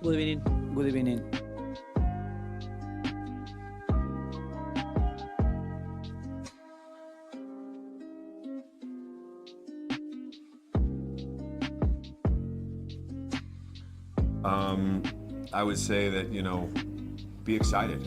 Good evening. Good evening. I would say that, you know, be excited.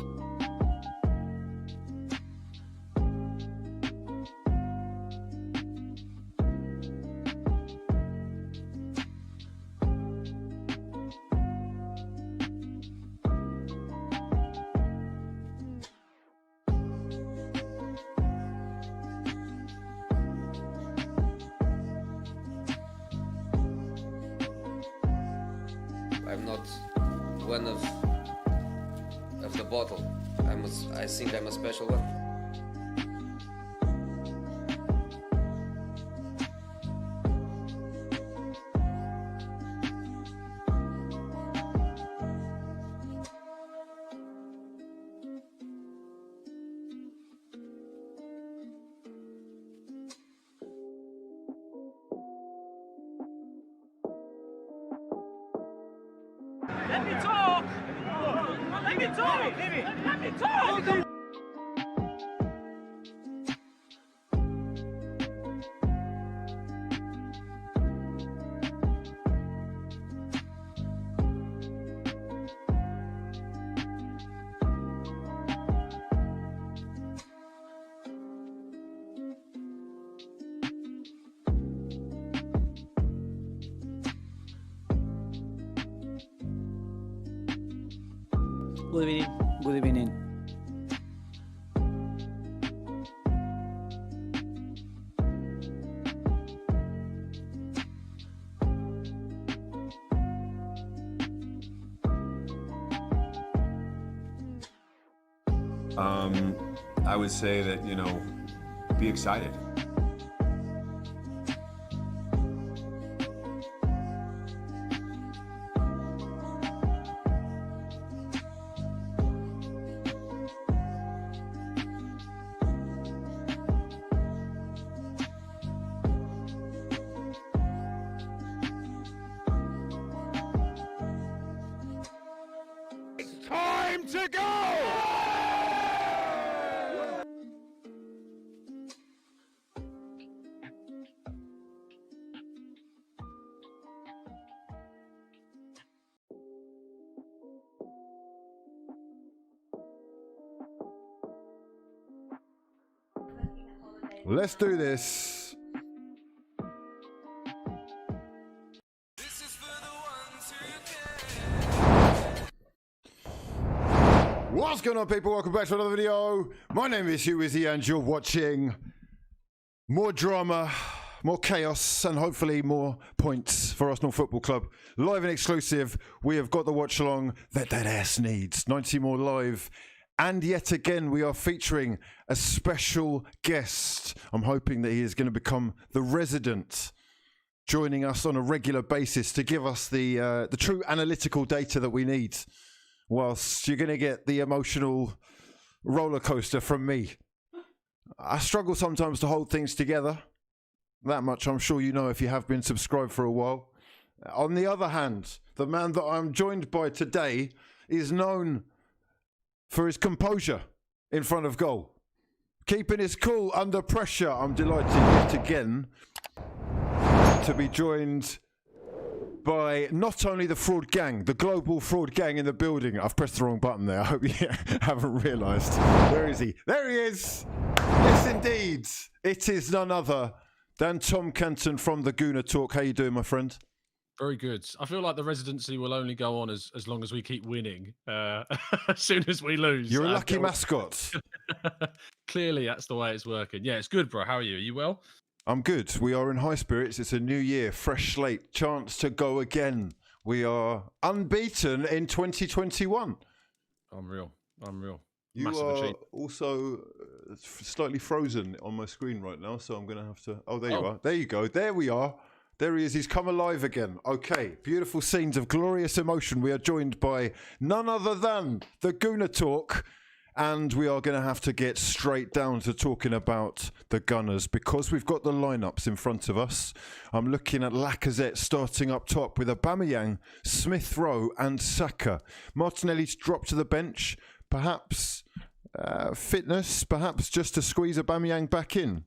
I'm not one of the bottle. I think I'm a special one. Let me talk! Let me talk! Let me talk! Good evening. Good evening. I would say that, you know, be excited. Time to go! Let's do this. What's going on, people? Welcome back to another video. My name is hughwizzy and you're watching more drama, more chaos, and hopefully more points for Arsenal Football Club. Live and exclusive, we have got the watch along that ass needs. 90 more live. And yet again, we are featuring a special guest. I'm hoping that he is going to become the resident, joining us on a regular basis to give us the true analytical data that we need, whilst you're going to get the emotional roller coaster from me. I struggle sometimes to hold things together. That much I'm sure you know if you have been subscribed for a while. On the other hand, the man that I'm joined by today is known for his composure in front of goal, keeping his cool under pressure. I'm delighted yet again to be joined by not only the fraud gang, the global fraud gang in the building. I've pressed the wrong button there. I hope you haven't realised. Where is he? There he is! Yes, indeed. It is none other than Tom Canton from the Gooner Talk. How you doing, my friend? Very good. I feel like the residency will only go on as long as we keep winning. As soon as we lose. You're a lucky mascot. Clearly, that's the way it's working. Yeah, it's good, bro. How are you? Are you well? I'm good. We are in high spirits. It's a new year, fresh slate, chance to go again. We are unbeaten in 2021. Unreal. You Massive are achievement. also slightly frozen on my screen right now, so I'm going to have to... Oh, there you are. There you go. There we are. There he is. He's come alive again. Okay. Beautiful scenes of glorious emotion. We are joined by none other than the Gooner Talk And we are going to have to get straight down to talking about the Gunners because we've got the lineups in front of us. I'm looking at Lacazette starting up top with Aubameyang, Smith Rowe and Saka. Martinelli's dropped to the bench. Perhaps fitness, perhaps just to squeeze Aubameyang back in.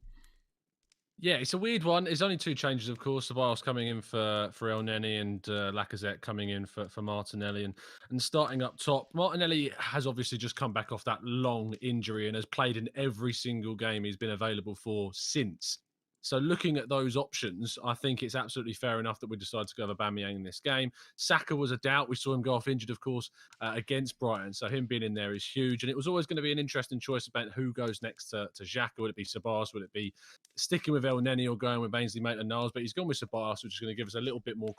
Yeah, it's a weird one. There's only two changes, of course. Ceballos coming in for El Neni and Lacazette coming in for Martinelli and starting up top. Martinelli has obviously just come back off that long injury and has played in every single game he's been available for since. So looking at those options, I think it's absolutely fair enough that we decided to go with Aubameyang in this game. Saka was a doubt. We saw him go off injured, of course, against Brighton. So him being in there is huge. And it was always going to be an interesting choice about who goes next to Xhaka. Would it be Ceballos? Would it be sticking with El Neni or going with Ainsley Maitland-Niles? But he's gone with Ceballos, which is going to give us a little bit more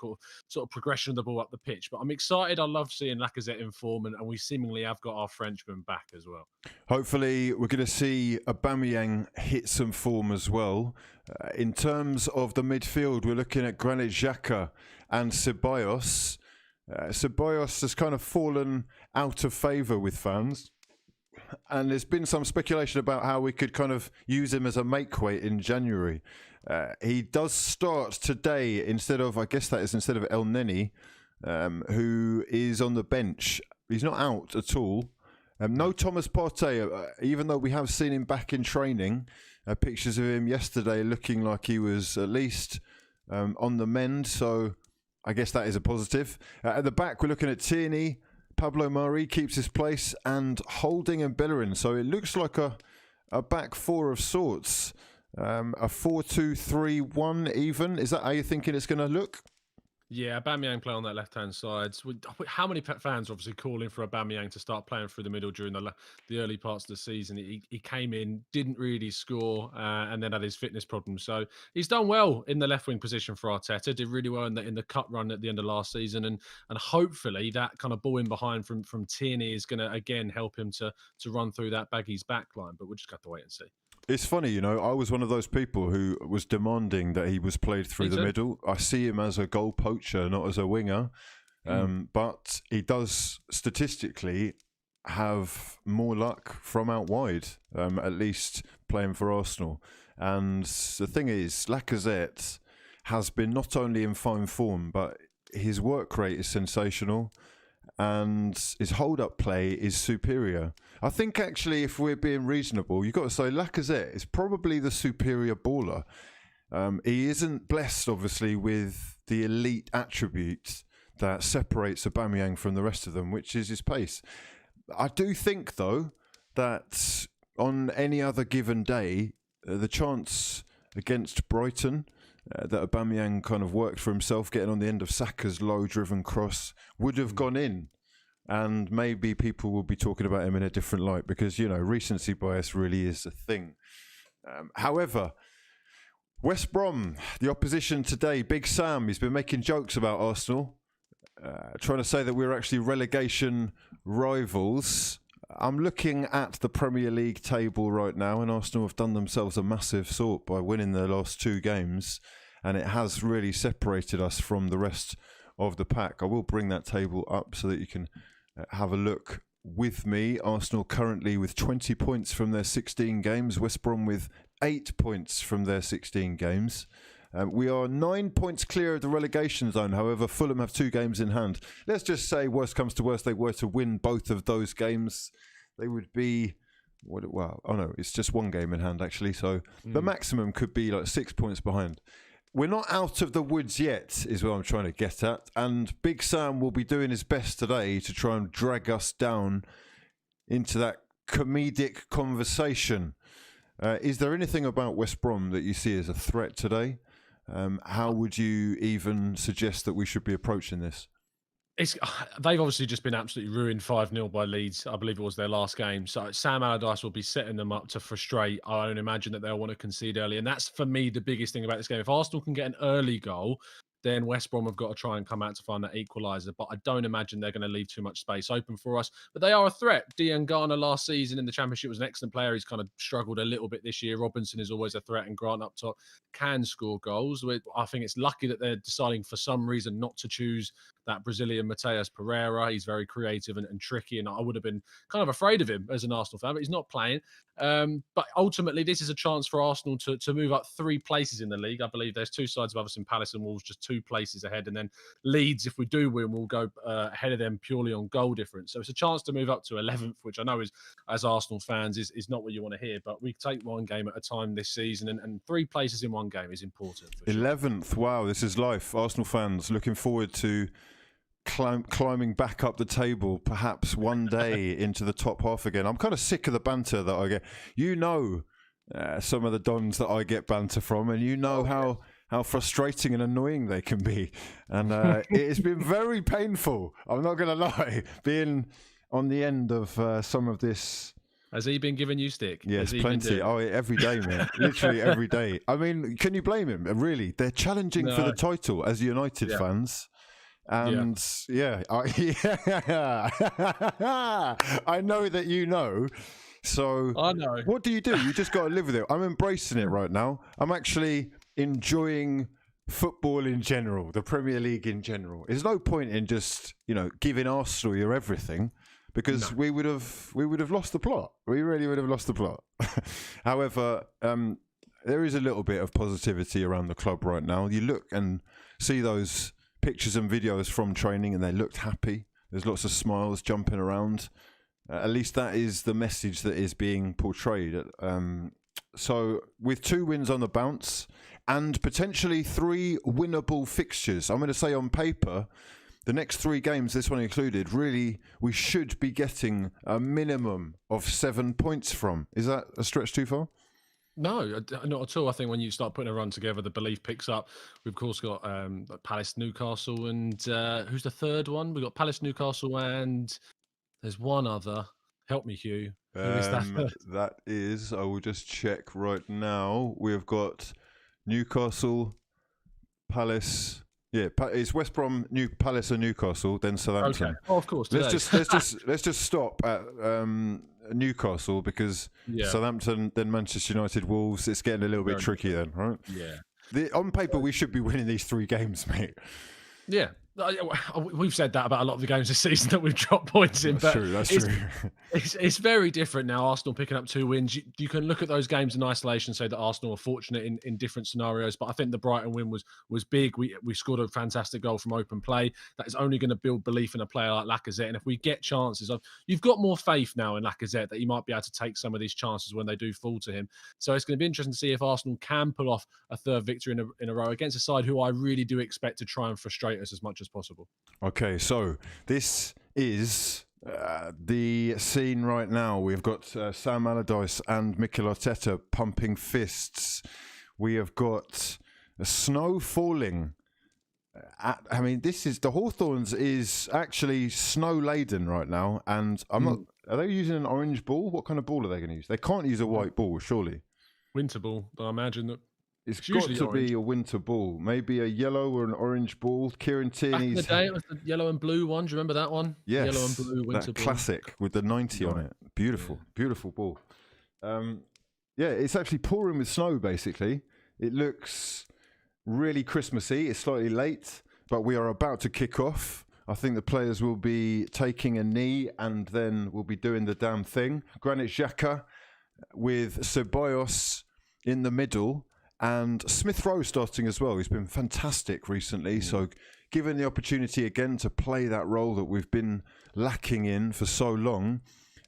sort of progression of the ball up the pitch. But I'm excited. I love seeing Lacazette in form, and we seemingly have got our Frenchman back as well. Hopefully, we're going to see Aubameyang hit some form as well. In terms of the midfield, we're looking at Granit Xhaka and Ceballos. Ceballos has kind of fallen out of favour with fans. And there's been some speculation about how we could kind of use him as a make-weight in January. He does start today instead of El Neni, who is on the bench. He's not out at all. No Thomas Partey, even though we have seen him back in training. Pictures of him yesterday looking like he was at least on the mend. So I guess that is a positive. At the back, we're looking at Tierney. Pablo Mari keeps his place and Holding and Bellerin. So it looks like a back four of sorts. A 4-2-3-1 even. Is that how you're thinking it's going to look? Yeah, Aubameyang play on that left-hand side. How many fans are obviously calling for Aubameyang to start playing through the middle during the early parts of the season? He came in, didn't really score, and then had his fitness problems. So he's done well in the left-wing position for Arteta. Did really well in the cut run at the end of last season, and hopefully that kind of ball in behind from Tierney is going to again help him to run through that Baggies backline. But we'll just have to wait and see. It's funny, you know, I was one of those people who was demanding that he was played through the middle. I see him as a goal poacher, not as a winger. But he does statistically have more luck from out wide, at least playing for Arsenal. And the thing is, Lacazette has been not only in fine form, but his work rate is sensational and his hold-up play is superior. I think actually, if we're being reasonable, you've got to say Lacazette is probably the superior baller. He isn't blessed, obviously, with the elite attribute that separates Aubameyang from the rest of them, which is his pace. I do think, though, that on any other given day, the chance against Brighton that Aubameyang kind of worked for himself, getting on the end of Saka's low-driven cross, would have gone in. And maybe people will be talking about him in a different light because, you know, recency bias really is a thing. However, West Brom, the opposition today, Big Sam, he's been making jokes about Arsenal, trying to say that we're actually relegation rivals. I'm looking at the Premier League table right now, and Arsenal have done themselves a massive sort by winning their last two games, and it has really separated us from the rest of the pack. I will bring that table up so that you can have a look with me. Arsenal currently with 20 points from their 16 games. West Brom with 8 points from their 16 games. We are 9 points clear of the relegation zone. However, Fulham have 2 games in hand. Let's just say, worst comes to worst, they were to win both of those games, they would be... it's just 1 game in hand, actually. So the maximum could be like 6 points behind. We're not out of the woods yet, is what I'm trying to get at. And Big Sam will be doing his best today to try and drag us down into that comedic conversation. Is there anything about West Brom that you see as a threat today? How would you even suggest that we should be approaching this? They've obviously just been absolutely ruined 5-0 by Leeds. I believe it was their last game. So Sam Allardyce will be setting them up to frustrate. I don't imagine that they'll want to concede early. And that's, for me, the biggest thing about this game. If Arsenal can get an early goal, then West Brom have got to try and come out to find that equaliser. But I don't imagine they're going to leave too much space open for us. But they are a threat. Dean Garner last season in the Championship was an excellent player. He's kind of struggled a little bit this year. Robinson is always a threat, and Grant up top can score goals. I think it's lucky that they're deciding for some reason not to choose that Brazilian Mateus Pereira. He's very creative and tricky, and I would have been kind of afraid of him as an Arsenal fan, but he's not playing. But ultimately, this is a chance for Arsenal to move up 3 places in the league. I believe there's 2 sides above us in Palace and Wolves, just 2 places ahead. And then Leeds, if we do win, we'll go ahead of them purely on goal difference. So it's a chance to move up to 11th, which I know is, as Arsenal fans, is not what you want to hear. But we take one game at a time this season, and 3 places in one game is important. 11th, wow, this is life. Arsenal fans looking forward to climbing back up the table, perhaps one day into the top half again. I'm kind of sick of the banter that I get. You know, some of the dons that I get banter from, and you know how frustrating and annoying they can be. And it has been very painful, I'm not going to lie, being on the end of some of this. Has he been giving you stick? Yes, plenty. Oh, every day, man. Literally every day. I mean, can you blame him? Really, they're challenging for the title as United fans. And I know that you know. So I know. What do? You just got to live with it. I'm embracing it right now. I'm actually enjoying football in general, the Premier League in general. There's no point in just, giving Arsenal your everything, because we would have lost the plot. We really would have lost the plot. However, there is a little bit of positivity around the club right now. You look and see those pictures and videos from training, and they looked happy. There's lots of smiles jumping around. At least that is the message that is being portrayed. So with 2 wins on the bounce and potentially 3 winnable fixtures, I'm going to say on paper, the next 3 games, this one included, really we should be getting a minimum of 7 points from. Is that a stretch too far? No, not at all. I think when you start putting a run together, the belief picks up. We've of course got Palace, Newcastle, and who's the third one? We've got Palace, Newcastle, and there's one other. Help me, Hugh. Who is that? That is, I will just check right now. We have got Newcastle, Palace. Yeah, it's West Brom, Palace, and Newcastle. Then Southampton. Okay. Oh, of course. Let's just stop at Newcastle, because Southampton, then Manchester United, Wolves. It's getting a little bit tricky then, right? Yeah. On paper, we should be winning these 3 games, mate. Yeah. We've said that about a lot of the games this season that we've dropped points in. That's true. It's very different now. Arsenal picking up 2 wins. You can look at those games in isolation and say that Arsenal are fortunate in different scenarios. But I think the Brighton win was big. We scored a fantastic goal from open play. That is only going to build belief in a player like Lacazette. And if we get chances, you've got more faith now in Lacazette that he might be able to take some of these chances when they do fall to him. So it's going to be interesting to see if Arsenal can pull off a 3rd victory in a row against a side who I really do expect to try and frustrate us as much as possible. Okay, so this is the scene right now. We've got Sam Allardyce and Mikel Arteta pumping fists. We have got snow falling. I mean, this is the Hawthorns is actually snow laden right now, and I'm not. Are they using an orange ball? What kind of ball are they going to use? They can't use a white ball, surely. Winter ball. I imagine that. It's got to be a winter ball. Maybe a yellow or an orange ball. Kieran Tierney's... Back in the day, it was the yellow and blue one. Do you remember that one? Yes. Yellow and blue winter ball. Classic with the 90 on it. Beautiful. Yeah. Beautiful ball. It's actually pouring with snow, basically. It looks really Christmassy. It's slightly late, but we are about to kick off. I think the players will be taking a knee, and then we'll be doing the damn thing. Granit Xhaka with Ceballos in the middle. And Smith Rowe starting as well. He's been fantastic recently. So given the opportunity again to play that role that we've been lacking in for so long.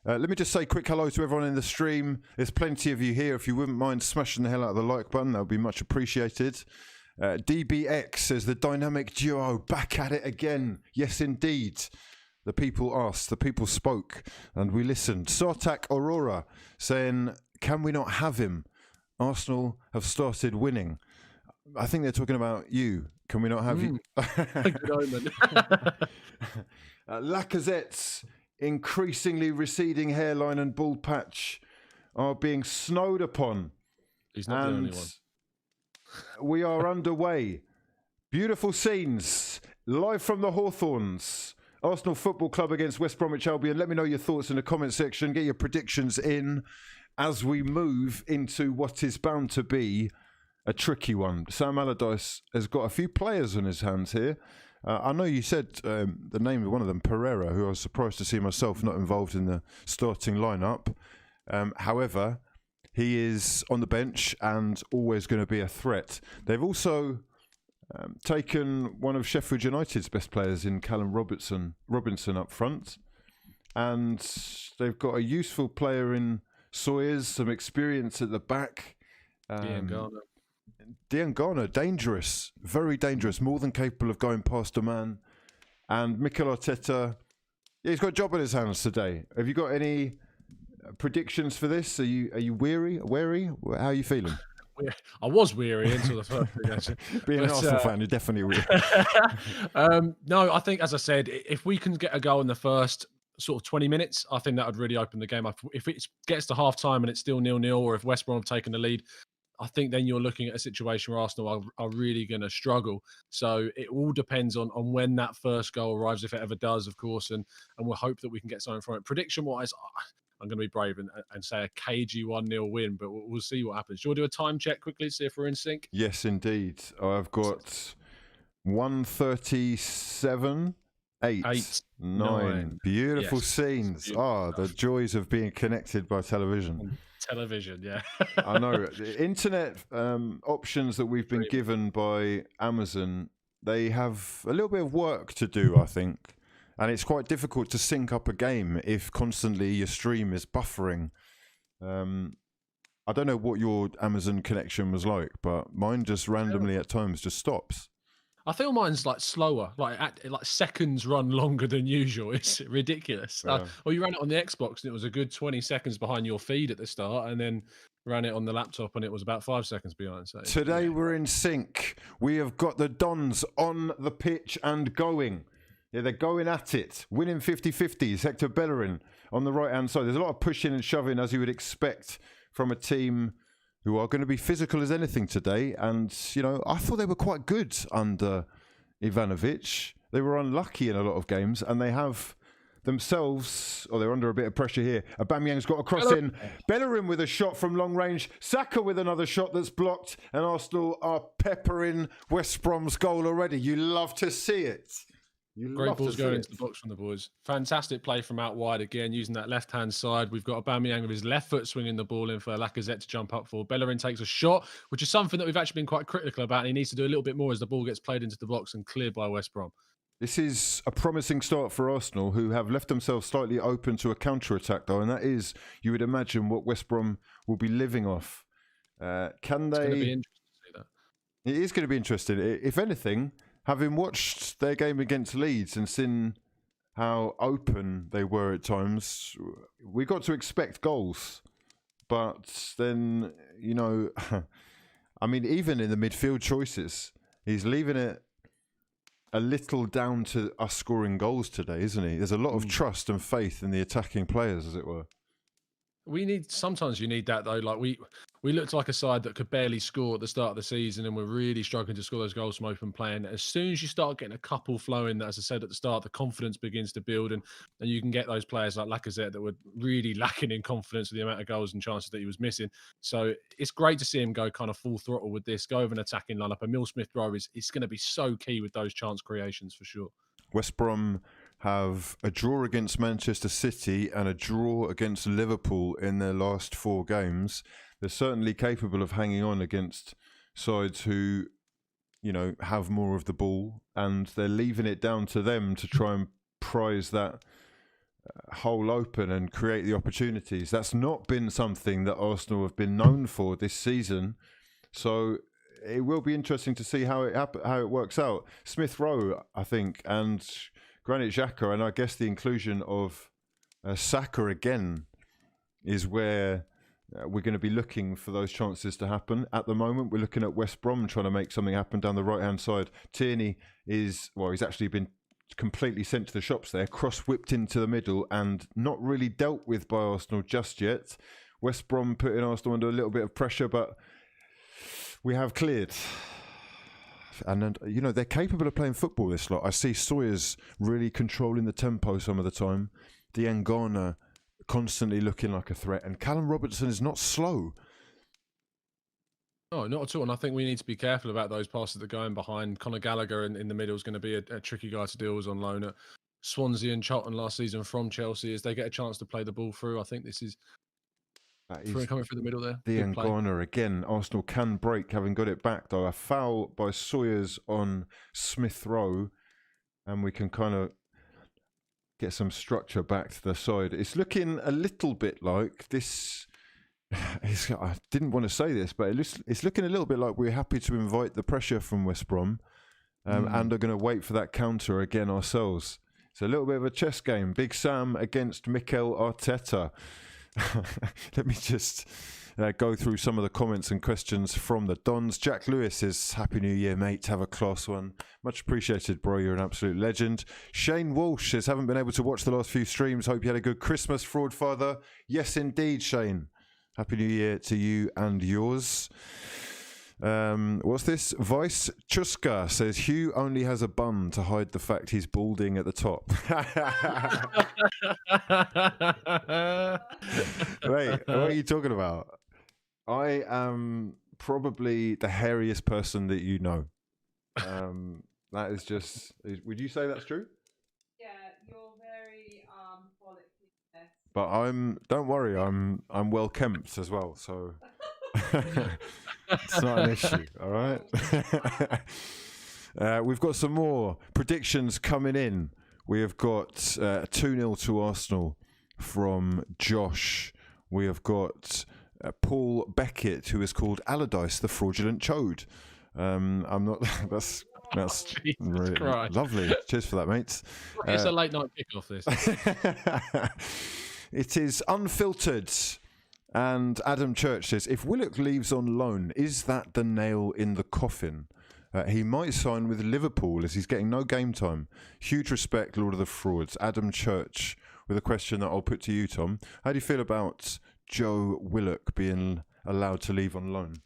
Let me just say a quick hello to everyone in the stream. There's plenty of you here. If you wouldn't mind smashing the hell out of the like button, that would be much appreciated. DBX says the dynamic duo back at it again. Yes, indeed. The people asked, the people spoke, and we listened. Sartak Aurora saying, can we not have him? Arsenal have started winning. I think they're talking about you. Can we not have you? Good omen. Lacazette's increasingly receding hairline and bald patch are being snowed upon. He's not the only one. We are underway. Beautiful scenes live from the Hawthorns. Arsenal Football Club against West Bromwich Albion. Let me know your thoughts in the comment section. Get your predictions in as we move into what is bound to be a tricky one. Sam Allardyce has got a few players on his hands here. I know you said the name of one of them, Pereira, who I was surprised to see myself not involved in the starting lineup. However, he is on the bench and always going to be a threat. They've also taken one of Sheffield United's best players in Callum Robinson up front. And they've got a useful player in Sawyers, some experience at the back. Diangana, dangerous, very dangerous, more than capable of going past a man. And Mikel Arteta, he's got a job in his hands today. Have you got any predictions for this? Are you wary? How are you feeling? I was weary until the first thing, actually. Being an Arsenal fan, you're definitely weary. No, I think, as I said, if we can get a goal in the first sort of 20 minutes, I think that would really open the game up. If it gets to half time and it's still 0-0, or if West Brom have taken the lead, I think then you're looking at a situation where Arsenal are really going to struggle. So it all depends on when that first goal arrives, if it ever does, of course, and we'll hope that we can get something from it. Prediction-wise, I'm going to be brave and say a cagey 1-0 win, but we'll see what happens. Shall we do a time check quickly to see if we're in sync? Yes, indeed. I've got 1:37, 8, 9. Beautiful scenes. Beautiful the joys of being connected by television. Television, yeah. I know. The internet options that we've been given by Amazon, they have a little bit of work to do, I think. And it's quite difficult to sync up a game if constantly your stream is buffering. I don't know what your Amazon connection was like, but mine just randomly at times just stops. I feel mine's like slower, like seconds run longer than usual. It's ridiculous. Yeah. Or you ran it on the Xbox and it was a good 20 seconds behind your feed at the start, and then ran it on the laptop and it was about 5 seconds behind. So today we're in sync. We have got the Dons on the pitch and going. Yeah, they're going at it. Winning 50-50s. Hector Bellerin on the right-hand side. There's a lot of pushing and shoving, as you would expect from a team who are going to be physical as anything today. And, you know, I thought they were quite good under Ivanovic. They were unlucky in a lot of games, and they have themselves, or they're under a bit of pressure here. Aubameyang's got a cross in. Bellerin with a shot from long range. Saka with another shot that's blocked. And Arsenal are peppering West Brom's goal already. You love to see it. Great balls going into the box from the boys. Fantastic play from out wide again, using that left-hand side. We've got Aubameyang with his left foot swinging the ball in for Lacazette to jump up for. Bellerin takes a shot, which is something that we've actually been quite critical about. And he needs to do a little bit more as the ball gets played into the box and cleared by West Brom. This is a promising start for Arsenal, who have left themselves slightly open to a counter-attack, though. And that is, you would imagine, what West Brom will be living off. Can they... It's going to be interesting to see that. It is going to be interesting. If anything, having watched their game against Leeds and seen how open they were at times, we got to expect goals. But then, you know, I mean, even in the midfield choices, he's leaving it a little down to us scoring goals today, isn't he? There's a lot of trust and faith in the attacking players, as it were. Sometimes you need that, though. Like we looked like a side that could barely score at the start of the season, and we're really struggling to score those goals from open play. And as soon as you start getting a couple flowing, as I said at the start, the confidence begins to build, and you can get those players like Lacazette that were really lacking in confidence with the amount of goals and chances that he was missing. So it's great to see him go kind of full throttle with this, go over an attacking lineup. Emile Smith-Rowe is going to be so key with those chance creations for sure. West Brom have a draw against Manchester City and a draw against Liverpool in their last 4 games. They're certainly capable of hanging on against sides who, you know, have more of the ball, and they're leaving it down to them to try and prize that hole open and create the opportunities. That's not been something that Arsenal have been known for this season. So it will be interesting to see how it works out. Smith-Rowe, I think, and Granit Xhaka, and I guess the inclusion of Saka again is where we're going to be looking for those chances to happen. At the moment, we're looking at West Brom trying to make something happen down the right-hand side. Tierney he's actually been completely sent to the shops there, cross-whipped into the middle and not really dealt with by Arsenal just yet. West Brom putting Arsenal under a little bit of pressure, but we have cleared. And then, you know, they're capable of playing football, this lot. I see Sawyer's really controlling the tempo some of the time. Diangana constantly looking like a threat. And Callum Robertson is not slow. No, not at all. And I think we need to be careful about those passes that go in behind. Conor Gallagher in the middle is going to be a tricky guy to deal with on loan at Swansea and Charlton last season from Chelsea. As they get a chance to play the ball through, I think this is coming through the middle there. Diangana again. Arsenal can break, having got it back though. A foul by Sawyers on Smith Rowe, and we can kind of get some structure back to the side. It's looking a little bit like this. I didn't want to say this, but it's looking a little bit like we're happy to invite the pressure from West Brom, and are going to wait for that counter again ourselves. It's a little bit of a chess game. Big Sam against Mikel Arteta. Let me just go through some of the comments and questions from the Dons. Jack Lewis says, Happy New Year, mate. Have a class one. Much appreciated, bro. You're an absolute legend. Shane Walsh says, haven't been able to watch the last few streams. Hope you had a good Christmas, fraud father. Yes, indeed, Shane. Happy New Year to you and yours. What's this? Vice Chuska says, Hugh only has a bun to hide the fact he's balding at the top. Wait, what are you talking about? I am probably the hairiest person that you know. That is just... Would you say that's true? Yeah, you're very follicly fit. But don't worry, I'm well kempt as well, so it's not an issue, all right? We've got some more predictions coming in. We have got 2-0 to Arsenal from Josh. We have got Paul Beckett, who is called Allardyce, the fraudulent chode. I'm not... That's really lovely. Cheers for that, mates. It's a late night kickoff, this. It is unfiltered. And Adam Church says, if Willock leaves on loan, is that the nail in the coffin? He might sign with Liverpool as he's getting no game time. Huge respect, Lord of the Frauds. Adam Church with a question that I'll put to you, Tom. How do you feel about Joe Willock being allowed to leave on loan?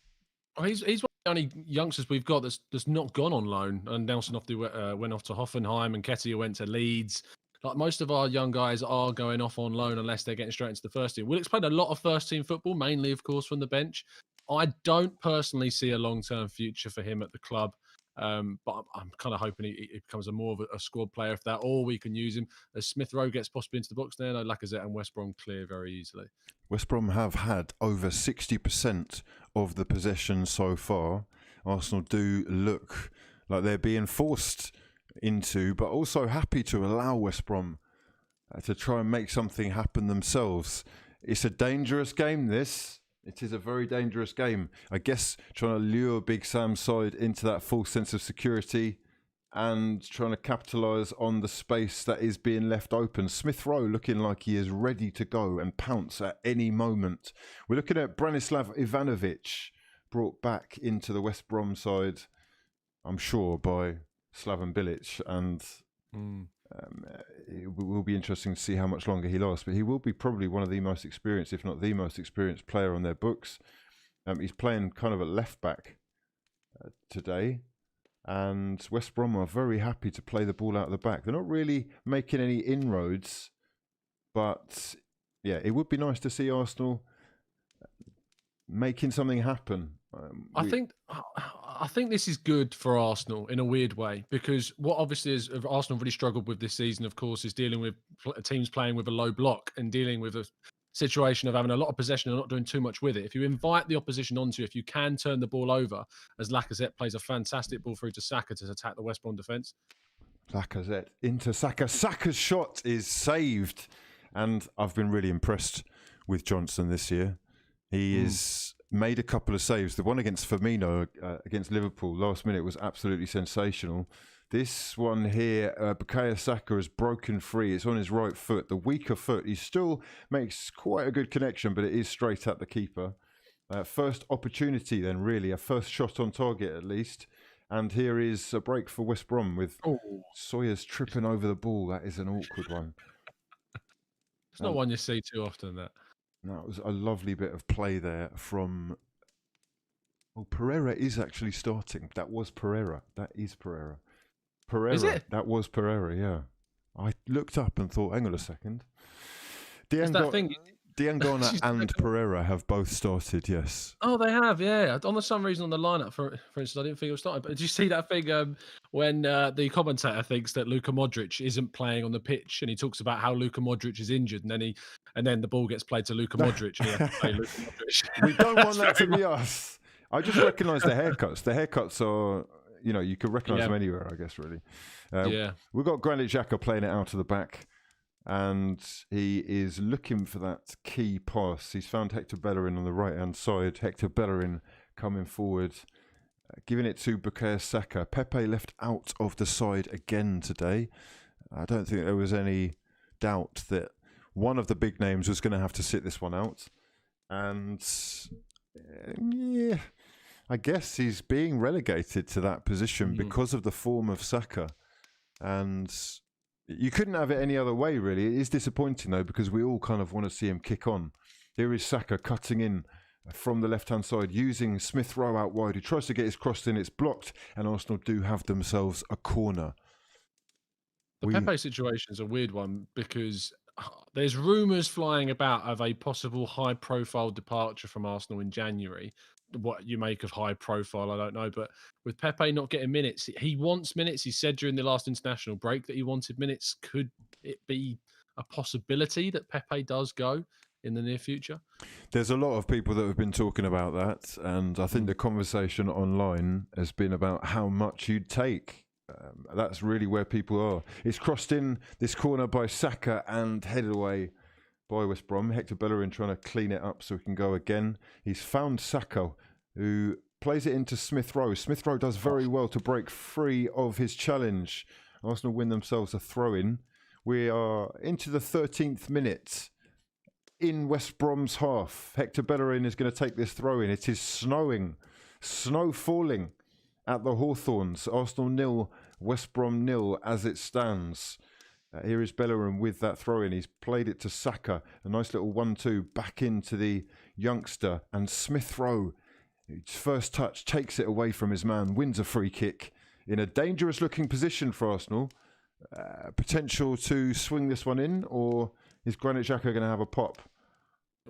Oh, he's one of the only youngsters we've got that's not gone on loan. And Nelson went off to Hoffenheim, and Ketia went to Leeds. Like most of our young guys are going off on loan unless they're getting straight into the first team. Willock's played a lot of first team football, mainly, of course, from the bench. I don't personally see a long-term future for him at the club, but I'm kind of hoping he becomes more of a squad player if that, or we can use him as Smith Rowe gets possibly into the box there. No, Lacazette and West Brom clear very easily. West Brom have had over 60% of the possession so far. Arsenal do look like they're being forced into, but also happy to allow West Brom to try and make something happen themselves. It's a dangerous game, this. It is a very dangerous game. I guess trying to lure Big Sam's side into that false sense of security and trying to capitalise on the space that is being left open. Smith Rowe looking like he is ready to go and pounce at any moment. We're looking at Branislav Ivanovic, brought back into the West Brom side, I'm sure, by Slaven Bilic, and it will be interesting to see how much longer he lasts, but he will be probably one of the most experienced, if not the most experienced player on their books. He's playing kind of a left back today, and West Brom are very happy to play the ball out of the back. They're not really making any inroads, but yeah, it would be nice to see Arsenal making something happen. I think this is good for Arsenal in a weird way, because what obviously is Arsenal really struggled with this season, of course, is dealing with teams playing with a low block and dealing with a situation of having a lot of possession and not doing too much with it. If you invite the opposition onto you, if you can turn the ball over, as Lacazette plays a fantastic ball through to Saka to attack the West Brom defence. Lacazette into Saka. Saka's shot is saved, and I've been really impressed with Johnson this year. He is made a couple of saves. The one against Firmino against Liverpool last minute was absolutely sensational. This one here, Bukayo Saka has broken free. It's on his right foot, the weaker foot. He still makes quite a good connection, but it is straight at the keeper. First opportunity then, really. A first shot on target, at least. And here is a break for West Brom with Sawyers tripping over the ball. That is an awkward one. It's not one you see too often, that. No, it was a lovely bit of play there from Oh, Pereira is actually starting. That was Pereira. That is Pereira. Pereira. Is it? That was Pereira, yeah. I looked up and thought, hang on a second. It's that thing. Diangana She's and like- Pereira have both started, yes. Oh, they have, yeah. On some reason on the lineup, for instance, I didn't think it was starting. But did you see that thing when the commentator thinks that Luka Modric isn't playing on the pitch, and he talks about how Luka Modric is injured, and then the ball gets played to Luka Modric, and he has to play Luka Modric. We don't want that to be us. I just recognise the haircuts. The haircuts are, you can recognise them anywhere, I guess, really. Yeah. We've got Granit Xhaka playing it out of the back, and he is looking for that key pass. He's found Hector Bellerin on the right-hand side. Hector Bellerin coming forward, giving it to Bukayo Saka. Pepe left out of the side again today. I don't think there was any doubt that one of the big names was going to have to sit this one out. And yeah, I guess he's being relegated to that position because of the form of Saka. And you couldn't have it any other way, really. It is disappointing, though, because we all kind of want to see him kick on. Here is Saka cutting in from the left-hand side, using Smith Rowe out wide. He tries to get his cross in. It's blocked, and Arsenal do have themselves a corner. The Pepe situation is a weird one because there's rumours flying about of a possible high-profile departure from Arsenal in January. What you make of high profile, I don't know. But with Pepe not getting minutes, he wants minutes. He said during the last international break that he wanted minutes. Could it be a possibility that Pepe does go in the near future? There's a lot of people that have been talking about that, and I think the conversation online has been about how much you'd take. That's really where people are. It's crossed in this corner by Saka and headed away by West Brom. Hector Bellerin trying to clean it up so he can go again. He's found Saka, who plays it into Smith Rowe. Smith Rowe does very well to break free of his challenge. Arsenal win themselves a throw-in. We are into the 13th minute in West Brom's half. Hector Bellerin is going to take this throw-in. It is snowing, snow falling at the Hawthorns. Arsenal 0, West Brom 0 as it stands. Here is Bellerin with that throw-in. He's played it to Saka. A nice little 1-2 back into the youngster. And Smith Rowe, his first touch, takes it away from his man, wins a free kick in a dangerous-looking position for Arsenal. Potential to swing this one in, or is Granit Xhaka going to have a pop?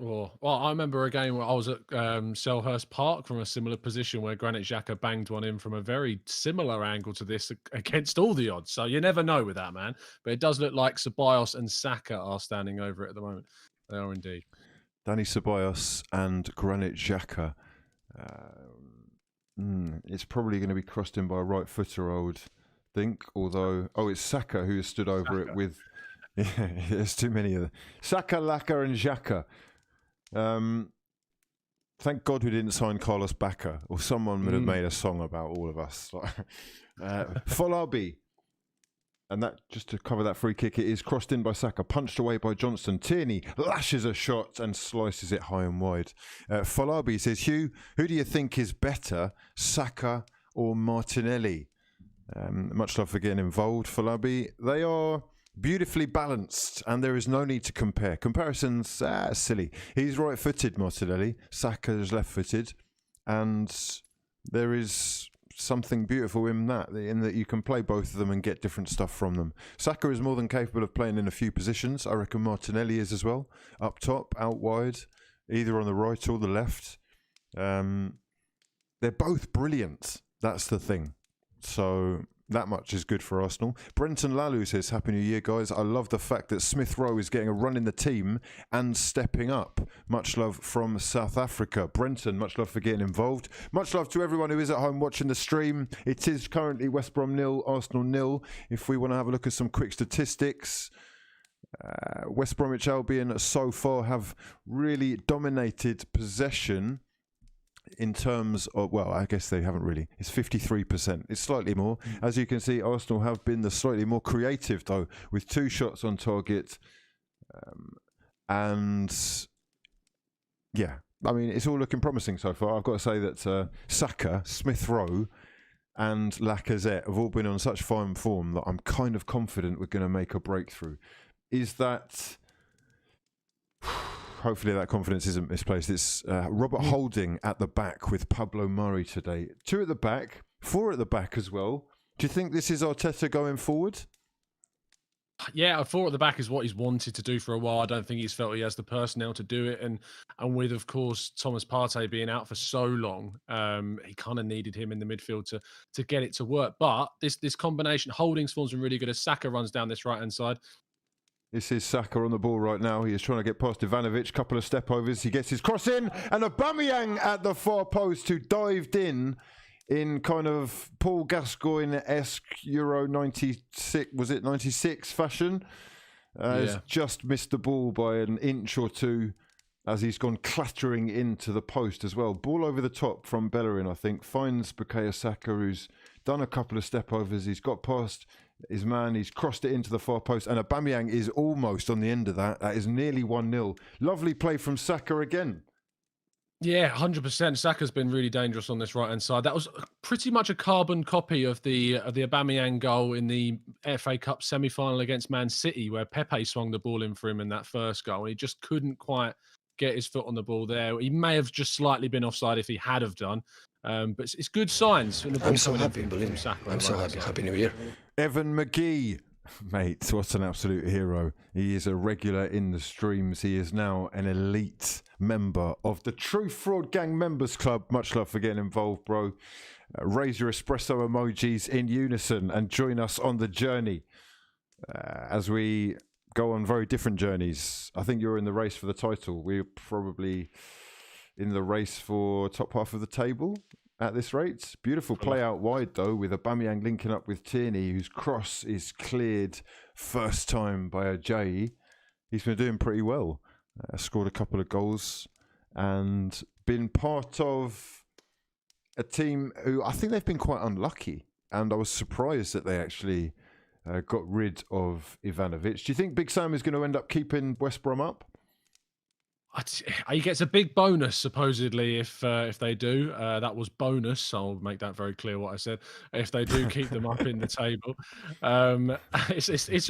Well, I remember a game where I was at Selhurst Park from a similar position where Granit Xhaka banged one in from a very similar angle to this against all the odds. So you never know with that, man. But it does look like Ceballos and Saka are standing over it at the moment. They are indeed. Dani Ceballos and Granit Xhaka. It's probably going to be crossed in by a right footer, I would think. Although, it's Saka who has stood over it with... Yeah, there's too many of them. Saka, Laka and Xhaka. Thank God we didn't sign Carlos Bacca, or someone would have made a song about all of us. Folabi, and that just to cover that free kick, it is crossed in by Saka, punched away by Johnston. Tierney lashes a shot and slices it high and wide. Folabi says, Hugh, who do you think is better, Saka or Martinelli? Much love for getting involved, Folabi. They are beautifully balanced, and there is no need to compare. Comparisons, silly. He's right-footed, Martinelli. Saka is left-footed, and there is something beautiful in that you can play both of them and get different stuff from them. Saka is more than capable of playing in a few positions. I reckon Martinelli is as well. Up top, out wide, either on the right or the left. They're both brilliant. That's the thing. So that much is good for Arsenal. Brenton Lalu says, Happy New Year, guys. I love the fact that Smith Rowe is getting a run in the team and stepping up. Much love from South Africa. Brenton, much love for getting involved. Much love to everyone who is at home watching the stream. It is currently West Brom 0, Arsenal 0. If we want to have a look at some quick statistics, West Bromwich Albion so far have really dominated possession. In terms of, well, I guess they haven't really. It's 53%. It's slightly more. As you can see, Arsenal have been the slightly more creative, though, with 2 shots on target. And, yeah, I mean, it's all looking promising so far. I've got to say that Saka, Smith Rowe, and Lacazette have all been on such fine form that I'm kind of confident we're going to make a breakthrough. Is that... hopefully that confidence isn't misplaced. It's Robert Holding at the back with Pablo Mari today. 2 at the back, 4 at the back as well. Do you think this is Arteta going forward? Yeah, 4 at the back is what he's wanted to do for a while. I don't think he's felt he has the personnel to do it. And with, of course, Thomas Partey being out for so long, he kind of needed him in the midfield to get it to work. But this combination, Holding's form's been really good as Saka runs down this right-hand side. This is Saka on the ball right now. He is trying to get past Ivanovic. Couple of step overs. He gets his cross in. And Aubameyang at the far post who dived in kind of Paul Gascoigne-esque Euro 96, was it 96 fashion? Has just missed the ball by an inch or two as he's gone clattering into the post as well. Ball over the top from Bellerin, I think. Finds Bukayo Saka, who's done a couple of step overs. He's got past his man. He's crossed it into the far post. And Aubameyang is almost on the end of that. That is nearly 1-0. Lovely play from Saka again. Yeah, 100%. Saka's been really dangerous on this right-hand side. That was pretty much a carbon copy of the Aubameyang goal in the FA Cup semi-final against Man City, where Pepe swung the ball in for him in that first goal, and he just couldn't quite get his foot on the ball there. He may have just slightly been offside if he had have done, but it's good signs. I'm so happy, believe me. I'm so happy. Happy New Year. Evan McGee. Mate, what an absolute hero. He is a regular in the streams. He is now an elite member of the True Fraud Gang Members Club. Much love for getting involved, bro. Raise your espresso emojis in unison and join us on the journey as we go on very different journeys. I think you're in the race for the title. We're probably in the race for top half of the table at this rate. Beautiful play out wide, though, with Aubameyang linking up with Tierney, whose cross is cleared first time by Ajayi. He's been doing pretty well. Scored a couple of goals and been part of a team who I think they've been quite unlucky. And I was surprised that they actually got rid of Ivanovic. Do you think Big Sam is going to end up keeping West Brom up? He gets a big bonus supposedly if they do. That was bonus. I'll make that very clear what I said. If they do keep them up in the table, it's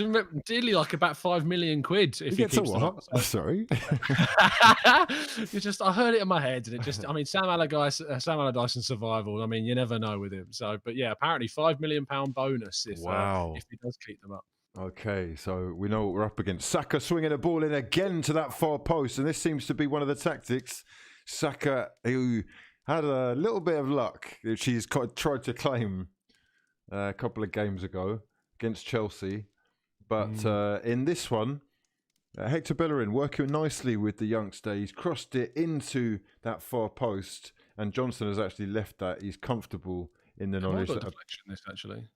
nearly like about £5 million if he keeps them up. So. Sorry, I heard it in my head, and it just. I mean, Sam Allardyce and survival. I mean, you never know with him. So, but yeah, apparently £5 million bonus if he does keep them up. Okay, so we know what we're up against. Saka swinging the ball in again to that far post, and this seems to be one of the tactics. Saka, who had a little bit of luck, which he's tried to claim a couple of games ago against Chelsea. But in this one, Hector Bellerin working nicely with the youngster. He's crossed it into that far post, and Johnson has actually left that. He's comfortable in the knowledge that... This actually.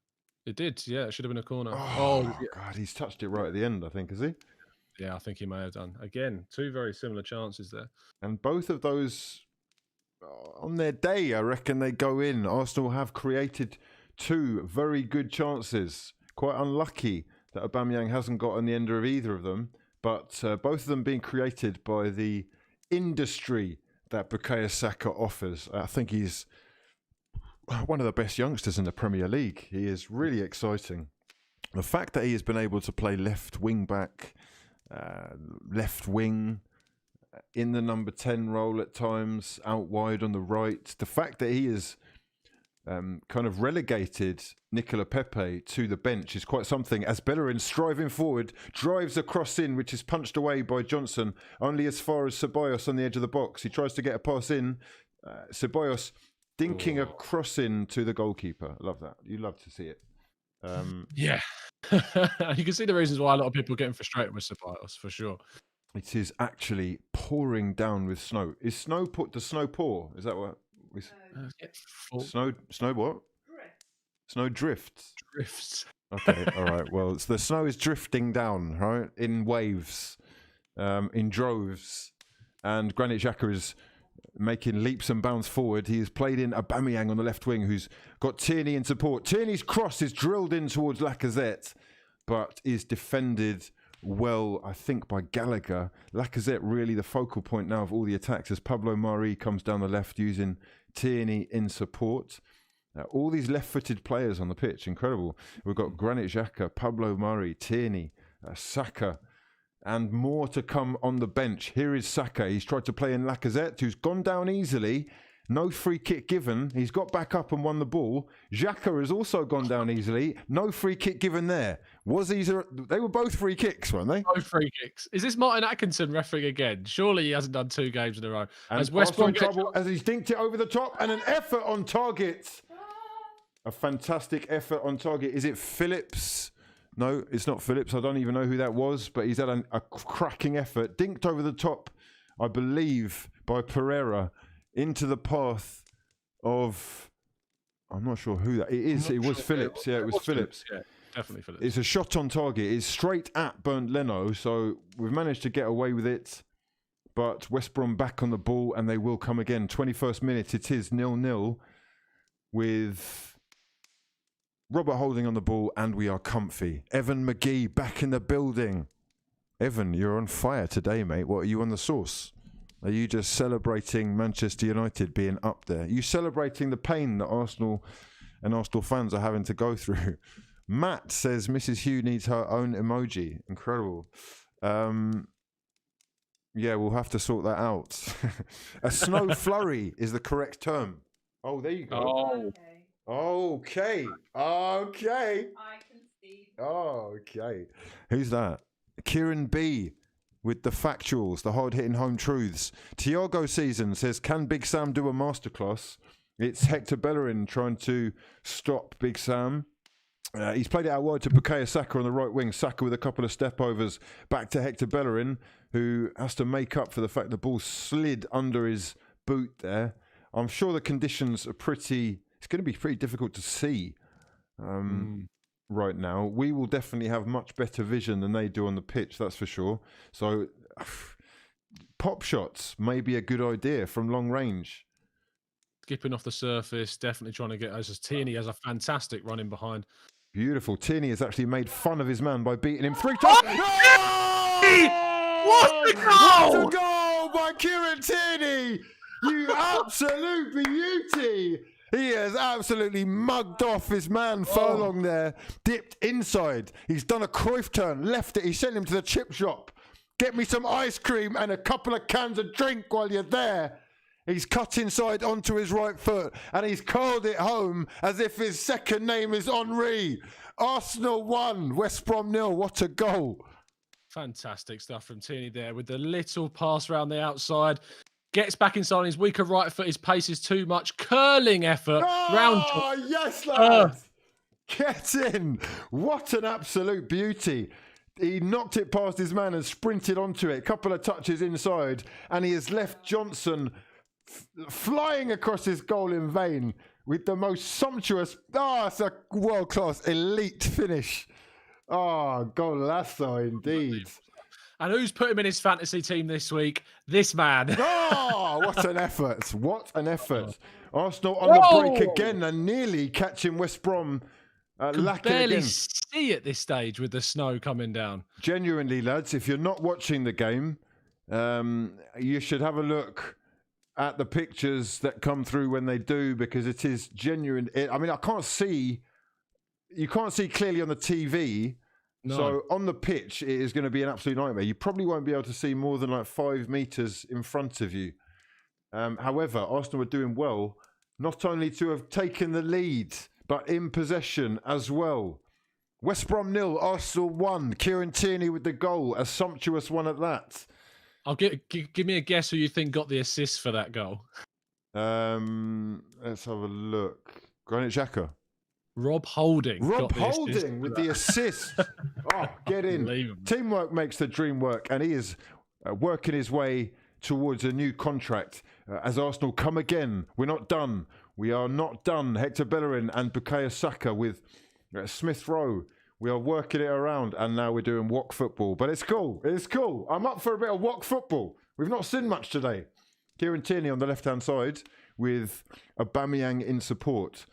It did, yeah. It should have been a corner. Oh, God, he's touched it right at the end, I think, has he? Yeah, I think he may have done. Again, 2 very similar chances there. And both of those, on their day, I reckon they go in. Arsenal have created 2 very good chances. Quite unlucky that Aubameyang hasn't got on the end of either of them. But both of them being created by the industry that Bukayo Saka offers. I think he's one of the best youngsters in the Premier League. He is really exciting. The fact that he has been able to play left wing back, left wing, in the number 10 role at times, out wide on the right. The fact that he is kind of relegated Nicola Pepe to the bench is quite something, as Bellerin, striving forward, drives a cross in, which is punched away by Johnson, only as far as Ceballos on the edge of the box. He tries to get a pass in. Ceballos dinking a cross in to the goalkeeper. I love that. You love to see it. Yeah. You can see the reasons why a lot of people are getting frustrated with Ceballos, for sure. It is actually pouring down with snow. Is snow does snow pour? Is that what? Snow what? Drift. Snow drifts. Drifts. Okay, all right. Well, the snow is drifting down, right? In waves, in droves. And Granit Xhaka is making leaps and bounds forward. He has played in Aubameyang on the left wing, who's got Tierney in support. Tierney's cross is drilled in towards Lacazette, but is defended well, I think, by Gallagher. Lacazette really the focal point now of all the attacks as Pablo Mari comes down the left using Tierney in support. All these left-footed players on the pitch, incredible. We've got Granit Xhaka, Pablo Mari, Tierney, Saka, and more to come on the bench. Here is Saka. He's tried to play in Lacazette, who's gone down easily. No free kick given. He's got back up and won the ball. Xhaka has also gone down easily. No free kick given there. They were both free kicks, weren't they? Both free kicks. Is this Martin Atkinson refereeing again? Surely he hasn't done 2 games in a row. And As West Brom trouble as he's dinked it over the top, and an effort on target. A fantastic effort on target. Is it Phillips? No, it's not Phillips. I don't even know who that was, but he's had a cracking effort. Dinked over the top, I believe, by Pereira into the path of... I'm not sure who that... It was Phillips. Yeah, it was Phillips. Yeah, definitely Phillips. It's a shot on target. It's straight at Bernd Leno, so we've managed to get away with it. But West Brom back on the ball, and they will come again. 21st minute, it is 0-0 with Robert Holding on the ball, and we are comfy. Evan McGee back in the building. Evan, you're on fire today, mate. What, are you on the sauce? Are you just celebrating Manchester United being up there? Are you celebrating the pain that Arsenal and Arsenal fans are having to go through? Matt says Mrs. Hugh needs her own emoji. Incredible. Yeah, we'll have to sort that out. A snow flurry is the correct term. Oh, there you go. Oh. Okay. I can see. Okay. Who's that? Kieran B with the factuals, the hard-hitting home truths. Tiago Season says, can Big Sam do a masterclass? It's Hector Bellerin trying to stop Big Sam. He's played it out wide to Bukayo Saka on the right wing. Saka with a couple of step-overs back to Hector Bellerin, who has to make up for the fact the ball slid under his boot there. I'm sure the conditions are pretty... It's going to be pretty difficult to see right now. We will definitely have much better vision than they do on the pitch, that's for sure. So pop shots may be a good idea from long range. Skipping off the surface, definitely trying to get us. As Tierney has a fantastic run in behind. Beautiful. Tierney has actually made fun of his man by beating him 3 times. What a goal! What a goal by Kieran Tierney! You absolute beauty! He has absolutely mugged off his man Furlong there. Dipped inside. He's done a Cruyff turn. Left it. He sent him to the chip shop. Get me some ice cream and a couple of cans of drink while you're there. He's cut inside onto his right foot and he's curled it home as if his second name is Henri. Arsenal 1, West Brom 0. What a goal. Fantastic stuff from Tierney there with the little pass around the outside. Gets back inside on his weaker right foot. His pace is too much. Curling effort. Oh, yes, lads. Get in. What an absolute beauty. He knocked it past his man and sprinted onto it. A couple of touches inside. And he has left Johnson flying across his goal in vain with the most sumptuous... it's a world-class elite finish. Golazo indeed. And who's put him in his fantasy team this week? This man. What an effort. What an effort. Arsenal on the break again and nearly catching West Brom lacking barely again. See at this stage with the snow coming down. Genuinely, lads, if you're not watching the game, you should have a look at the pictures that come through when they do, because it is genuine. I mean, you can't see clearly on the TV. No. So on the pitch, it is going to be an absolute nightmare. You probably won't be able to see more than like 5 meters in front of you. However, Arsenal were doing well, not only to have taken the lead, but in possession as well. West Brom 0, Arsenal 1. Kieran Tierney with the goal, a sumptuous one at that. I'll give me a guess who you think got the assist for that goal. Let's have a look. Granit Xhaka. Rob Holding. Rob Holding with the assist. Get in. Teamwork makes the dream work, and he is working his way towards a new contract as Arsenal come again. We're not done. We are not done. Hector Bellerin and Bukayo Saka with Smith Rowe. We are working it around, and now we're doing walk football. But it's cool. It's cool. I'm up for a bit of walk football. We've not seen much today. Kieran Tierney on the left-hand side with Aubameyang in support.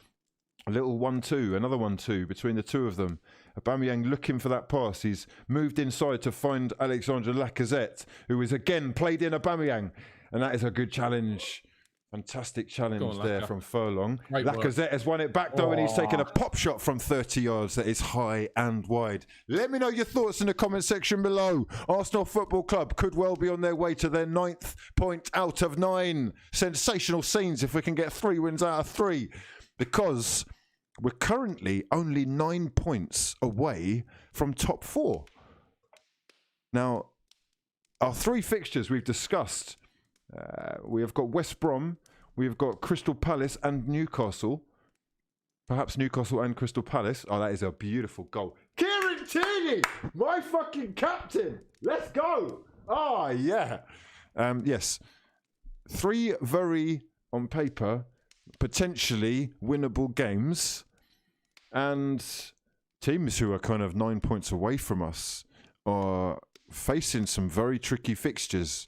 A little 1-2, another 1-2 between the two of them. Aubameyang looking for that pass. He's moved inside to find Alexandre Lacazette, who is again played in Aubameyang. And that is a good challenge. Fantastic challenge on, there Laka. from Furlong. Great work. Lacazette has won it back though, and he's taken a pop shot from 30 yards that is high and wide. Let me know your thoughts in the comment section below. Arsenal Football Club could well be on their way to their 9th point out of 9. Sensational scenes if we can get 3 wins out of 3, because we're currently only 9 points away from top 4. Now, our 3 fixtures we've discussed. We have got West Brom, we've got Crystal Palace and Newcastle. Perhaps Newcastle and Crystal Palace. Oh, that is a beautiful goal. Kieran Tierney, my fucking captain. Let's go. Oh, yeah. Yes. 3 very, on paper, potentially winnable games. And teams who are kind of 9 points away from us are facing some very tricky fixtures.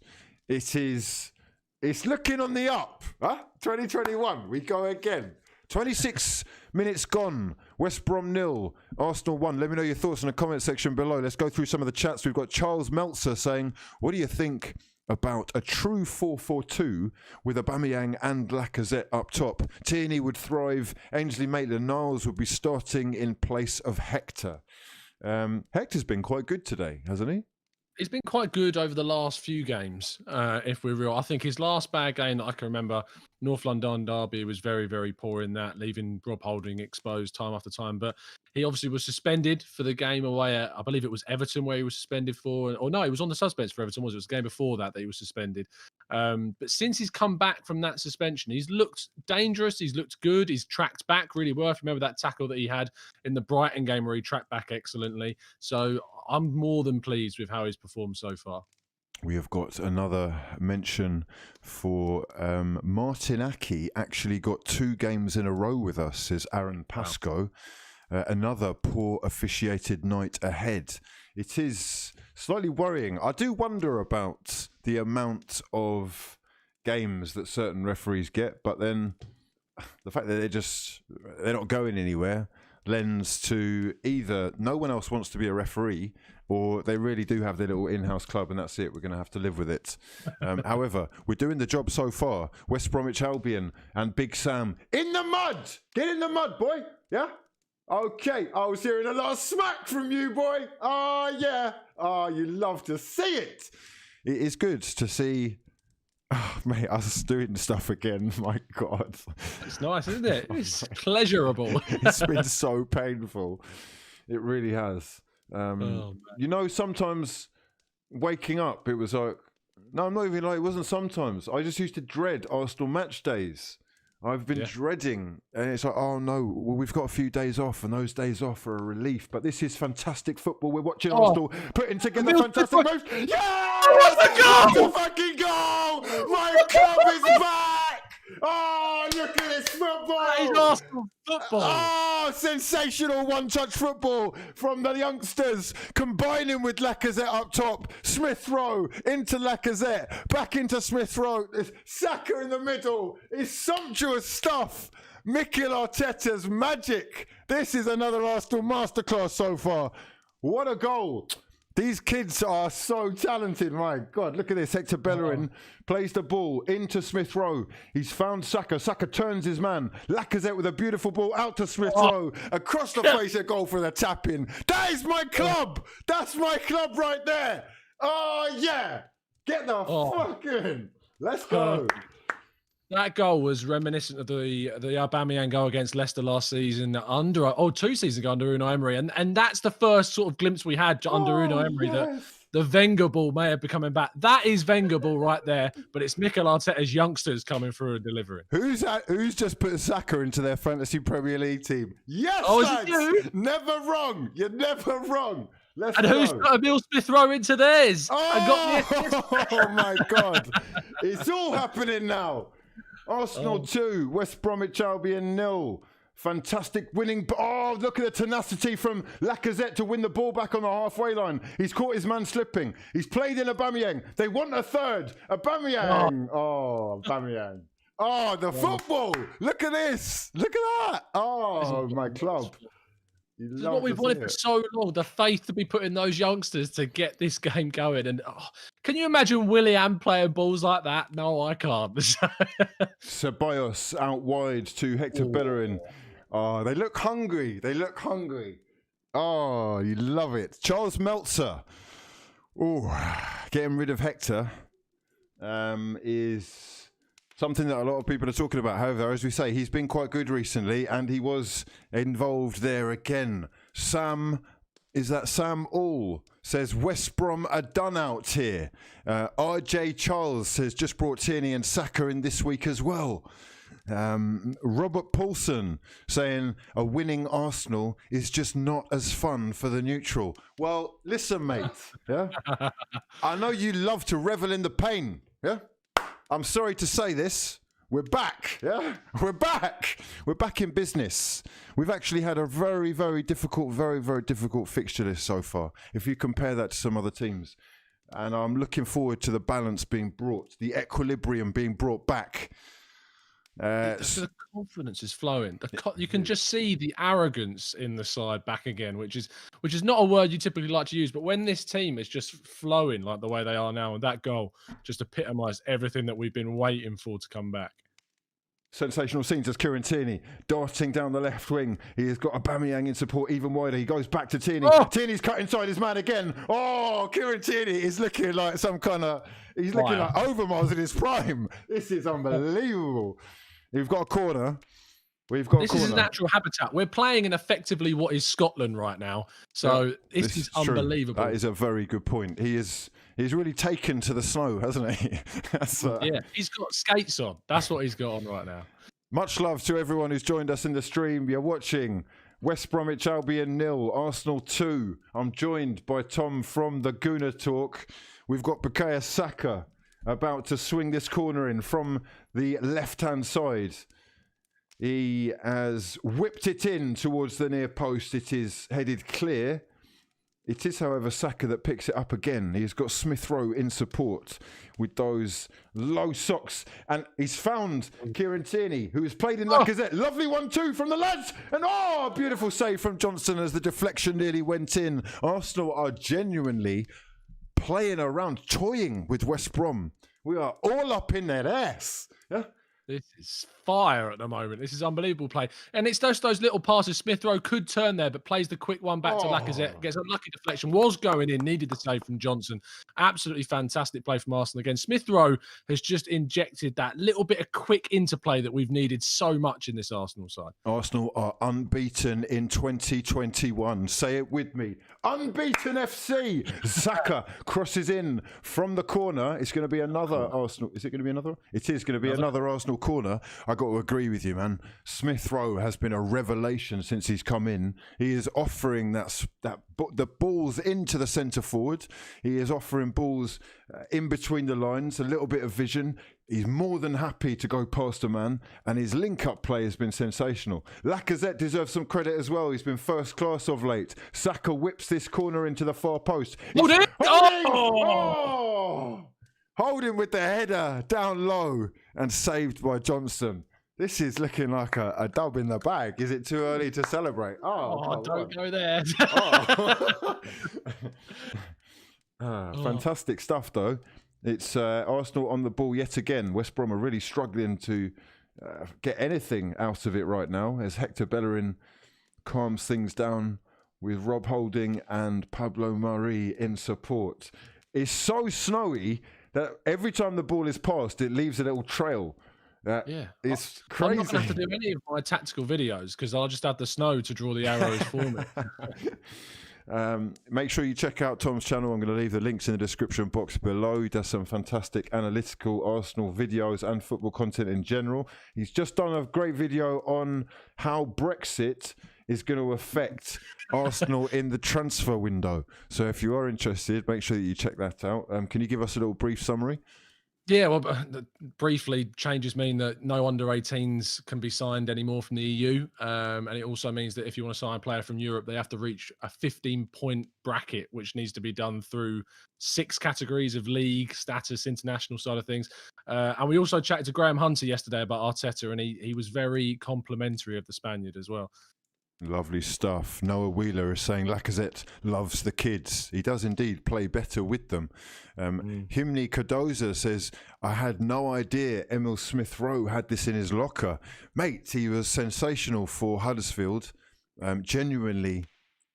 It's looking on the up. Huh? 2021, we go again. 26 minutes gone. West Brom 0, Arsenal 1. Let me know your thoughts in the comment section below. Let's go through some of the chats. We've got Charles Meltzer saying, what do you think about a true 4-4-2 with Aubameyang and Lacazette up top? Tierney would thrive. Ainsley Maitland-Niles would be starting in place of Hector. Hector's been quite good today, hasn't he? He's been quite good over the last few games, if we're real. I think his last bad game that I can remember, North London derby, was very, very poor in that, leaving Rob Holding exposed time after time. But he obviously was suspended for the game away at, I believe it was Everton, where he was suspended for. Or no, he was on the suspense for Everton, was it? It was the game before that he was suspended. But since he's come back from that suspension, he's looked dangerous. He's looked good. He's tracked back really well. If you remember that tackle that he had in the Brighton game where he tracked back excellently. So I'm more than pleased with how he's performed so far. We have got another mention for Martin Aki. Actually got 2 games in a row with us, says Aaron Pascoe. Wow. Another poor officiated night ahead. It is slightly worrying. I do wonder about the amount of games that certain referees get, but then the fact that they're not going anywhere lends to either no one else wants to be a referee, or they really do have their little in-house club and that's it. We're going to have to live with it. However, we're doing the job so far. West Bromwich Albion and Big Sam in the mud. Get in the mud, boy. Yeah? Okay. I was hearing a lot of smack from you, boy. Oh, yeah. Oh, you love to see it. It is good to see... Oh, mate, us doing stuff again. My God. It's nice, isn't it? It's pleasurable. It's been so painful. It really has. You know, sometimes waking up, it was like, no, I'm not even like, it wasn't sometimes. I just used to dread Arsenal match days. I've been dreading, and it's like, oh no, well, we've got a few days off, and those days off are a relief. But this is fantastic football. We're watching Arsenal putting together fantastic moves. Yeah! What's the goal? Fucking goal! My club is back! Oh, look at this football! That is Arsenal football. Oh, sensational one-touch football from the youngsters, combining with Lacazette up top. Smith Rowe into Lacazette, back into Smith Rowe. Saka in the middle. It's sumptuous stuff. Mikel Arteta's magic. This is another Arsenal masterclass so far. What a goal. These kids are so talented. My God, look at this. Hector Bellerin plays the ball into Smith Rowe. He's found Saka. Saka turns his man. Lacazette with a beautiful ball out to Smith Rowe. Across the face, a goal for the tap-in. That is my club. That's my club right there. Oh, yeah. Get the fuck in. Let's go. That goal was reminiscent of the Aubameyang goal against Leicester last season 2 seasons ago under Unai Emery. And that's the first sort of glimpse we had under Unai Emery that the Wenger ball may have been coming back. That is Wenger ball right there, but it's Mikel Arteta's youngsters coming through and delivering. Who's just put Saka into their fantasy Premier League team? Yes, lads! Never wrong. You're never wrong. Let's go. Who's put Emil Smith Rowe into theirs? Oh my God. It's all happening now. Arsenal 2, West Bromwich Albion 0. Fantastic winning. Oh, look at the tenacity from Lacazette to win the ball back on the halfway line. He's caught his man slipping. He's played in Aubameyang. They want a third. Aubameyang. Oh, Aubameyang. Oh, the football. Look at this. Look at that. Oh, my club. This is what we've wanted for so long. The faith to be put in those youngsters to get this game going. And can you imagine Willian playing balls like that? No, I can't. Ceballos out wide to Hector Bellerin. Oh, they look hungry. They look hungry. Oh, you love it. Charles Meltzer. Oh, getting rid of Hector is something that a lot of people are talking about. However, as we say, he's been quite good recently, and he was involved there again. Sam All says West Brom are done out here. RJ Charles says just brought Tierney and Saka in this week as well. Robert Paulson saying a winning Arsenal is just not as fun for the neutral. Well, listen, mate. Yeah, I know you love to revel in the pain. Yeah, I'm sorry to say this. We're back. Yeah, we're back. We're back in business. We've actually had a very, very difficult fixture list so far. If you compare that to some other teams, and I'm looking forward to the balance being brought, the equilibrium being brought back. The confidence is flowing. You can just see the arrogance in the side back again, which is not a word you typically like to use. But when this team is just flowing like the way they are now, and that goal just epitomised everything that we've been waiting for to come back. Sensational scenes as Kieran Tierney darting down the left wing. He has got Aubameyang in support even wider. He goes back to Tierney. Oh! Tierney's cut inside his man again. Oh, Kieran Tierney is looking like some kind of... He's looking like Overmars in his prime. This is unbelievable. We've got a corner. This is his natural habitat. We're playing in effectively what is Scotland right now. So this is unbelievable. That is a very good point. He's really taken to the snow, hasn't he? Yeah, he's got skates on. That's what he's got on right now. Much love to everyone who's joined us in the stream. You're watching West Bromwich Albion 0, Arsenal 2. I'm joined by Tom from the Gooner Talk. We've got Bukayo Saka about to swing this corner in from the left-hand side. He has whipped it in towards the near post. It is headed clear. It is, however, Saka that picks it up again. He's got Smith Rowe in support with those low socks. And he's found Kieran Tierney, who has played in Lacazette. Lovely 1-2 from the lads. And beautiful save from Johnson as the deflection nearly went in. Arsenal are genuinely playing around, toying with West Brom. We are all up in their ass. Yeah. This is fire at the moment. This is unbelievable play. And it's those little passes. Smith Rowe could turn there, but plays the quick one back to Lacazette. Gets a lucky deflection. Was going in. Needed the save from Johnson. Absolutely fantastic play from Arsenal again. Smith Rowe has just injected that little bit of quick interplay that we've needed so much in this Arsenal side. Arsenal are unbeaten in 2021. Say it with me. Unbeaten FC. Saka crosses in from the corner. It's going to be another Arsenal. Is it going to be another? It is going to be another Arsenal corner. I got to agree with you, man. Smith Rowe has been a revelation since he's come in. He is offering the balls into the centre forward. He is offering balls in between the lines, a little bit of vision. He's more than happy to go past a man, and his link-up play has been sensational. Lacazette deserves some credit as well. He's been first class of late. Saka whips this corner into the far post. Holding with the header down low and saved by Johnson. This is looking like a dub in the bag. Is it too early to celebrate? Don't go there. Fantastic stuff, though. It's Arsenal on the ball yet again. West Brom are really struggling to get anything out of it right now as Hector Bellerin calms things down with Rob Holding and Pablo Mari in support. It's so snowy that every time the ball is passed, it leaves a little trail. It's crazy. I'm not going to have to do any of my tactical videos because I'll just have the snow to draw the arrows for me. Make sure you check out Tom's channel. I'm going to leave the links in the description box below. He does some fantastic analytical Arsenal videos and football content in general. He's just done a great video on how Brexit is going to affect Arsenal in the transfer window. So if you are interested, make sure that you check that out. Can you give us a little brief summary? Yeah, well, briefly, changes mean that no under-18s can be signed anymore from the EU. And it also means that if you want to sign a player from Europe, they have to reach a 15-point bracket, which needs to be done through 6 categories of league, status, international side of things. And we also chatted to Graham Hunter yesterday about Arteta, and he was very complimentary of the Spaniard as well. Lovely stuff. Noah Wheeler is saying Lacazette loves the kids. He does indeed play better with them. Himni Cardoza says, I had no idea Emil Smith-Rowe had this in his locker. Mate, he was sensational for Huddersfield, genuinely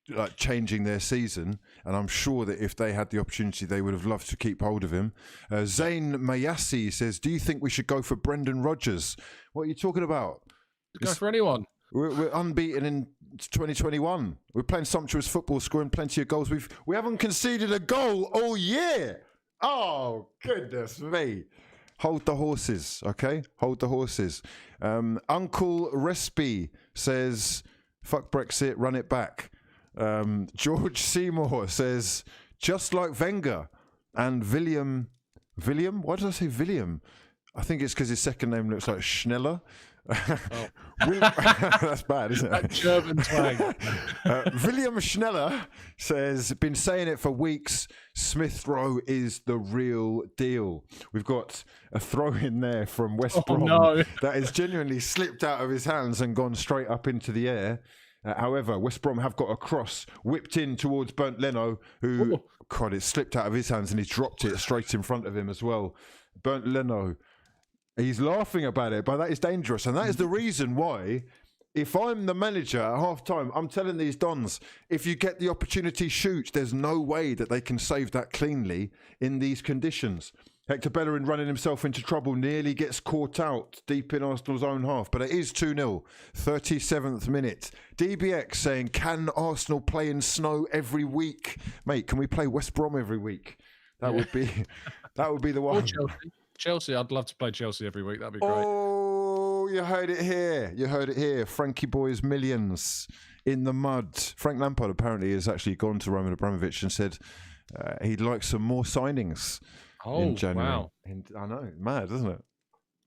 like changing their season, and I'm sure that if they had the opportunity they would have loved to keep hold of him. Zayn Mayassi says, do you think we should go for Brendan Rodgers? What are you talking about? Go for anyone. We're unbeaten in 2021. We're playing sumptuous football, scoring plenty of goals. We haven't conceded a goal all year. Oh, goodness me. Hold the horses, okay? Hold the horses. Uncle Respi says, fuck Brexit, run it back. George Seymour says, just like Wenger. And William? Why did I say William? I think it's because his second name looks like Schneller. Oh. That's bad, isn't it? That German twang. William Schneller says, been saying it for weeks, Smith-Rowe is the real deal. We've got a throw in there from West Brom that has genuinely slipped out of his hands and gone straight up into the air. However, West Brom have got a cross whipped in towards Bernd Leno, who, God, it slipped out of his hands and he dropped it straight in front of him as well. Bernd Leno, he's laughing about it, but that is dangerous. And that is the reason why, if I'm the manager at half-time, I'm telling these Dons, if you get the opportunity, shoot. There's no way that they can save that cleanly in these conditions. Hector Bellerin running himself into trouble, nearly gets caught out deep in Arsenal's own half, but it is 2-0, 37th minute. DBX saying, can Arsenal play in snow every week? Mate, can we play West Brom every week? That would be the one. Chelsea, I'd love to play Chelsea every week. That'd be great. Oh, you heard it here. You heard it here. Frankie Boy's millions in the mud. Frank Lampard apparently has actually gone to Roman Abramovich and said he'd like some more signings in January. Wow. I know, mad, isn't it?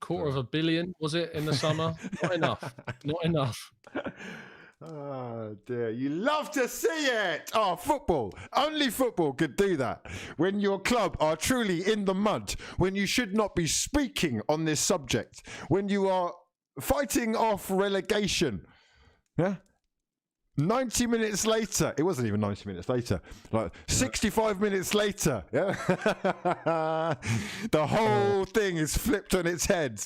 $250 million, was it, in the summer? Not enough. Not enough. Oh dear, you love to see it. Oh, football. Only football could do that. When your club are truly in the mud, when you should not be speaking on this subject, when you are fighting off relegation. Yeah? 90 minutes later, it wasn't even 90 minutes later, like 65 minutes later, yeah? The whole thing is flipped on its head.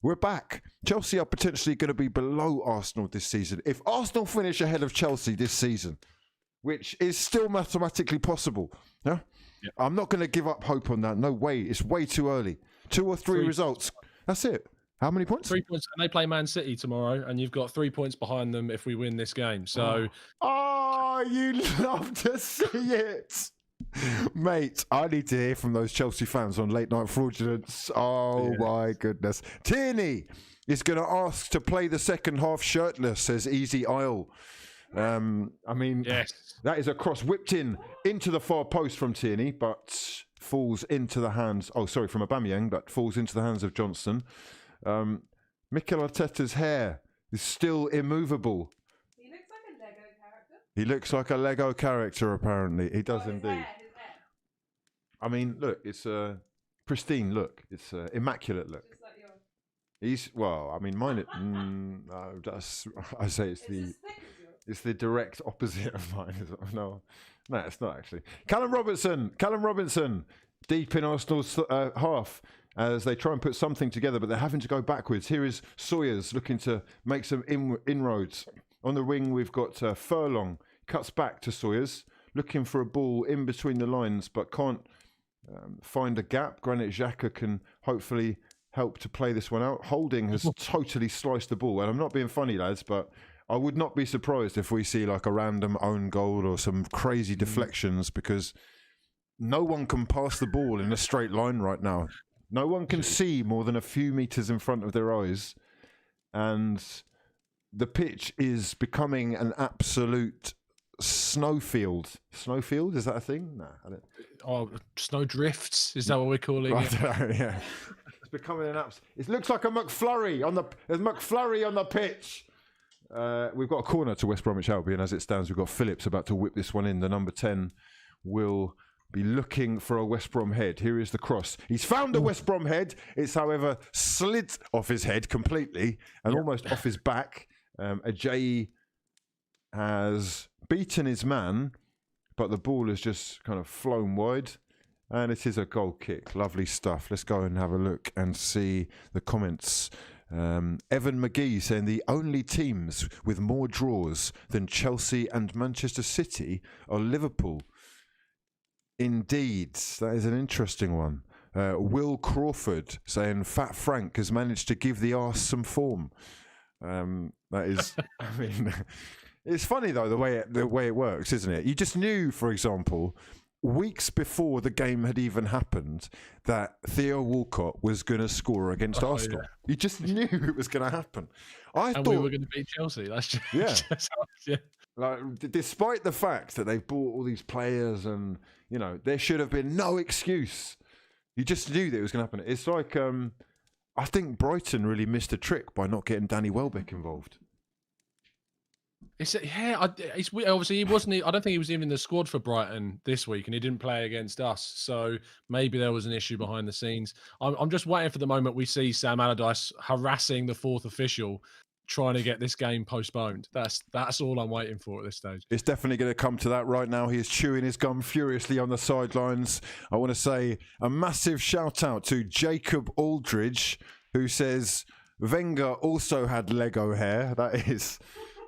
We're back. Chelsea are potentially going to be below Arsenal this season. If Arsenal finish ahead of Chelsea this season, which is still mathematically possible, yeah? I'm not going to give up hope on that. No way. It's way too early. 2 or 3 results. That's it. How many points? 3 points. And they play Man City tomorrow, and you've got 3 points behind them if we win this game. So, you love to see it. Mate, I need to hear from those Chelsea fans on Late Night Fraudulence. My goodness. Tierney is going to ask to play the second half shirtless, says Easy Isle. I mean, that is a cross whipped into the far post from Tierney, but falls into the hands, from Aubameyang, but falls into the hands of Johnson. Mikel Arteta's hair is still immovable. He looks like a Lego character, apparently. He does indeed. His hair. I mean, look, it's a pristine look. It's an immaculate look. Just like yours. I say it's the direct opposite of mine. No, it's not actually. Callum Robinson, deep in Arsenal's half as they try and put something together, but they're having to go backwards. Here is Sawyers looking to make some inroads. On the wing, we've got Furlong, cuts back to Sawyers, looking for a ball in between the lines, but can't find a gap. Granit Xhaka can hopefully help to play this one out. Holding has totally sliced the ball, and I'm not being funny, lads, but I would not be surprised if we see like a random own goal or some crazy deflections, because no one can pass the ball in a straight line right now. No one can see more than a few meters in front of their eyes, and the pitch is becoming an absolute snowfield. Snowfield, is that a thing? No, I don't. Snow drifts, is that what we're calling it? Yeah. It's becoming an it looks like a McFlurry on the pitch. We've got a corner to West Bromwich Albion. As it stands, we've got Phillips about to whip this one in. The number 10 will be looking for a West Brom head. Here is the cross. He's found a West Brom head. It's, however, slid off his head completely and almost off his back. Ajayi has beaten his man, but the ball has just kind of flown wide. And it is a goal kick. Lovely stuff. Let's go and have a look and see the comments. Evan McGee saying the only teams with more draws than Chelsea and Manchester City are Liverpool. Indeed, that is an interesting one. Will Crawford saying Fat Frank has managed to give the arse some form. That is, I mean, it's funny though the way it works, isn't it? You just knew, for example, weeks before the game had even happened, that Theo Walcott was going to score against Arsenal. Yeah. You just knew it was going to happen. I thought we were going to beat Chelsea. That's just, yeah. Like, despite the fact that they've bought all these players, and you know there should have been no excuse. You just knew that it was going to happen. It's like I think Brighton really missed a trick by not getting Danny Welbeck involved. Obviously he wasn't. I don't think he was even in the squad for Brighton this week, and he didn't play against us. So maybe there was an issue behind the scenes. I'm just waiting for the moment we see Sam Allardyce harassing the fourth official, trying to get this game postponed. That's all I'm waiting for at this stage. It's definitely going to come to that right now. He is chewing his gum furiously on the sidelines. I want to say a massive shout out to Jacob Aldridge, who says Wenger also had Lego hair. That is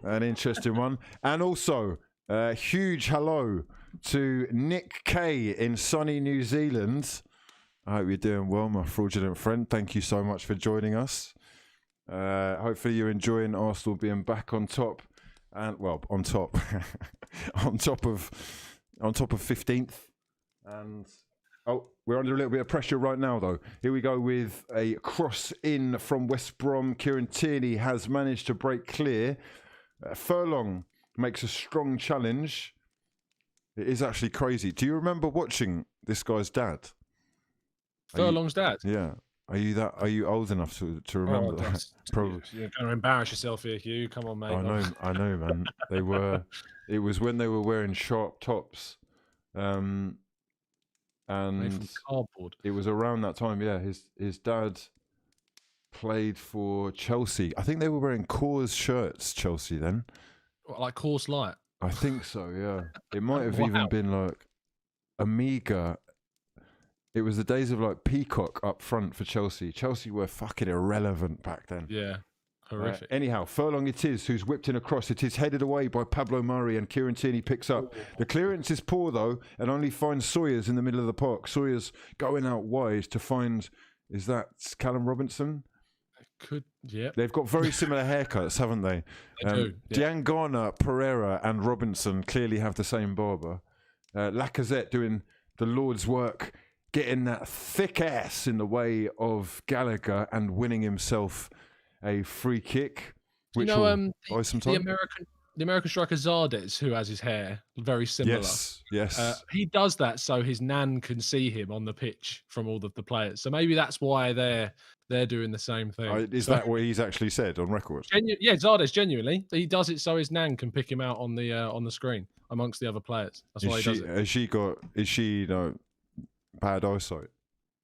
an interesting one. And also, a huge hello to Nick K in sunny New Zealand. I hope you're doing well, my fraudulent friend. Thank you so much for joining us. Hopefully you're enjoying Arsenal being back on top, and well, on top, on top of 15th. And we're under a little bit of pressure right now, though. Here we go with a cross in from West Brom. Kieran Tierney has managed to break clear. Furlong makes a strong challenge. It is actually crazy. Do you remember watching this guy's dad? Furlong's dad? Yeah. Are you old enough to remember that? Probably. You're going to embarrass yourself here, Hugh. Come on, mate. I know, man. It was when they were wearing sharp tops. And cardboard. It was around that time, yeah. His dad played for Chelsea. I think they were wearing Coors shirts, Chelsea, then. What, like Coors Light? I think so, yeah. It might have even been like Amiga. It was the days of like Peacock up front for Chelsea. Chelsea were fucking irrelevant back then. Yeah, horrific. Anyhow, Furlong it is, who's whipped in across. It is headed away by Pablo Murray, and Kieran Tierney picks up. The clearance is poor, though, and only finds Sawyers in the middle of the park. Sawyers going out wide to find, is that Callum Robinson? Yeah. They've got very similar haircuts, haven't they? They do. Yeah. Diangana, Pereira, and Robinson clearly have the same barber. Lacazette doing the Lord's work, getting that thick ass in the way of Gallagher and winning himself a free kick. Which will buy some time. The American striker Zardes, who has his hair very similar. Yes. He does that so his nan can see him on the pitch from all of the players. So maybe that's why they're doing the same thing. Is that what he's actually said on record? Yeah, Zardes genuinely. He does it so his nan can pick him out on the screen amongst the other players. That's why he does it. Is she bad eyesight?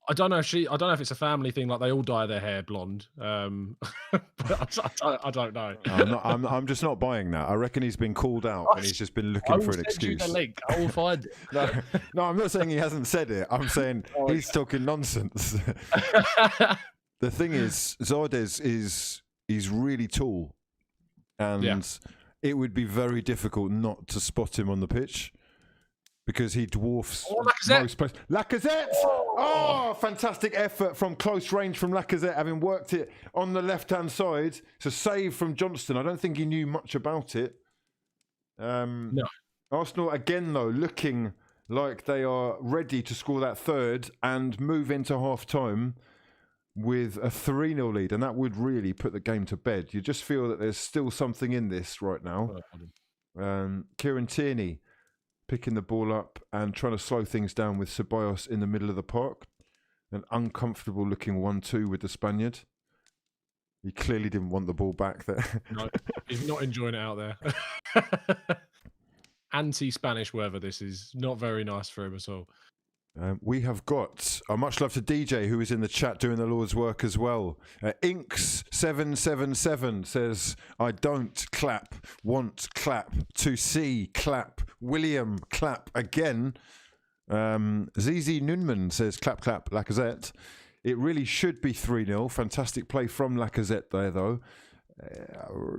I don't know if it's a family thing, like they all dye their hair blonde. But I don't know. I'm just not buying that. I reckon he's been called out and he's just been looking for an excuse. I will send you the link. I will find it. No, I'm not saying he hasn't said it. I'm saying he's talking nonsense. The thing is, Zardes is really tall, and it would be very difficult not to spot him on the pitch, because he dwarfs most players. Lacazette! Oh, fantastic effort from close range from Lacazette, having worked it on the left-hand side. It's a save from Johnston. I don't think he knew much about it. No. Arsenal, again, though, looking like they are ready to score that third and move into half-time with a 3-0 lead, and that would really put the game to bed. You just feel that there's still something in this right now. Kieran Tierney picking the ball up and trying to slow things down with Ceballos in the middle of the park. An uncomfortable looking 1-2 with the Spaniard. He clearly didn't want the ball back there. No, he's not enjoying it out there. Anti-Spanish weather, this is not very nice for him at all. We have got much love to DJ, who is in the chat doing the Lord's work as well. Inks777 says, I don't clap, want clap, to see clap, William clap again. ZZ Nunman says, clap, clap, Lacazette. It really should be 3-0. Fantastic play from Lacazette there, though.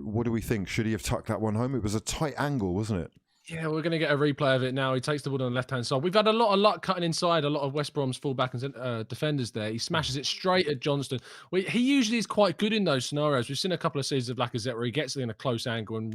What do we think? Should he have tucked that one home? It was a tight angle, wasn't it? Yeah, we're going to get a replay of it now. He takes the ball on the left-hand side. We've had a lot of luck cutting inside a lot of West Brom's fullback and defenders there. He smashes it straight at Johnston. He usually is quite good in those scenarios. We've seen a couple of seasons of Lacazette where he gets it in a close angle and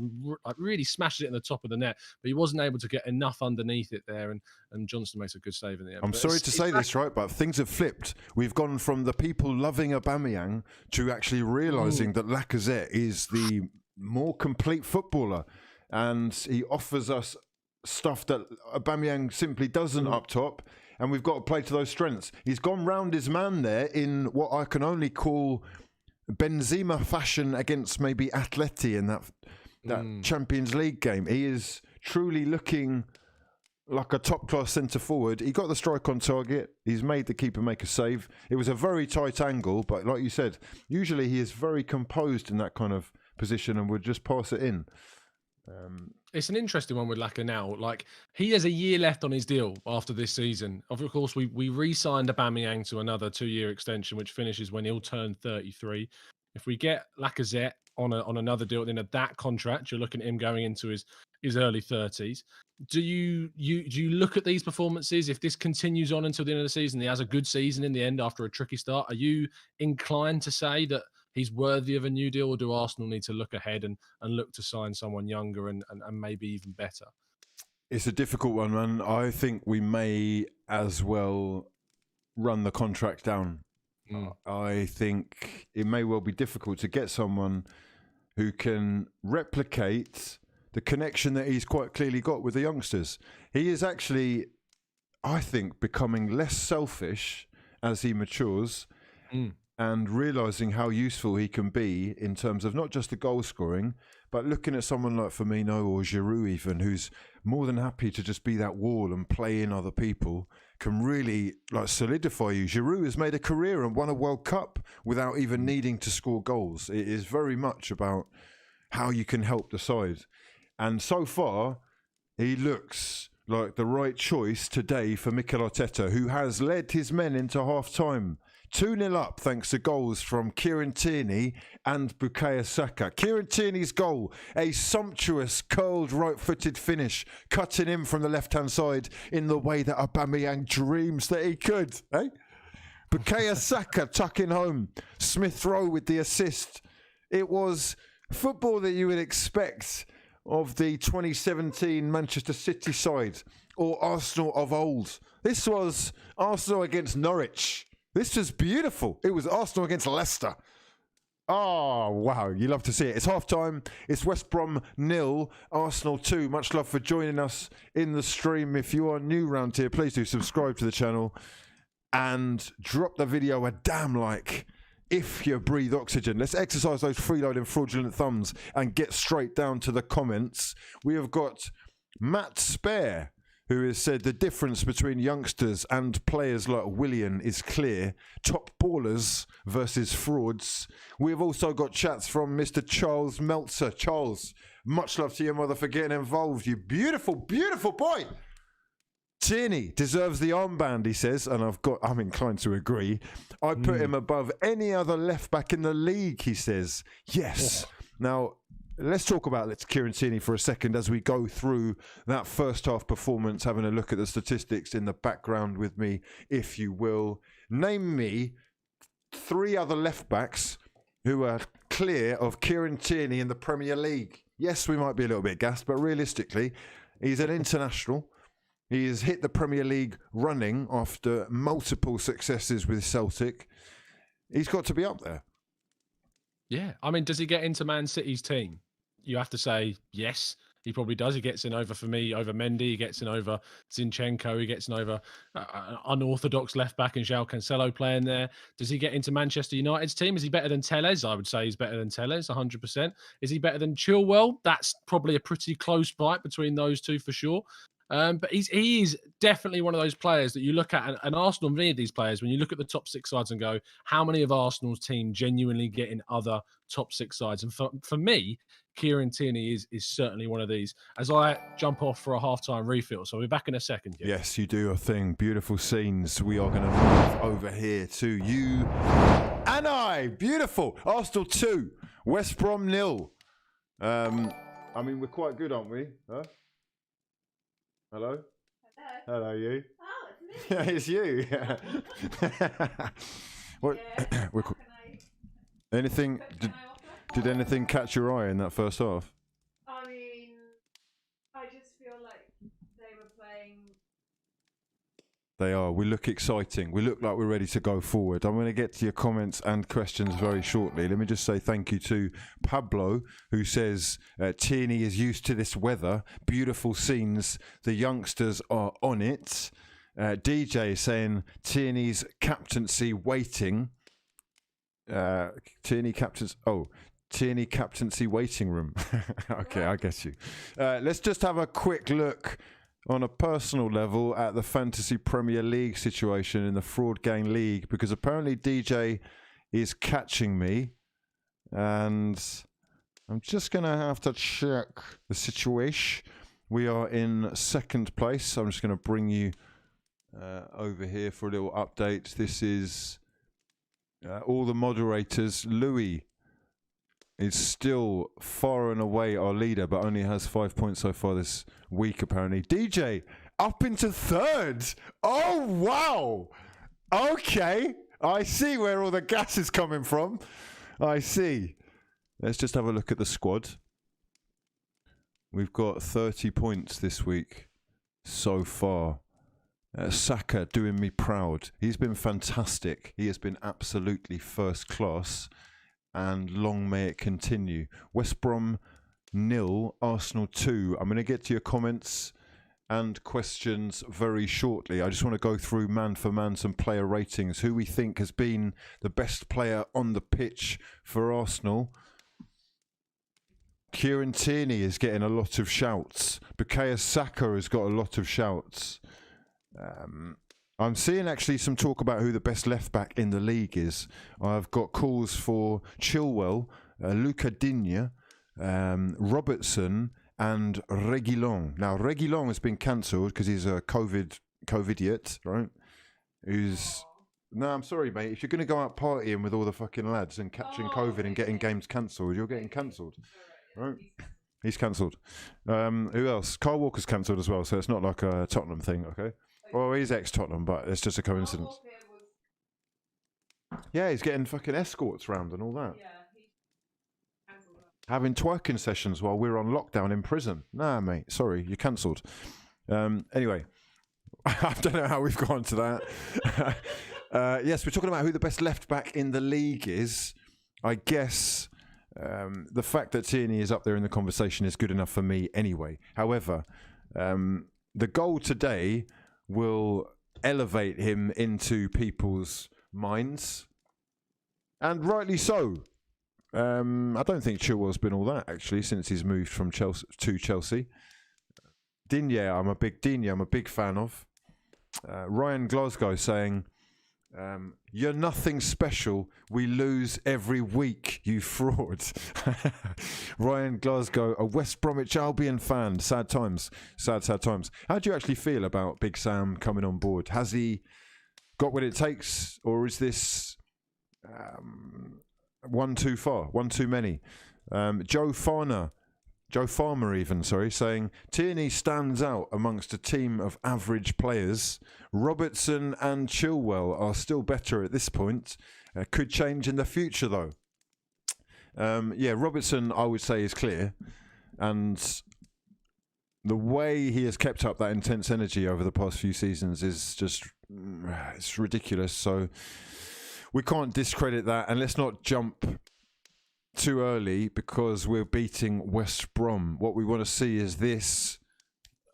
really smashes it in the top of the net, but he wasn't able to get enough underneath it there, and Johnston makes a good save in the end. I'm sorry to say this, right, but things have flipped. We've gone from the people loving Aubameyang to actually realising that Lacazette is the more complete footballer, and he offers us stuff that Aubameyang simply doesn't up top, and we've got to play to those strengths. He's gone round his man there in what I can only call Benzema fashion against maybe Atleti in that Champions League game. He is truly looking like a top-class centre-forward. He got the strike on target. He's made the keeper make a save. It was a very tight angle, but like you said, usually he is very composed in that kind of position and would just pass it in. It's an interesting one with Laka now. Like, he has a year left on his deal after this season. Of course, we re-signed Aubameyang to another 2-year extension, which finishes when he'll turn 33. If we get Lacazette on another deal, then at that contract, you're looking at him going into his early 30s. Do you look at these performances? If this continues on until the end of the season, he has a good season in the end after a tricky start, are you inclined to say that he's worthy of a new deal, or do Arsenal need to look ahead and look to sign someone younger and maybe even better? It's a difficult one, man. I think we may as well run the contract down. I think it may well be difficult to get someone who can replicate the connection that he's quite clearly got with the youngsters. He is actually, I think, becoming less selfish as he matures and realising how useful he can be in terms of not just the goal scoring, but looking at someone like Firmino or Giroud even, who's more than happy to just be that wall and play in other people, can really like solidify you. Giroud has made a career and won a World Cup without even needing to score goals. It is very much about how you can help the side. And so far, he looks like the right choice today for Mikel Arteta, who has led his men into half-time. 2-0 up thanks to goals from Kieran Tierney and Bukayo Saka. Kieran Tierney's goal, a sumptuous curled right-footed finish, cutting in from the left-hand side in the way that Aubameyang dreams that he could. Eh? Bukayo Saka tucking home. Smith Rowe with the assist. It was football that you would expect of the 2017 Manchester City side or Arsenal of old. This was Arsenal against Norwich. This was beautiful. It was Arsenal against Leicester. Oh, wow. You love to see it. It's half-time. It's West Brom 0, Arsenal 2. Much love for joining us in the stream. If you are new around here, please do subscribe to the channel and drop the video a damn like if you breathe oxygen. Let's exercise those freeloading fraudulent thumbs and get straight down to the comments. We have got Matt Spare, who has said the difference between youngsters and players like Willian is clear. Top ballers versus frauds. We've also got chats from Mr. Charles Meltzer. Charles, much love to your mother for getting involved. You beautiful, beautiful boy. Tierney deserves the armband, he says, and I'm inclined to agree. I put him above any other left back in the league, he says. Yes. Now, let's talk about Kieran Tierney for a second as we go through that first half performance, having a look at the statistics in the background with me, if you will. Name me 3 other left backs who are clear of Kieran Tierney in the Premier League. Yes, we might be a little bit gassed, but realistically, he's an international. He has hit the Premier League running after multiple successes with Celtic. He's got to be up there. Yeah. I mean, does he get into Man City's team? You have to say yes, he probably does. He gets in over, for me, over Mendy. He gets in over Zinchenko. He gets in over unorthodox left back and João Cancelo playing there. Does he get into Manchester United's team? Is he better than Telles? I would say he's better than Telles, 100%. Is he better than Chilwell? That's probably a pretty close fight between those two for sure. But he is definitely one of those players that you look at, and Arsenal need these players. When you look at the top 6 sides and go, how many of Arsenal's team genuinely get in other top 6 sides? And for me, Kieran Tierney is certainly one of these. As I jump off for a halftime refill, so I'll be back in a second. Yeah. Yes, you do your thing. Beautiful scenes. We are going to move over here to you and I. Beautiful. Arsenal 2, West Brom 0. I mean, we're quite good, aren't we? Huh? Hello? Hello. Hello, you. Oh, it's me. Yeah, it's you. What? Yeah, We're how qu- can anything? can I offer? Did anything catch your eye in that first half? I mean, I just feel like they were playing. They are. We look exciting. We look like we're ready to go forward. I'm going to get to your comments and questions very shortly. Let me just say thank you to Pablo, who says Tierney is used to this weather. Beautiful scenes. The youngsters are on it. DJ saying Tierney's captaincy waiting. Tierney captaincy waiting room. Okay, I get you. Let's just have a quick look on a personal level at the Fantasy Premier League situation in the Fraud Gang League, because apparently DJ is catching me, and I'm just going to have to check the situation. We are in second place, so I'm just going to bring you over here for a little update. This is all the moderators. Louis is still far and away our leader, but only has 5 points so far this week, apparently. DJ, up into third. Oh, wow. Okay. I see where all the gas is coming from. I see. Let's just have a look at the squad. We've got 30 points this week so far. Saka doing me proud. He's been fantastic. He has been absolutely first class. And long may it continue. West Brom 0, Arsenal 2. I'm going to get to your comments and questions very shortly. I just want to go through man for man some player ratings. Who we think has been the best player on the pitch for Arsenal. Kieran Tierney is getting a lot of shouts. Bukayo Saka has got a lot of shouts. I'm seeing actually some talk about who the best left back in the league is. I've got calls for Chilwell, Luca Digne, Robertson, and Reguilon. Now Reguilon has been cancelled because he's a COVIDiot, right? No, I'm sorry, mate. If you're going to go out partying with all the fucking lads and catching COVID and getting games cancelled, you're getting cancelled, right? He's cancelled. Who else? Kyle Walker's cancelled as well, so it's not like a Tottenham thing, okay? Well, he's ex-Tottenham, but it's just a coincidence. Yeah, he's getting fucking escorts round and all that. Having twerking sessions while we're on lockdown in prison. Nah, mate, sorry, you're cancelled. Anyway, I don't know how we've gone to that. Yes, we're talking about who the best left-back in the league is. I guess the fact that Tierney is up there in the conversation is good enough for me anyway. However, the goal today will elevate him into people's minds, and rightly so. I don't think Chilwell's been all that actually since he's moved from Chelsea to Chelsea. Digne, I'm a big fan of. Ryan Glasgow saying, "You're nothing special. We lose every week, you fraud." Ryan Glasgow, a West Bromwich Albion fan. Sad times. Sad times. How do you actually feel about Big Sam coming on board? Has he got what it takes, or is this one too far, one too many? Joe Farmer even, saying Tierney stands out amongst a team of average players. Robertson and Chilwell are still better at this point. Could change in the future though. Yeah, Robertson I would say is clear, and the way he has kept up that intense energy over the past few seasons is just it's ridiculous. So we can't discredit that, and let's not jump too early because we're beating West Brom. What we want to see is this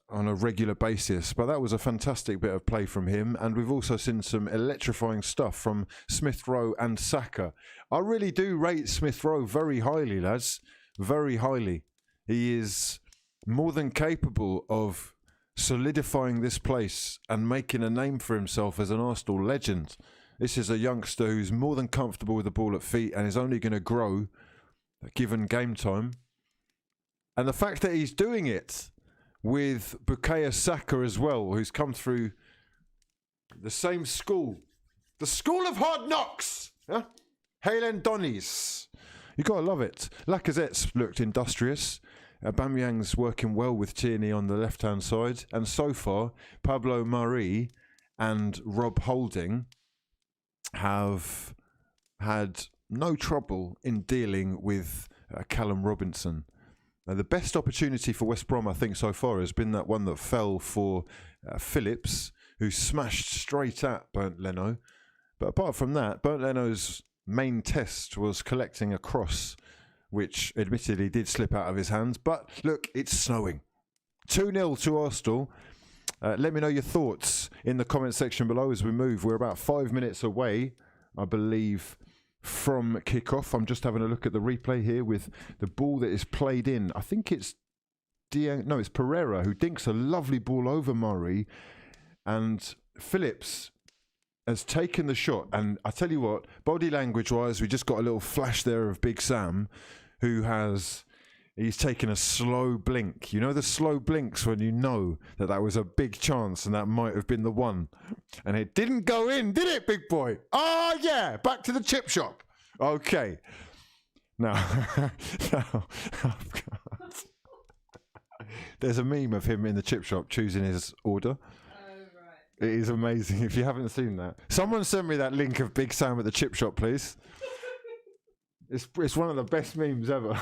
on a regular basis, but that was a fantastic bit of play from him, and we've also seen some electrifying stuff from Smith Rowe and Saka. I really do rate Smith Rowe very highly, lads, very highly. He is more than capable of solidifying this place and making a name for himself as an Arsenal legend. This is a youngster who's more than comfortable with the ball at feet and is only going to grow given game time. And the fact that he's doing it with Bukayo Saka as well, who's come through the same school. The school of hard knocks! Yeah? Halen Donnies. You got to love it. Lacazette's looked industrious. Aubameyang's working well with Tierney on the left-hand side. And so far, Pablo Mari and Rob Holding have had no trouble in dealing with Callum Robinson. Now, the best opportunity for West Brom, I think, so far has been that one that fell for Phillips, who smashed straight at Bernd Leno. But apart from that, Bernd Leno's main test was collecting a cross, which admittedly did slip out of his hands. But look, it's snowing. 2-0 to Arsenal. Let me know your thoughts in the comment section below as we move. We're about 5 minutes away, I believe, from kickoff. I'm just having a look at the replay here with the ball that is played in. I think it's it's Pereira who dinks a lovely ball over Murray, and Phillips has taken the shot. And I tell you what, body language wise, we just got a little flash there of Big Sam, who he's taken a slow blink. You know the slow blinks when you know that that was a big chance and that might have been the one. And it didn't go in, did it, big boy? Oh, yeah, back to the chip shop. Okay. Now, there's a meme of him in the chip shop choosing his order. It is amazing. If you haven't seen that, someone send me that link of Big Sam at the chip shop, please. It's one of the best memes ever.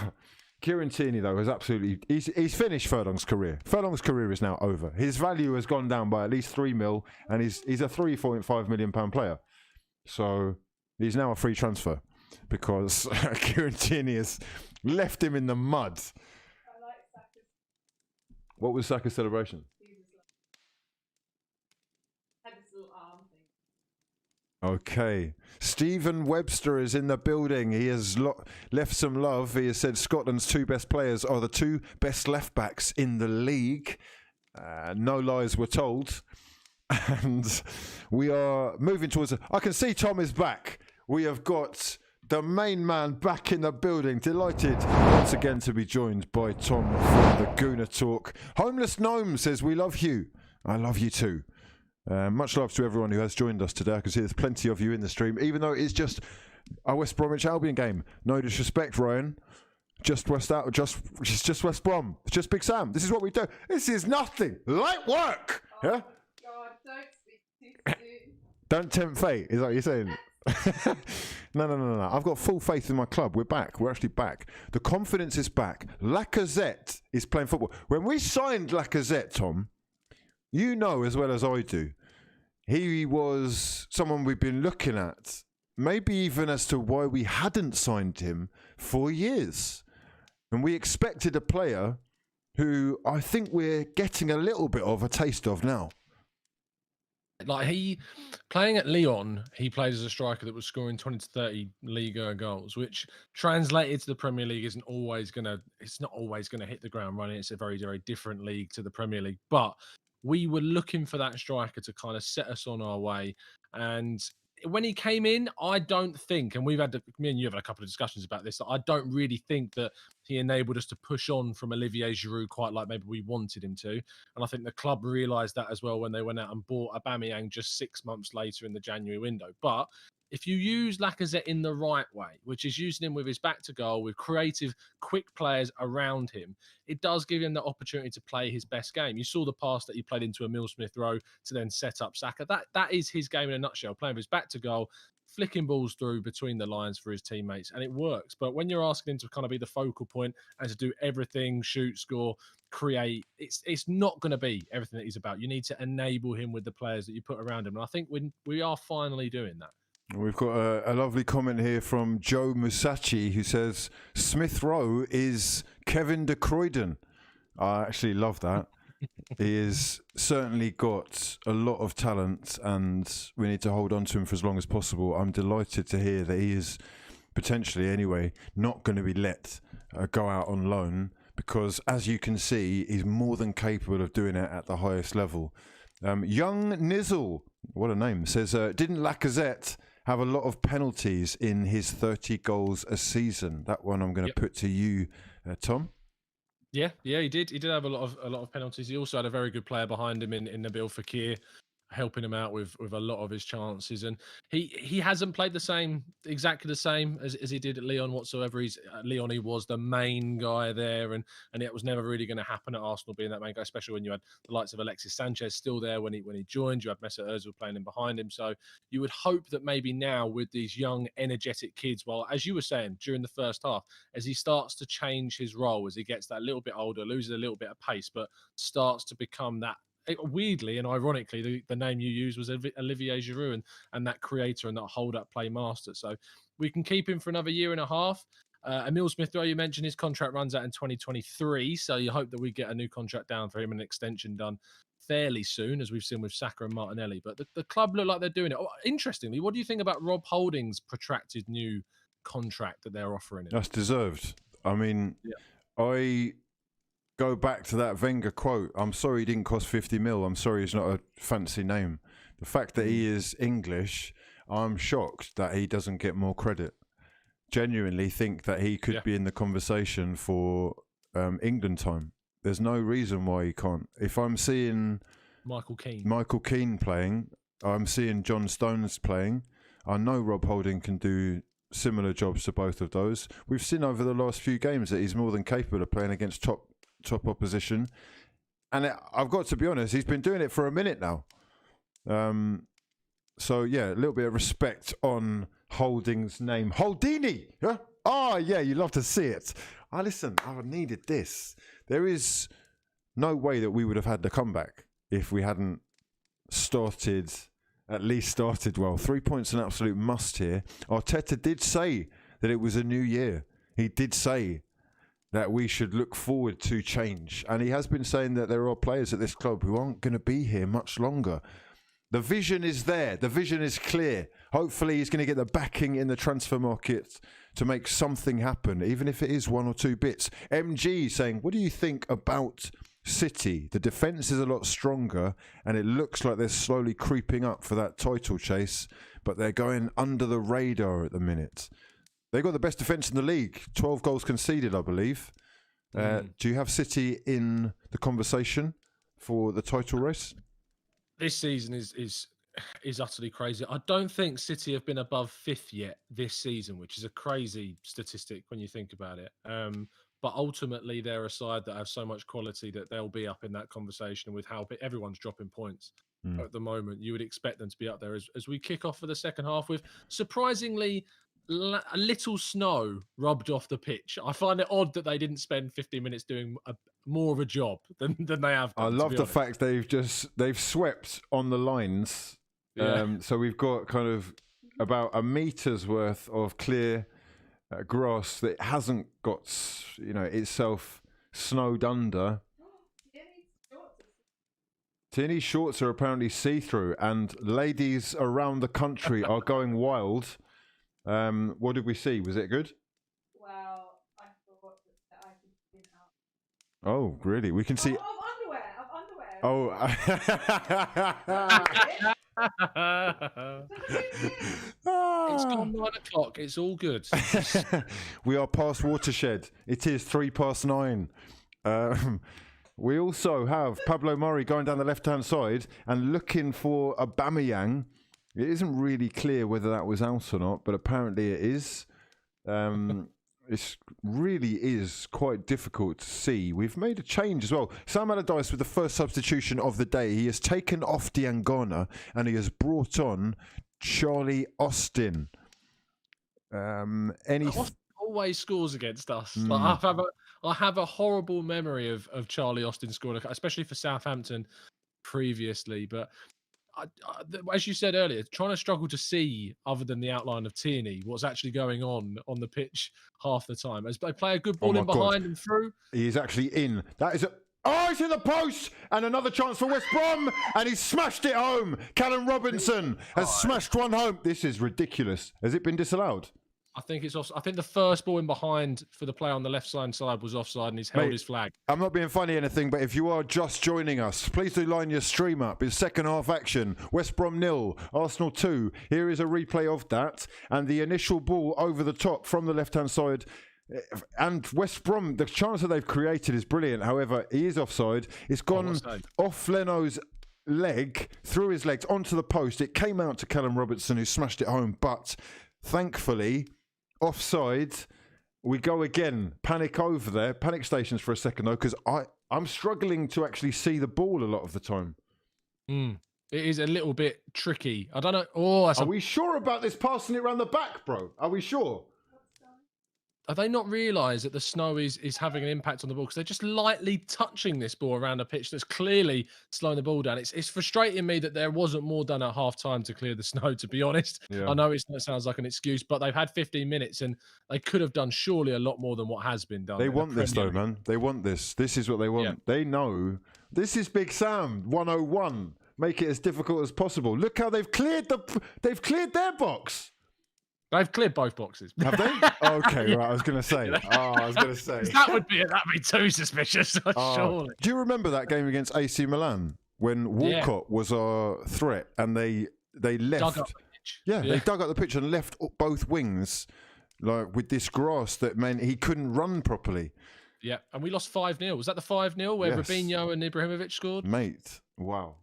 Kieran Tierney, though, is absolutely... He's finished Furlong's career. Furlong's career is now over. His value has gone down by at least 3 mil, and he's a £3.5 million player. So he's now a free transfer because Kieran Tierney has left him in the mud. I like Saka's. What was Saka's celebration? Had this little arm thing. Okay. Stephen Webster is in the building. He has left some love. He has said Scotland's 2 best players are the 2 best left-backs in the league. No lies were told. And we are moving towards... I can see Tom is back. We have got the main man back in the building. Delighted once again to be joined by Tom from the Gooner Talk. Homeless Gnome says, we love you. I love you too. Much love to everyone who has joined us today. I can see there's plenty of you in the stream, even though it's just a West Bromwich Albion game. No disrespect, Ryan. Just West Brom. It's just Big Sam. This is what we do. This is nothing. Light work. Oh Yeah. God, don't speak too soon. Don't tempt fate. Is that what you're saying? No. I've got full faith in my club. We're back. We're actually back. The confidence is back. Lacazette is playing football. When we signed Lacazette, Tom, you know as well as I do, he was someone we've been looking at, maybe even as to why we hadn't signed him for years. And we expected a player who I think we're getting a little bit of a taste of now. Like playing at Lyon, he played as a striker that was scoring 20 to 30 Liga goals, which translated to the Premier League it's not always going to hit the ground running. It's a very, very different league to the Premier League. But we were looking for that striker to kind of set us on our way. And when he came in, I don't think, and me and you have had a couple of discussions about this, that I don't really think that he enabled us to push on from Olivier Giroud quite like maybe we wanted him to. And I think the club realised that as well when they went out and bought Aubameyang just 6 months later in the January window. But if you use Lacazette in the right way, which is using him with his back to goal, with creative, quick players around him, it does give him the opportunity to play his best game. You saw the pass that he played into Emile Smith-Rowe to then set up Saka. That is his game in a nutshell, playing with his back to goal, flicking balls through between the lines for his teammates, and it works. But when you're asking him to kind of be the focal point and to do everything, shoot, score, create, it's not going to be everything that he's about. You need to enable him with the players that you put around him. And I think we are finally doing that. We've got a lovely comment here from Joe Musachi who says, Smith Rowe is Kevin De Croydon. I actually love that. He has certainly got a lot of talent and we need to hold on to him for as long as possible. I'm delighted to hear that he is potentially, anyway, not going to be let go out on loan because, as you can see, he's more than capable of doing it at the highest level. Young Nizzle, what a name, says, didn't Lacazette have a lot of penalties in his 30 goals a season? That one I'm going to put to you, Tom. Yeah, he did. He did have a lot of penalties. He also had a very good player behind him in Nabil Fekir, helping him out with a lot of his chances. And he hasn't played exactly the same as he did at Lyon whatsoever. He's at Lyon, he was the main guy there, and it was never really going to happen at Arsenal being that main guy, especially when you had the likes of Alexis Sanchez still there when he joined. You had Mesut Ozil playing in behind him. So you would hope that maybe now with these young, energetic kids, well, as you were saying during the first half, as he starts to change his role, as he gets that little bit older, loses a little bit of pace, but starts to become that. Weirdly and ironically, the name you used was Olivier Giroud, and that creator and that hold-up play master. So we can keep him for another year and a half. Emil Smith-Rowe, you mentioned his contract runs out in 2023, so you hope that we get a new contract down for him and an extension done fairly soon, as we've seen with Saka and Martinelli. But the club look like they're doing it. Oh, interestingly, what do you think about Rob Holding's protracted new contract that they're offering him? That's deserved. I mean, I go back to that Wenger quote. I'm sorry he didn't cost 50 mil. I'm sorry he's not a fancy name. The fact that he is English, I'm shocked that he doesn't get more credit. Genuinely think that he could be in the conversation for England time. There's no reason why he can't. If I'm seeing Michael Keane playing, I'm seeing John Stones playing, I know Rob Holding can do similar jobs to both of those. We've seen over the last few games that he's more than capable of playing against top opposition, and I've got to be honest, he's been doing it for a minute now. So yeah, a little bit of respect on Holding's name. Holdini, yeah. Oh yeah, you love to see it. Listen, I needed this. There is no way that we would have had the comeback if we hadn't at least started well. 3 points an absolute must here. Arteta did say that it was a new year. He did say that we should look forward to change. And he has been saying that there are players at this club who aren't going to be here much longer. The vision is there. The vision is clear. Hopefully he's going to get the backing in the transfer market to make something happen, even if it is 1 or 2 bits. MG saying, what do you think about City? The defence is a lot stronger, and it looks like they're slowly creeping up for that title chase, but they're going under the radar at the minute. They've got the best defence in the league. 12 goals conceded, I believe. Do you have City in the conversation for the title race? This season is utterly crazy. I don't think City have been above 5th yet this season, which is a crazy statistic when you think about it. But ultimately, they're a side that have so much quality that they'll be up in that conversation with how everyone's dropping points at the moment. You would expect them to be up there as we kick off for the second half with surprisingly a little snow rubbed off the pitch. I find it odd that they didn't spend 15 minutes doing more of a job than they have done. I love the fact they've swept on the lines. So we've got kind of about a meter's worth of clear grass that hasn't got, itself snowed under. Tierney's shorts are apparently see-through, and ladies around the country are going wild. What did we see? Was it good? Well, I forgot that I could see it out. Oh, really? We can see. Of underwear. It's gone 9 o'clock. It's all good. We are past watershed. It is 9:03. We also have Pablo Murray going down the left-hand side and looking for Aubameyang. It isn't really clear whether that was out or not, but apparently it is. It really is quite difficult to see. We've made a change as well. Sam Allardyce with the first substitution of the day. He has taken off Diangana and he has brought on Charlie Austin. Austin always scores against us. Like, I have a horrible memory of Charlie Austin scoring, especially for Southampton previously, but as you said earlier, trying to struggle to see, other than the outline of Tierney, what's actually going on the pitch half the time. As they play a good ball in behind and through. He is actually in. That is it's in the post! And another chance for West Brom! And he's smashed it home! Callum Robinson has smashed one home. This is ridiculous. Has it been disallowed? I think it's off. I think the first ball in behind for the player on the left-hand side was offside, and he's held his flag. I'm not being funny or anything, but if you are just joining us, please do line your stream up. It's second half action. West Brom 0, Arsenal 2. Here is a replay of that, and the initial ball over the top from the left-hand side. And West Brom, the chance that they've created is brilliant. However, he is offside. It's gone off Leno's leg, through his legs, onto the post. It came out to Callum Robertson, who smashed it home, but thankfully, offside. We go again. Panic over there. Panic stations for a second, though, because I'm struggling to actually see the ball a lot of the time. It is a little bit tricky. I don't know. Oh, are we sure about this passing it around the back, bro? Are we sure? Have they not realised that the snow is having an impact on the ball? Because they're just lightly touching this ball around a pitch that's clearly slowing the ball down. It's frustrating me that there wasn't more done at half time to clear the snow, to be honest. Yeah. I know it sounds like an excuse, but they've had 15 minutes and they could have done surely a lot more than what has been done. They want this though, man. They want this. This is what they want. Yeah. They know. This is Big Sam 101. Make it as difficult as possible. Look how they've cleared their box. They've cleared both boxes. Have they? Okay, right. I was going to say. That would be too suspicious, surely. Do you remember that game against AC Milan when Walcott was our threat and they left? Dug up the pitch. Yeah, they dug up the pitch and left both wings, like with this grass that meant he couldn't run properly. Yeah, and we lost 5-0. Was that the 5-0 where Robinho and Ibrahimovic scored? Mate, wow.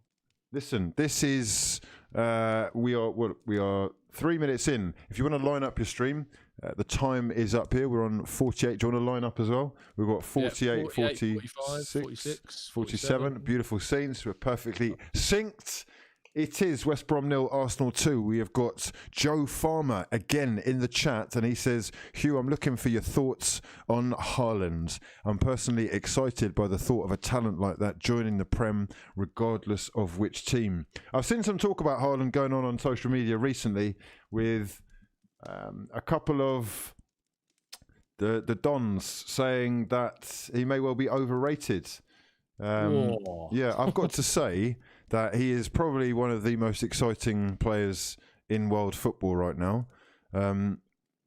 Listen, this is we are 3 minutes in. If you want to line up your stream, the time is up here. We're on 48. Do you want to line up as well? We've got 48, 46, 46, 47. Beautiful scenes. We're perfectly synced. It is West Brom 0, Arsenal 2. We have got Joe Farmer again in the chat, and he says, Hugh, I'm looking for your thoughts on Haaland. I'm personally excited by the thought of a talent like that joining the Prem, regardless of which team. I've seen some talk about Haaland going on social media recently with a couple of the Dons saying that he may well be overrated. Yeah, I've got to say that he is probably one of the most exciting players in world football right now.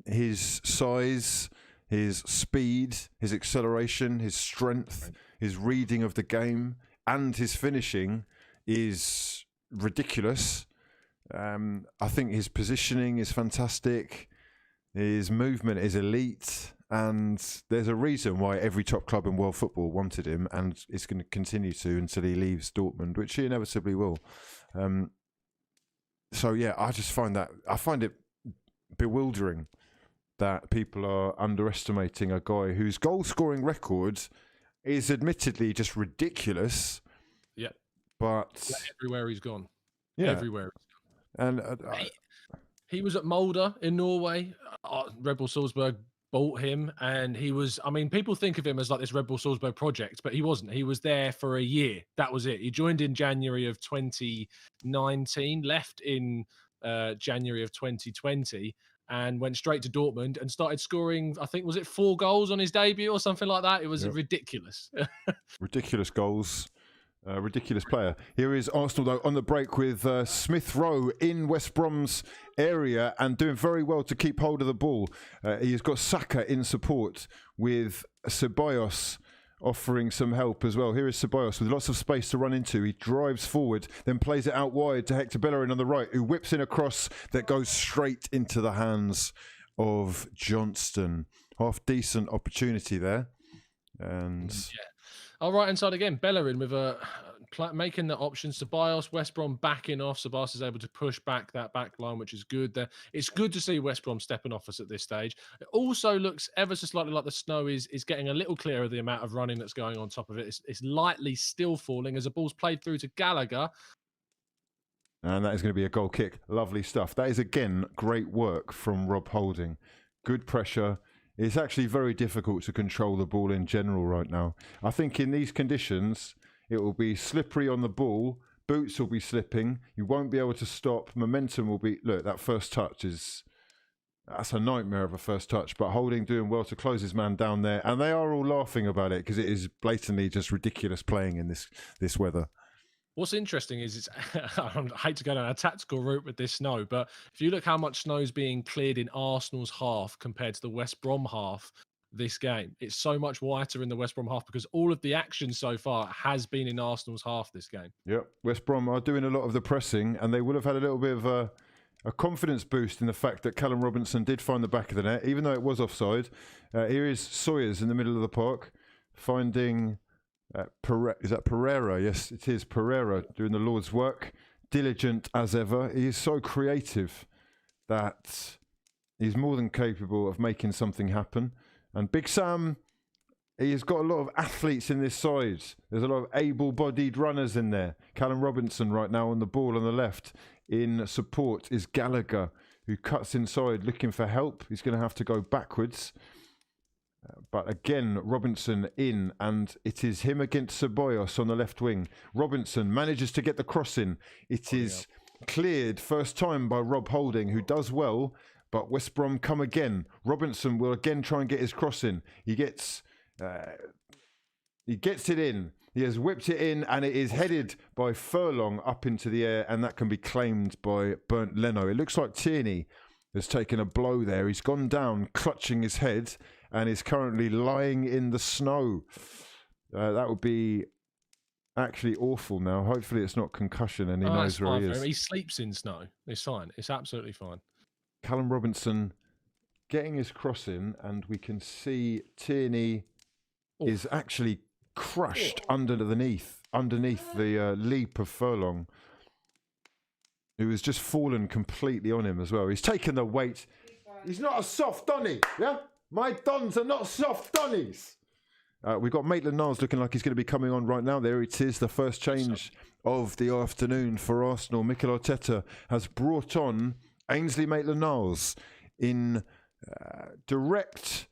His size, his speed, his acceleration, his strength, his reading of the game, and his finishing is ridiculous. I think his positioning is fantastic. His movement is elite. And there's a reason why every top club in world football wanted him, and is going to continue to until he leaves Dortmund, which he inevitably will. So yeah, I find it bewildering that people are underestimating a guy whose goal-scoring record is admittedly just ridiculous. Yeah, but everywhere he's gone, everywhere. And he was at Molde in Norway. Red Bull Salzburg bought him, and he was, I mean, people think of him as like this Red Bull Salzburg project, but he wasn't. He was there for a year. That was it. He joined in January of 2019, left in January of 2020, and went straight to Dortmund and started scoring, I think, was it 4 goals on his debut or something like that? It was ridiculous. Ridiculous goals. Ridiculous player. Here is Arsenal, though, on the break with Smith Rowe in West Brom's area and doing very well to keep hold of the ball. He has got Saka in support with Ceballos offering some help as well. Here is Ceballos with lots of space to run into. He drives forward, then plays it out wide to Hector Bellerin on the right, who whips in a cross that goes straight into the hands of Johnston. Half decent opportunity there. And right inside again, Bellerin with making the option. Ceballos, West Brom backing off. Ceballos is able to push back that back line, which is good. It's good to see West Brom stepping off us at this stage. It also looks ever so slightly like the snow is getting a little clearer, the amount of running that's going on top of it. It's lightly still falling as the ball's played through to Gallagher. And that is going to be a goal kick. Lovely stuff. That is, again, great work from Rob Holding. Good pressure. It's actually very difficult to control the ball in general right now. I think in these conditions, it will be slippery on the ball. Boots will be slipping. You won't be able to stop. Momentum will be... Look, that first touch is... That's a nightmare of a first touch. But Holding doing well to close his man down there. And they are all laughing about it because it is blatantly just ridiculous playing in this weather. What's interesting is I hate to go down a tactical route with this snow, but if you look how much snow's being cleared in Arsenal's half compared to the West Brom half this game, it's so much whiter in the West Brom half because all of the action so far has been in Arsenal's half this game. Yep, West Brom are doing a lot of the pressing, and they would have had a little bit of a confidence boost in the fact that Callum Robinson did find the back of the net, even though it was offside. Here is Sawyers in the middle of the park, finding... is that Pereira? Yes, it is Pereira doing the Lord's work. Diligent as ever. He is so creative that he's more than capable of making something happen. And Big Sam, he has got a lot of athletes in this side. There's a lot of able-bodied runners in there. Callum Robinson right now on the ball on the left. In support is Gallagher, who cuts inside looking for help. He's going to have to go backwards. But again, Robinson in, and it is him against Ceballos on the left wing. Robinson manages to get the cross in. It is cleared first time by Rob Holding, who does well, but West Brom come again. Robinson will again try and get his cross in. He gets it in. He has whipped it in, and it is headed by Furlong up into the air, and that can be claimed by Bernd Leno. It looks like Tierney has taken a blow there. He's gone down, clutching his head, and is currently lying in the snow. That would be actually awful now. Hopefully it's not concussion and he knows where he is. He sleeps in snow. It's fine. It's absolutely fine. Callum Robinson getting his cross in, and we can see Tierney is actually crushed underneath the leap of Furlong, who has just fallen completely on him as well. He's taken the weight. He's not a soft Donny, yeah? My Dons are not soft Donnies. We've got Maitland-Niles looking like he's going to be coming on right now. There it is, the first change of the afternoon for Arsenal. Mikel Arteta has brought on Ainsley Maitland-Niles in a direct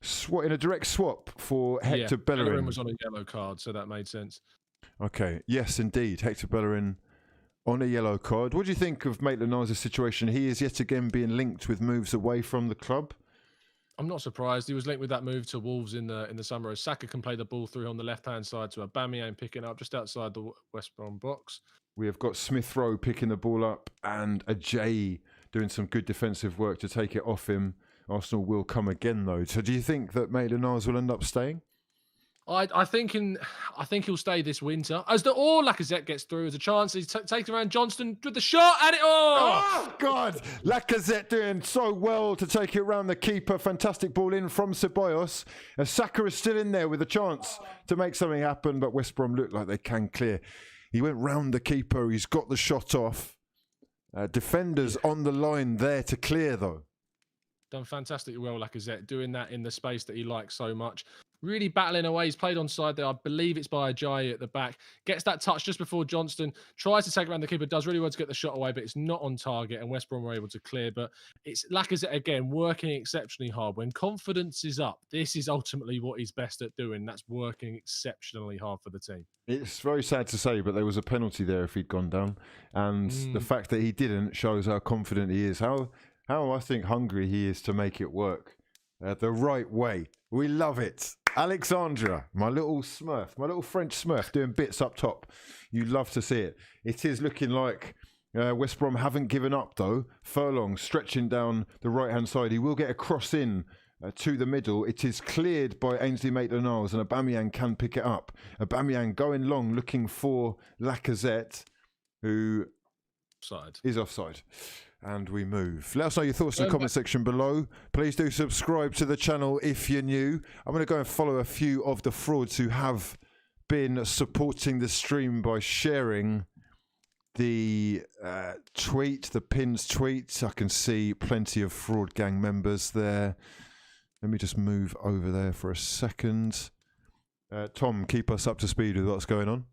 swap for Hector Bellerin. Bellerin was on a yellow card, so that made sense. Okay, yes, indeed. Hector Bellerin on a yellow card. What do you think of Maitland-Niles' situation? He is yet again being linked with moves away from the club. I'm not surprised. He was linked with that move to Wolves in the summer. As Saka can play the ball through on the left-hand side to Aubameyang picking up just outside the West Brom box. We have got Smith Rowe picking the ball up and Ajay doing some good defensive work to take it off him. Arsenal will come again, though. So do you think that Maitland-Niles will end up staying? I think he'll stay this winter. As Lacazette gets through, as a chance, he's taking around Johnston with the shot, and oh God! Lacazette doing so well to take it around the keeper. Fantastic ball in from Ceballos. Saka is still in there with a chance to make something happen, but West Brom look like they can clear. He went round the keeper. He's got the shot off. Defenders on the line there to clear, though. Done fantastically well, Lacazette, doing that in the space that he likes so much. Really battling away. He's played onside there. I believe it's by Ajayi at the back. Gets that touch just before Johnston. Tries to take around the keeper. Does really well to get the shot away, but it's not on target. And West Brom were able to clear. But it's Lacazette again, working exceptionally hard. When confidence is up, this is ultimately what he's best at doing. That's working exceptionally hard for the team. It's very sad to say, but there was a penalty there if he'd gone down. And the fact that he didn't shows how confident he is. How I think hungry he is to make it work the right way. We love it. Alexandra, my little Smurf, my little French Smurf doing bits up top. You love to see it. It is looking like West Brom haven't given up, though. Furlong stretching down the right-hand side. He will get a cross in to the middle. It is cleared by Ainsley Maitland-Niles, and Aubameyang can pick it up. Aubameyang going long, looking for Lacazette, who is offside. And we move. Let us know your thoughts in the comment section below. Please do subscribe to the channel if you're new. I'm going to go and follow a few of the frauds who have been supporting the stream by sharing the tweet, the pinned tweet. I can see plenty of Fraud Gang members there. Let me just move over there for a second. Tom, keep us up to speed with what's going on.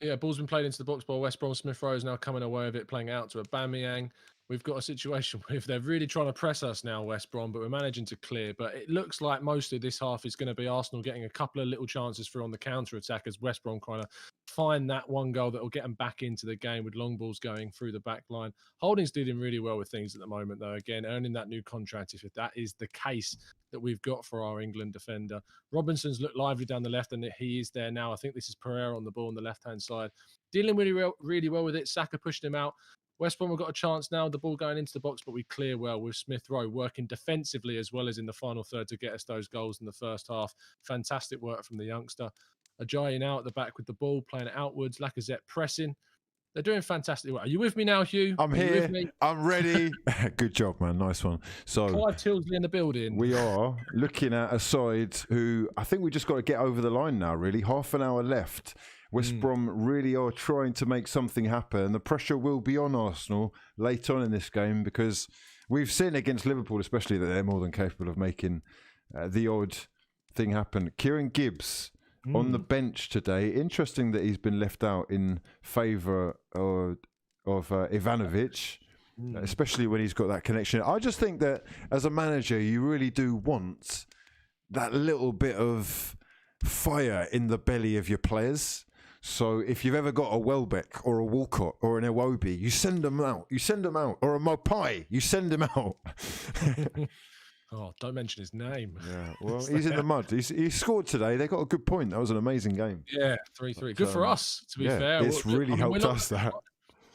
Yeah, ball's been played into the box by West Brom. Smith Rowe is now coming away with it, playing out to Aubameyang. we've got a situation where they're really trying to press us now, West Brom, but we're managing to clear. But it looks like most of this half is going to be Arsenal getting a couple of little chances through on the counter-attack as West Brom kind of find that one goal that will get them back into the game with long balls going through the back line. Holding's doing really well with things at the moment, though. Again, earning that new contract, if that is the case that we've got for our England defender. Robinson's looked lively down the left, and he is there now. I think this is Pereira on the ball on the left-hand side. Dealing really well with it. Saka pushed him out. West Brom have got a chance now, the ball going into the box, but we clear well with Smith Rowe working defensively as well as in the final third to get us those goals in the first half. Fantastic work from the youngster. Ajayi now at the back with the ball, playing it outwards. Lacazette pressing. They're doing fantastic work. Are you with me now, Hugh? I'm here. I'm ready. Good job, man. Nice one. So, Clive Tilsley in the building. We are looking at a side who I think we just got to get over the line now, really. Half an hour left. West Brom really are trying to make something happen. The pressure will be on Arsenal late on in this game because we've seen against Liverpool, especially, that they're more than capable of making the odd thing happen. Kieran Gibbs on the bench today. Interesting that he's been left out in favour of Ivanovic, especially when he's got that connection. I just think that as a manager, you really do want that little bit of fire in the belly of your players. So if you've ever got a Welbeck or a Walcott or an Iwobi, you send them out. You send them out. Or a Mopai, you send him out. Oh, don't mention his name. Yeah, well, he's in the mud. He scored today. They got a good point. That was an amazing game. Yeah, 3-3. Good for us, to be fair. It's really helped us, that.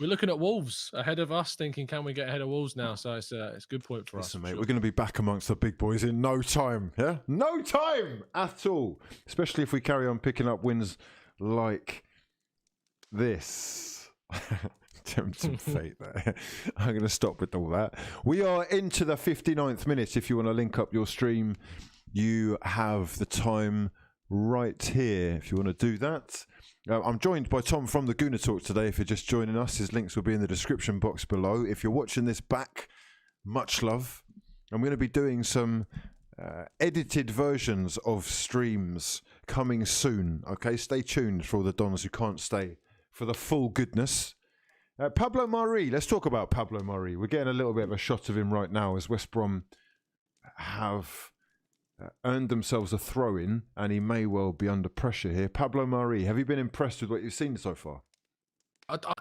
We're looking at Wolves ahead of us, thinking, can we get ahead of Wolves now? So it's a good point for us. Listen, mate, we're going to be back amongst the big boys in no time. Yeah? No time at all. Especially if we carry on picking up wins like this. Tempting fate there. I'm going to stop with all that. We are into the 59th minute. If you want to link up your stream, you have the time right here if you want to do that. I'm joined by Tom from the Gooner Talk today. If you're just joining us, his links will be in the description box below. If you're watching this back, much love. I'm going to be doing some edited versions of streams coming soon. Okay, stay tuned for all the dons who can't stay for the full goodness. Pablo Mari, let's talk about Pablo Mari. We're getting a little bit of a shot of him right now as West Brom have earned themselves a throw-in, and he may well be under pressure here. Pablo Mari, have you been impressed with what you've seen so far?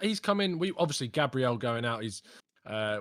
He's come in. Obviously, Gabriel going out, he's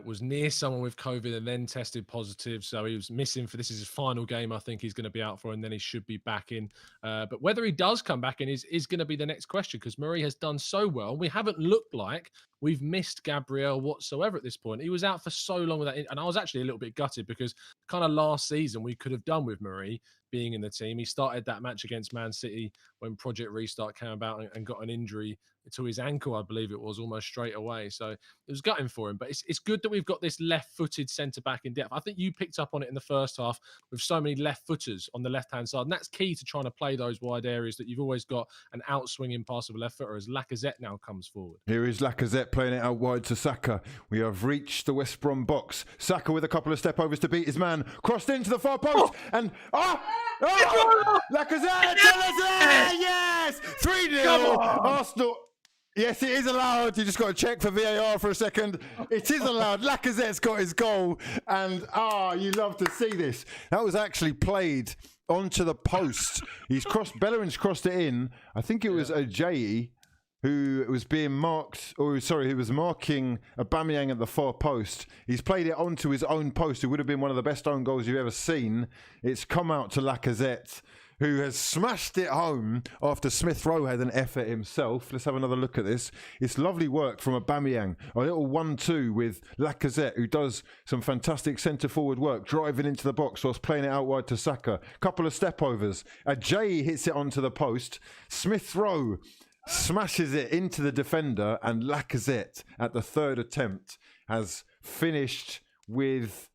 was near someone with COVID and then tested positive, so he was missing for this is his final game. I think he's going to be out for, and then he should be back in. But whether he does come back in is going to be the next question, because Murray has done so well. We haven't looked like we've missed Gabriel whatsoever at this point. He was out for so long with that, and I was actually a little bit gutted because kind of last season we could have done with Murray being in the team. He started that match against Man City when Project Restart came about and got an injury to his ankle, I believe it was, almost straight away. So it was gutting for him. But it's good that we've got this left-footed centre-back in depth. I think you picked up on it in the first half with so many left-footers on the left-hand side. And that's key to trying to play those wide areas that you've always got an out-swinging pass of a left footer as Lacazette now comes forward. Here is Lacazette playing it out wide to Saka. We have reached the West Brom box. Saka with a couple of step-overs to beat his man. Crossed into the far post. And... Lacazette! Yes! 3-0! Arsenal... Yes, it is allowed. You just got to check for VAR for a second. It is allowed. Lacazette's got his goal. And, you love to see this. That was actually played onto the post. Bellerin's crossed it in. I think it was Ajayi who was being marked, who was marking Aubameyang at the far post. He's played it onto his own post. It would have been one of the best own goals you've ever seen. It's come out to Lacazette, who has smashed it home after Smith Rowe had an effort himself. Let's have another look at this. It's lovely work from Aubameyang. A little 1-2 with Lacazette, who does some fantastic centre-forward work, driving into the box whilst playing it out wide to Saka. Couple of step-overs. Ajayi hits it onto the post. Smith Rowe smashes it into the defender, and Lacazette, at the third attempt, has finished with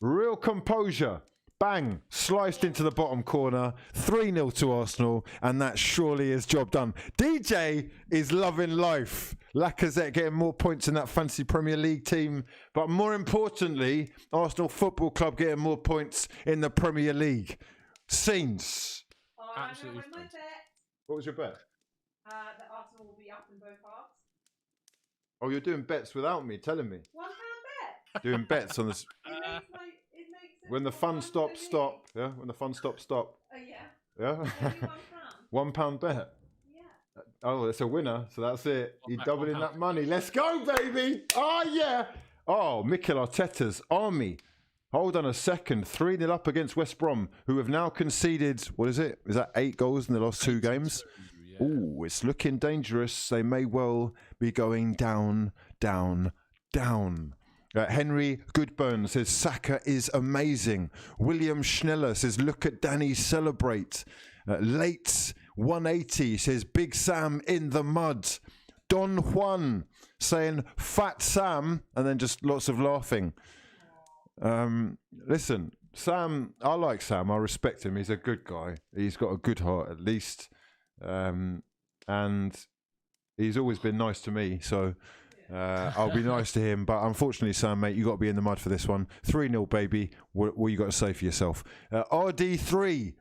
real composure. Bang! Sliced into the bottom corner. 3-0 to Arsenal, and that surely is job done. DJ is loving life. Lacazette getting more points in that fancy Premier League team, but more importantly, Arsenal Football Club getting more points in the Premier League. Scenes. Absolutely. What was your bet? That Arsenal will be up in both halves. Oh, you're doing bets without me telling me. £1 bet. Doing bets on this. It makes sense When the for fun one stops, for stop. Yeah. When the fun stops, stop. yeah. Yeah. Only £1. £1 bet. Yeah. Oh, it's a winner. So that's it. You're £1. doubling that money. Let's go, baby. Oh, yeah. Oh, Mikel Arteta's army. Hold on a second. 3-0 up against West Brom, who have now conceded, what is it? Is that 8 goals in the last 2 games? Yeah. Oh, it's looking dangerous. They may well be going down, down, down. Henry Goodburn says Saka is amazing. William Schneller says look at Danny celebrate. Late 180 says Big Sam in the mud. Don Juan saying Fat Sam, and then just lots of laughing. Listen, Sam, I like Sam. I respect him. He's a good guy. He's got a good heart at least. And he's always been nice to me. So I'll be nice to him. But unfortunately, Sam, mate, you got to be in the mud for this one. 3-0, baby. What you got to say for yourself? RD3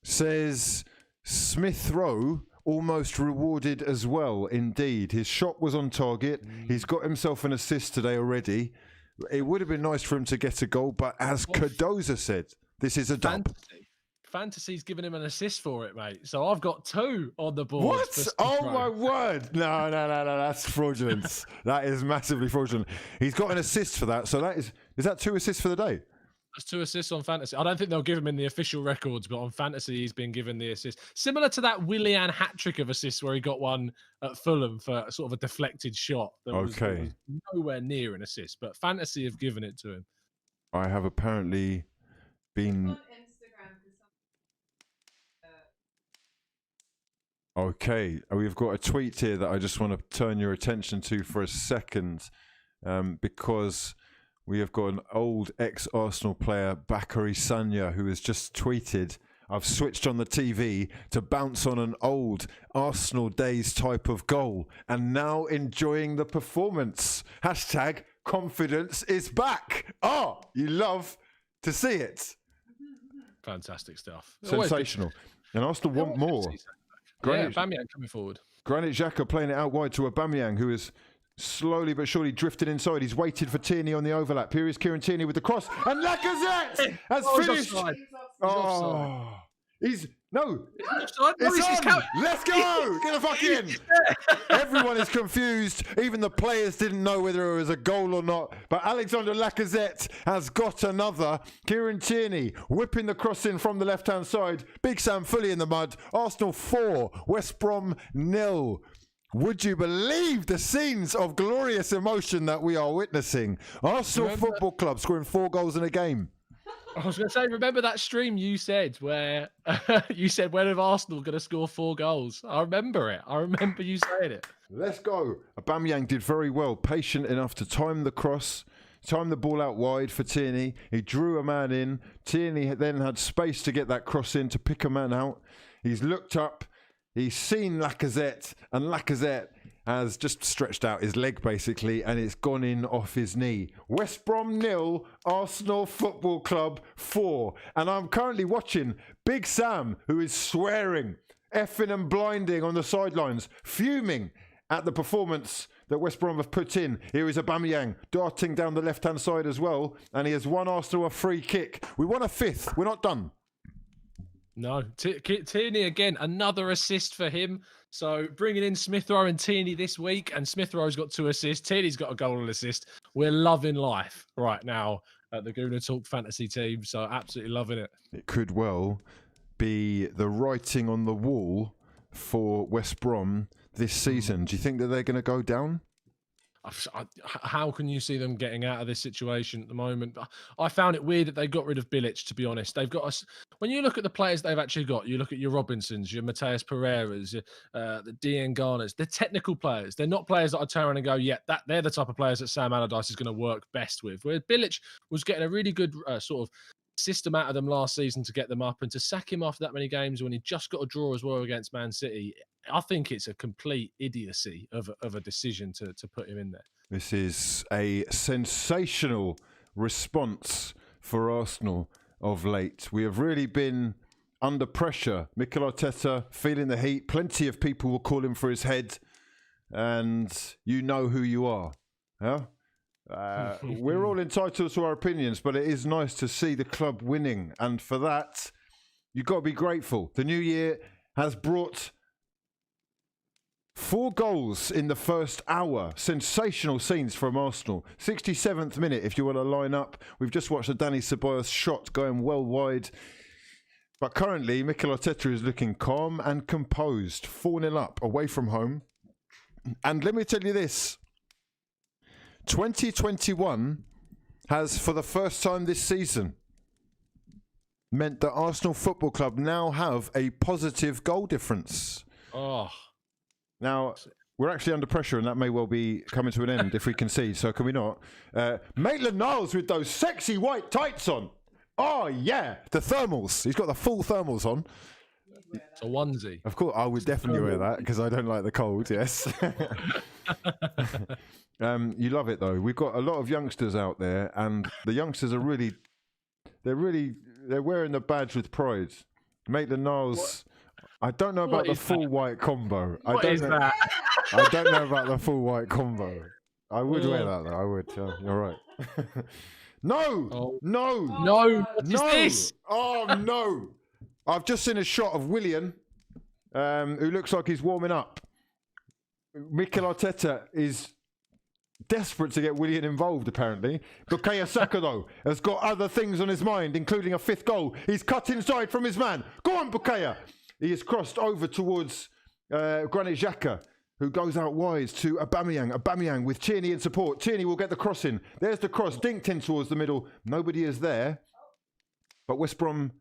says Smith Rowe almost rewarded as well. Indeed, his shot was on target. He's got himself an assist today already. It would have been nice for him to get a goal, but as Cardoza said, this is a dub. Fantasy's given him an assist for it, mate. So I've got 2 on the board. What? Oh my word! No, that's fraudulent. That is massively fraudulent. He's got an assist for that. So is that 2 assists for the day? That's 2 assists on fantasy. I don't think they'll give him in the official records, but on fantasy, he's been given the assist. Similar to that Willian hat trick of assists where he got one at Fulham for sort of a deflected shot. That was nowhere near an assist, but fantasy have given it to him. I have apparently been. Okay, we've got a tweet here that I just want to turn your attention to for a second, because we have got an old ex-Arsenal player, Bakary Sagna, who has just tweeted, I've switched on the TV to bounce on an old Arsenal days type of goal and now enjoying the performance. Hashtag confidence is back. Oh, you love to see it. Fantastic stuff. Sensational. And Arsenal want more. Aubameyang coming forward. Granit Xhaka playing it out wide to Aubameyang, who is slowly but surely drifted inside. He's waited for Tierney on the overlap. Here is Kieran Tierney with the cross, and Lacazette has finished. He's offside. It's on. Let's go. Get the fuck in. Everyone is confused. Even the players didn't know whether it was a goal or not. But Alexander Lacazette has got another. Kieran Tierney whipping the cross in from the left-hand side. Big Sam fully in the mud. Arsenal 4, West Brom 0. Would you believe the scenes of glorious emotion that we are witnessing? Arsenal Football Club scoring 4 goals in a game. I was going to say, remember that stream you said where you said, when are Arsenal going to score 4 goals? I remember it. I remember you saying it. Let's go. Aubameyang did very well, patient enough to time the cross, time the ball out wide for Tierney. He drew a man in. Tierney then had space to get that cross in to pick a man out. He's looked up. He's seen Lacazette, and Lacazette has just stretched out his leg, basically, and it's gone in off his knee. West Brom 0, Arsenal Football Club 4. And I'm currently watching Big Sam, who is swearing, effing and blinding on the sidelines, fuming at the performance that West Brom have put in. Here is Aubameyang darting down the left-hand side as well, and he has won Arsenal a free kick. We won a 5th. We're not done. No, Tierney again, another assist for him. So bringing in Smith Rowe and Tierney this week, and Smith Rowe's got 2 assists. Tierney's got a goal and assist. We're loving life right now at the Gooner Talk fantasy team. So absolutely loving it. It could well be the writing on the wall for West Brom this season. Do you think that they're going to go down? How can you see them getting out of this situation at the moment? I found it weird that they got rid of Bilic, to be honest. They've got us. When you look at the players they've actually got, you look at your Robinsons, your Mateus Pereiras, the Dean Garners. They're technical players. They're not players that I turn around and go, yeah, they're the type of players that Sam Allardyce is going to work best with. Where Bilic was getting a really good sort of system out of them last season to get them up, and to sack him after that many games when he just got a draw as well against Man City, I think it's a complete idiocy of a decision to put him in there. This is a sensational response for Arsenal of late. We have really been under pressure. Mikel Arteta feeling the heat. Plenty of people will call him for his head, and you know who you are. Yeah? We're all entitled to our opinions, but it is nice to see the club winning. And for that, you've got to be grateful. The new year has brought 4 goals in the first hour. Sensational scenes from Arsenal. 67th minute, if you want to line up. We've just watched the Danny Ceballos shot going well wide. But currently, Mikel Arteta is looking calm and composed. 4-0 up, away from home. And let me tell you this. 2021 has, for the first time this season, meant that Arsenal Football Club now have a positive goal difference. Oh. Now, we're actually under pressure, and that may well be coming to an end if we concede, so can we not? Maitland-Niles with those sexy white tights on. Oh, yeah. The thermals. He's got the full thermals on. It's a onesie. Of course, I would definitely wear that because I don't like the cold, yes. You love it, though. We've got a lot of youngsters out there, and the youngsters are they're wearing the badge with pride. Maitland-Niles, I don't know about the full white combo. What is that? I don't know about the full white combo. I would wear that, though. I would. You're right. No! What is this? Oh, no! I've just seen a shot of Willian, who looks like he's warming up. Mikel Arteta is desperate to get Willian involved, apparently. Bukayo Saka, though, has got other things on his mind, including a 5th goal. He's cut inside from his man. Go on, Bukayo! He has crossed over towards Granit Xhaka, who goes out wide to Aubameyang. Aubameyang with Tierney in support. Tierney will get the cross in. There's the cross, dinked in towards the middle. Nobody is there. But West Brom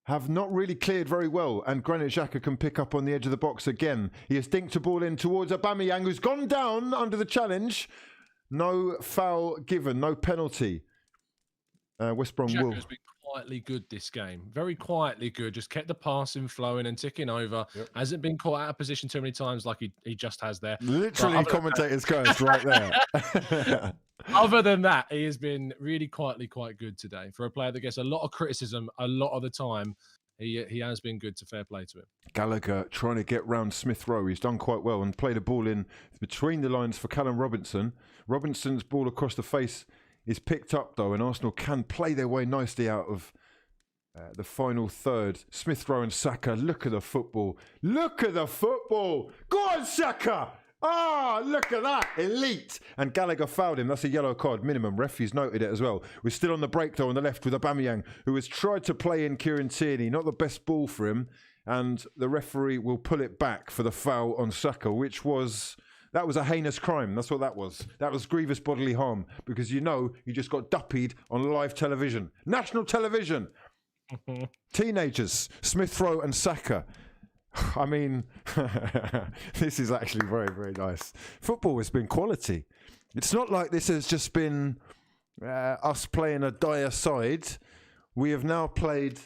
have not really cleared very well, and Granit Xhaka can pick up on the edge of the box again. He has dinked a ball in towards Aubameyang, who's gone down under the challenge. No foul given, no penalty. West Brom will. Xhaka's been quietly good this game. Very quietly good. Just kept the passing flowing and ticking over. Yep. Hasn't been caught out of position too many times like he just has there. Literally commentator's curse right there. Other than that, he has been really quietly quite good today. For a player that gets a lot of criticism a lot of the time, he has been good, to fair play to him. Gallagher trying to get round Smith Rowe. He's done quite well and played a ball in between the lines for Callum Robinson. Robinson's ball across the face is picked up, though, and Arsenal can play their way nicely out of the final third. Smith Rowe and Saka. Look at the football. Look at the football. Go on, Saka. Ah, look at that. Elite. And Gallagher fouled him. That's a yellow card minimum. Referee's noted it as well. We're still on the break, though, on the left with Aubameyang, who has tried to play in Kieran Tierney. Not the best ball for him. And the referee will pull it back for the foul on Saka, which was... That was a heinous crime. That's what that was. That was grievous bodily harm, because you just got duppied on live television. National television. Teenagers, Smith Rowe and Saka. I mean, this is actually very, very nice. Football has been quality. It's not like this has just been us playing a dire side. We have now played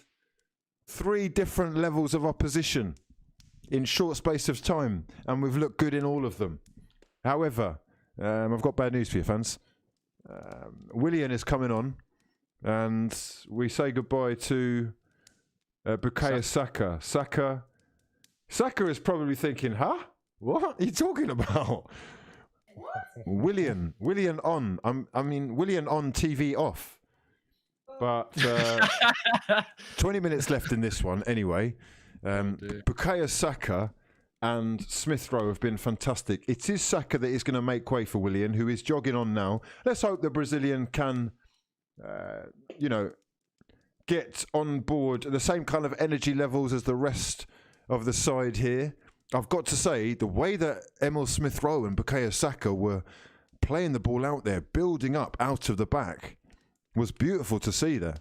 3 different levels of opposition in short space of time, and we've looked good in all of them. However, I've got bad news for you, fans. Willian is coming on, and we say goodbye to Bukayo Saka. Saka is probably thinking, huh? What are you talking about? Willian on. Willian on, TV off. But 20 minutes left in this one anyway. Bukayo Saka and Smith Rowe have been fantastic. It is Saka that is going to make way for Willian, who is jogging on now. Let's hope the Brazilian can, get on board the same kind of energy levels as the rest of the side here. I've got to say, the way that Emil Smith Rowe and Bukayo Saka were playing the ball out there, building up out of the back, was beautiful to see there.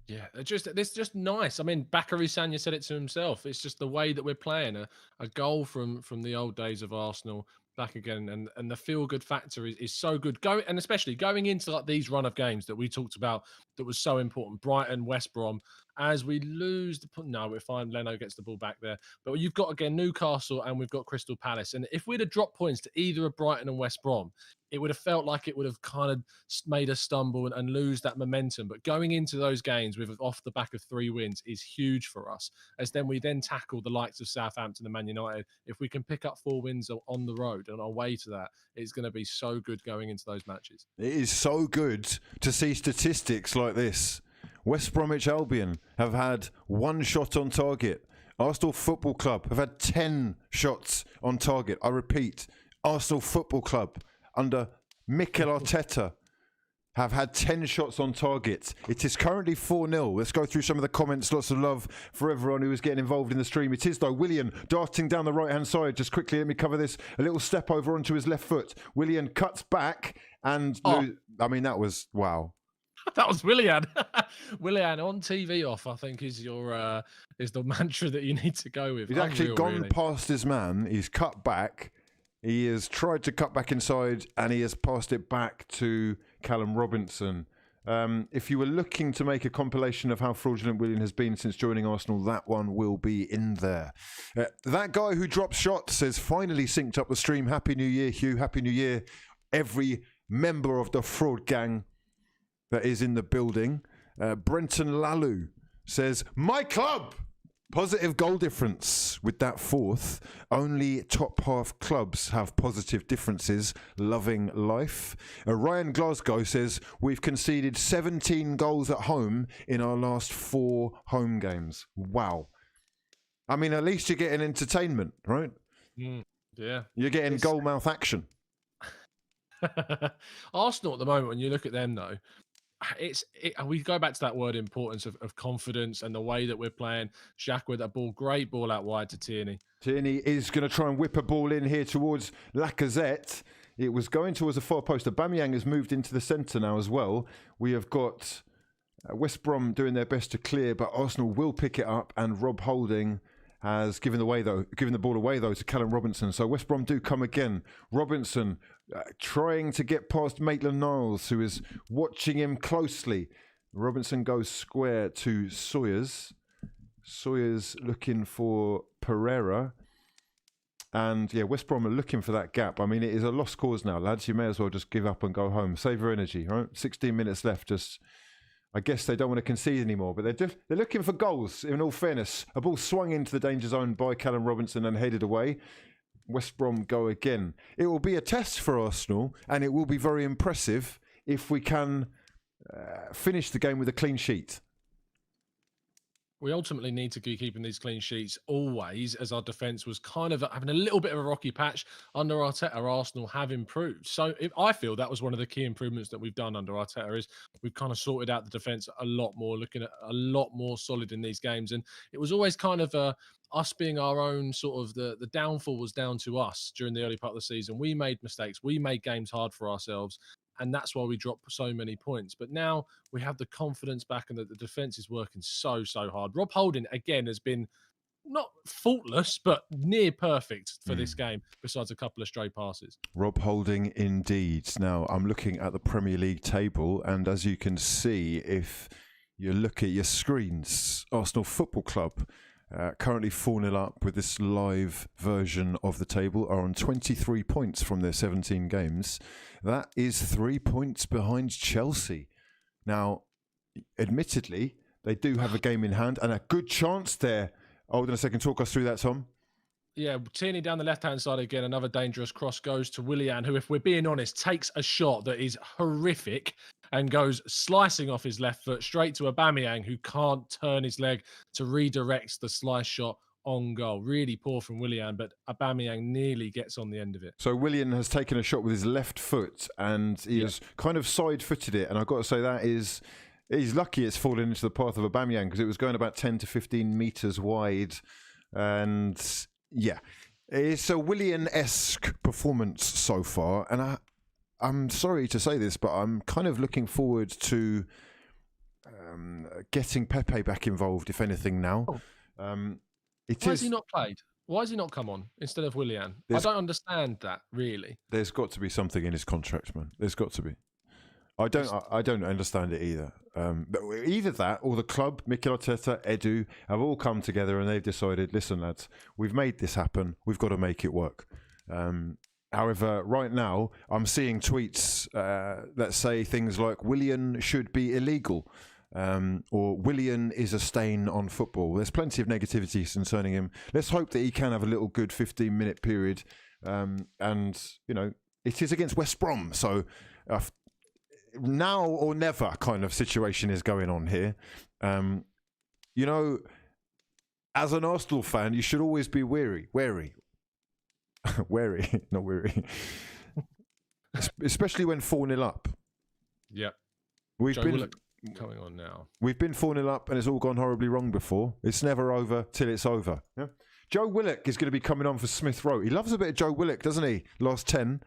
Yeah, it's just nice. I mean, Bakary Sagna said it to himself. It's just the way that we're playing. A goal from the old days of Arsenal back again, and the feel-good factor is so good. And especially going into like these run of games that we talked about that was so important. Brighton, West Brom, as we lose the... No, we're fine. Leno gets the ball back there. But you've got, again, Newcastle and we've got Crystal Palace. And if we'd have dropped points to either of Brighton and West Brom, it would have felt like it would have kind of made us stumble and lose that momentum. But going into those games with off the back of 3 wins is huge for us, as then we then tackle the likes of Southampton and Man United. If we can pick up 4 wins on the road and our way to that, it's going to be so good going into those matches. It is so good to see statistics like this. West Bromwich Albion have had 1 shot on target. Arsenal Football Club have had 10 shots on target. I repeat, Arsenal Football Club under Mikel Arteta have had 10 shots on target. It is currently 4-0. Let's go through some of the comments. Lots of love for everyone who is getting involved in the stream. It is, though, Willian darting down the right-hand side. Just quickly, let me cover this. A little step over onto his left foot. Willian cuts back and... I mean, that was... Wow. That was Willian. Willian on TV off, I think, is your is the mantra that you need to go with. He's actually gone past his man. He's cut back. He has tried to cut back inside, and he has passed it back to Callum Robinson. If you were looking to make a compilation of how fraudulent Willian has been since joining Arsenal, that one will be in there. That guy who drops shots says, finally synced up the stream. Happy New Year, Hugh. Happy New Year, every member of the fraud gang that is in the building. Brenton Lalu says, my club! Positive goal difference with that 4th. Only top half clubs have positive differences. Loving life. Ryan Glasgow says, we've conceded 17 goals at home in our last 4 home games. Wow. I mean, at least you're getting entertainment, right? Yeah. You're getting goal mouth action. Arsenal at the moment, when you look at them, though, we go back to that word importance of confidence and the way that we're playing. Xhaka with that ball, great ball out wide to Tierney. Tierney is going to try and whip a ball in here towards Lacazette. It was going towards the far post. Aubameyang has moved into the centre now as well. We have got West Brom doing their best to clear, but Arsenal will pick it up, and Rob Holding has given the ball away though to Callum Robinson. So West Brom do come again. Robinson trying to get past Maitland-Niles, who is watching him closely. Robinson goes square to Sawyers. Sawyers looking for Pereira. And yeah, West Brom are looking for that gap. I mean, it is a lost cause now, lads. You may as well just give up and go home. Save your energy, right? 16 minutes left. Just, I guess they don't want to concede anymore, but they're looking for goals, in all fairness. A ball swung into the danger zone by Callum Robinson and headed away. West Brom go again. It will be a test for Arsenal, and it will be very impressive if we can finish the game with a clean sheet. We ultimately need to be keeping these clean sheets always, as our defence was kind of having a little bit of a rocky patch. Under Arteta, Arsenal have improved. So I feel that was one of the key improvements that we've done under Arteta, is we've kind of sorted out the defence a lot more, looking at a lot more solid in these games. And it was always kind of us being our own sort of the downfall was down to us during the early part of the season. We made mistakes. We made games hard for ourselves. And that's why we dropped so many points. But now we have the confidence back, and that the defence is working so hard. Rob Holding, again, has been not faultless, but near perfect for this game, besides a couple of stray passes. Rob Holding, indeed. Now, I'm looking at the Premier League table, and as you can see, if you look at your screens, Arsenal Football Club, currently 4-0 up with this live version of the table, are on 23 points from their 17 games. That is 3 points behind Chelsea. Now, admittedly, they do have a game in hand and a good chance there. Hold on a second, talk us through that, Tom. Yeah, Tierney down the left-hand side again. Another dangerous cross goes to Willian, who, if we're being honest, takes a shot that is horrific and goes slicing off his left foot straight to Aubameyang, who can't turn his leg to redirect the slice shot on goal. Really poor from Willian, but Aubameyang nearly gets on the end of it. So Willian has taken a shot with his left foot, and he has kind of side-footed it. And I've got to say that is... He's lucky it's fallen into the path of Aubameyang, because it was going about 10 to 15 metres wide. And yeah, it's a Willian-esque performance so far. And I'm sorry to say this, but I'm kind of looking forward to getting Pepe back involved, if anything, now. Why has he not played? Why has he not come on instead of Willian? I don't understand that, really. There's got to be something in his contract, man. There's got to be. I don't understand it either. But either that or the club, Mikel Arteta, Edu, have all come together and they've decided, listen, lads, we've made this happen. We've got to make it work. However, right now, I'm seeing tweets that say things like Willian should be illegal, or Willian is a stain on football. There's plenty of negativity concerning him. Let's hope that he can have a little good 15-minute period. And, you know, it is against West Brom. So now or never kind of situation is going on here. You know, as an Arsenal fan, you should always be wary, not weary, especially when 4-0 up. Yep. We've Joe been Willock coming on now. We've been 4-0 up and it's all gone horribly wrong before. It's never over till it's over. Yeah? Joe Willock is going to be coming on for Smith Rowe. He loves a bit of Joe Willock, doesn't he? Last 10.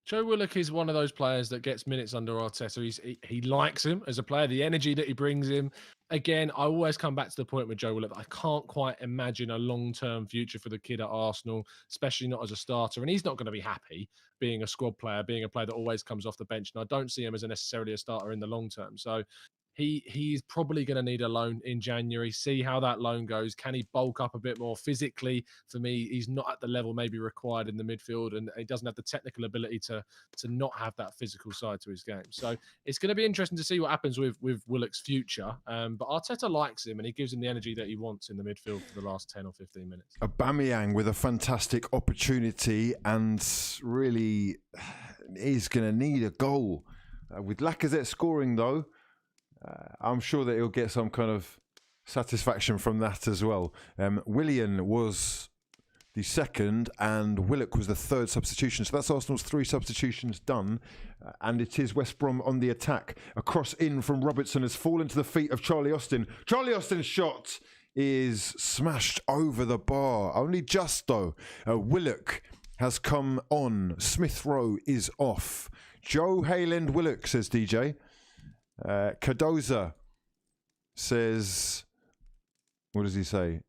Joe Willock is one of those players that gets minutes under Arteta. He likes him as a player, the energy that he brings him. Again, I always come back to the point with Joe Willock that I can't quite imagine a long-term future for the kid at Arsenal, especially not as a starter. And he's not going to be happy being a squad player, being a player that always comes off the bench. And I don't see him as necessarily a starter in the long term. So he's probably going to need a loan in January. See how that loan goes. Can he bulk up a bit more physically? For me, he's not at the level maybe required in the midfield, and he doesn't have the technical ability to not have that physical side to his game. So it's going to be interesting to see what happens with Willock's future. But Arteta likes him, and he gives him the energy that he wants in the midfield for the last 10 or 15 minutes. Aubameyang with a fantastic opportunity, and really is going to need a goal. With Lacazette scoring, though, I'm sure that he'll get some kind of satisfaction from that as well. Willian was the second and Willock was the third substitution. So that's Arsenal's 3 substitutions done. And it is West Brom on the attack. A cross in from Robertson has fallen to the feet of Charlie Austin. Charlie Austin's shot is smashed over the bar. Only just, though. Willock has come on. Smith Rowe is off. Joe Hayland Willock, says DJ. Cardoza says, what does he say?